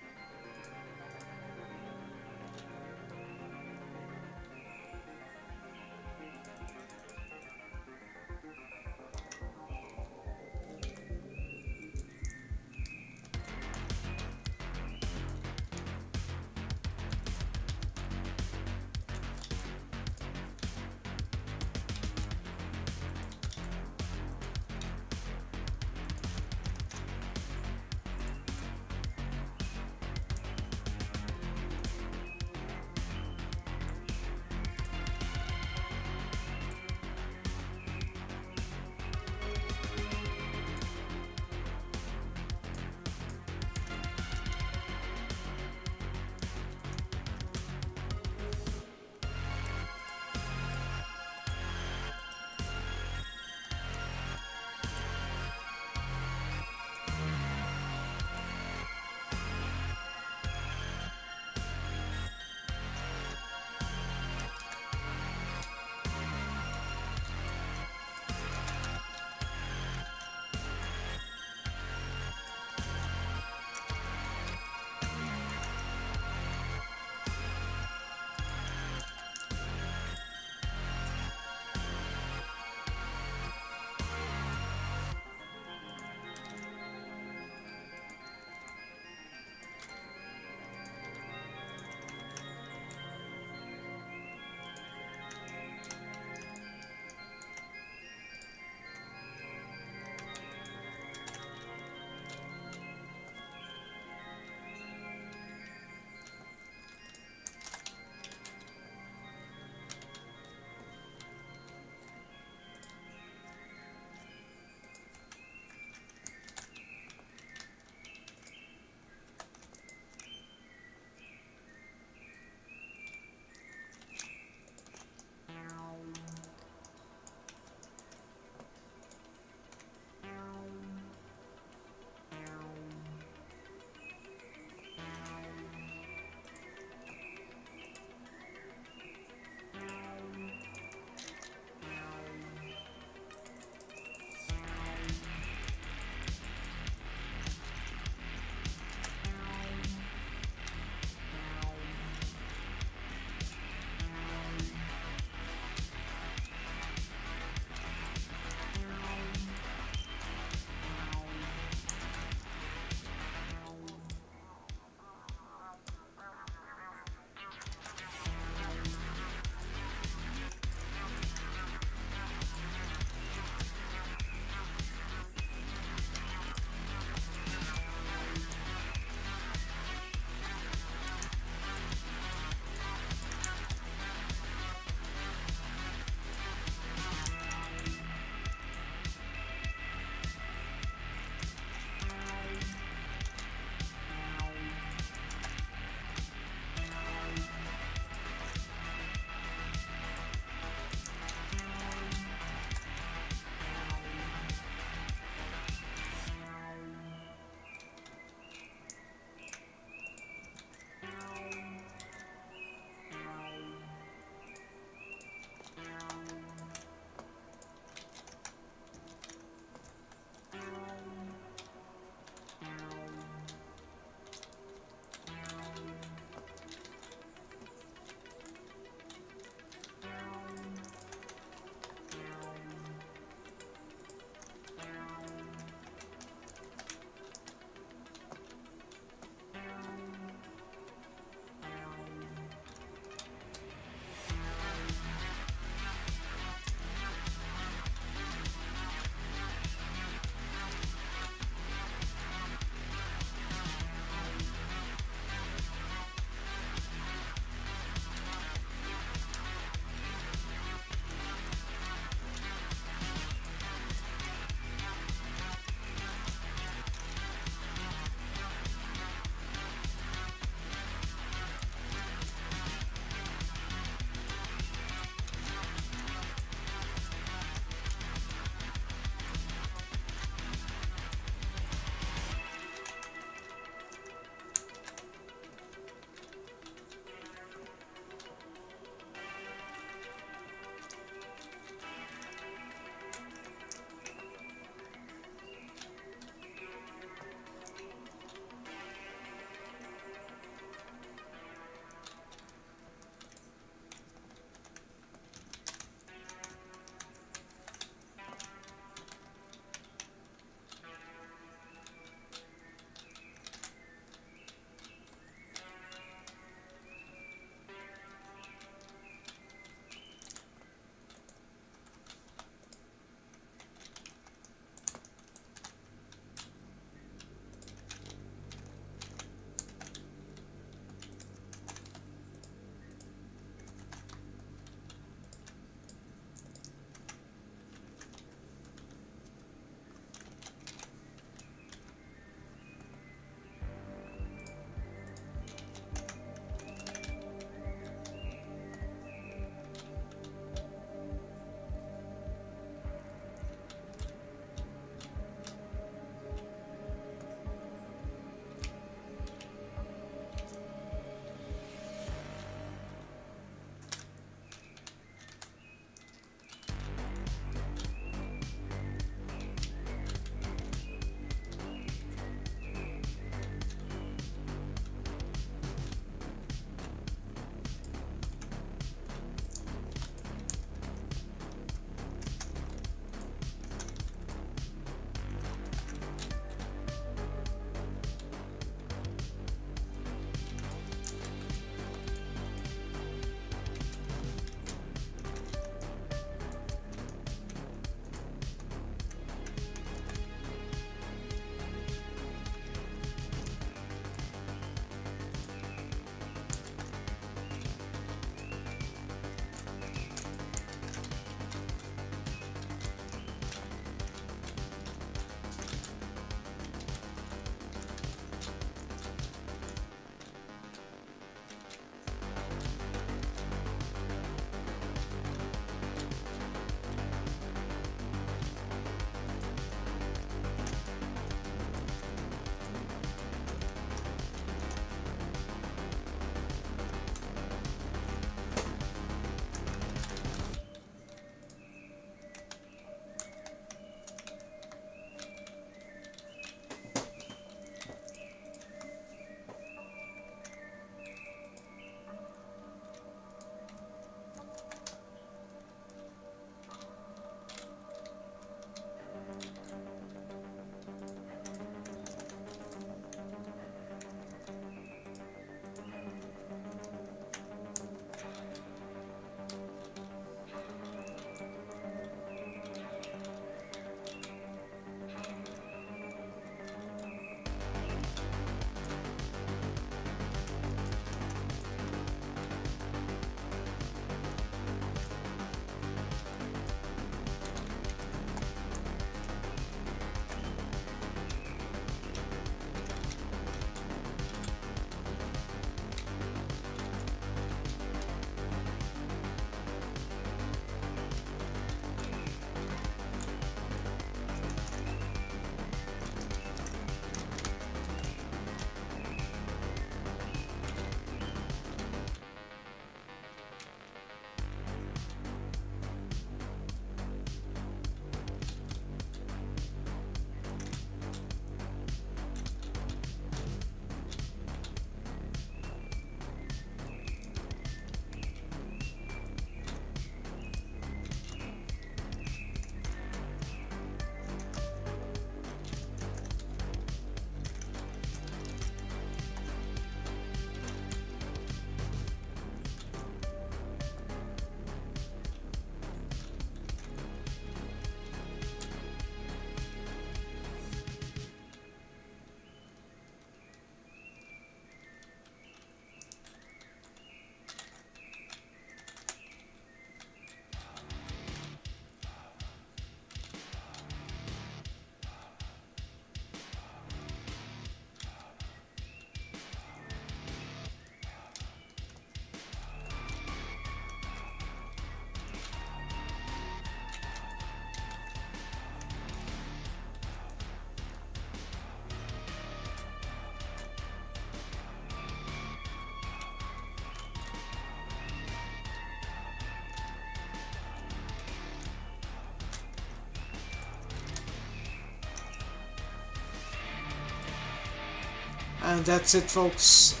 And that's it, folks.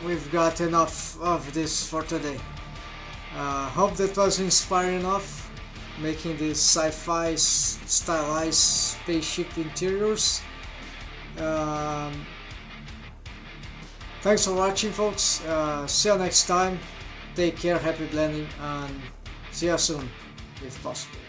We've got enough of this for today. Hope that was inspiring enough, making these sci-fi stylized spaceship interiors. Thanks for watching, folks. See you next time. Take care, happy blending, and see you soon if possible.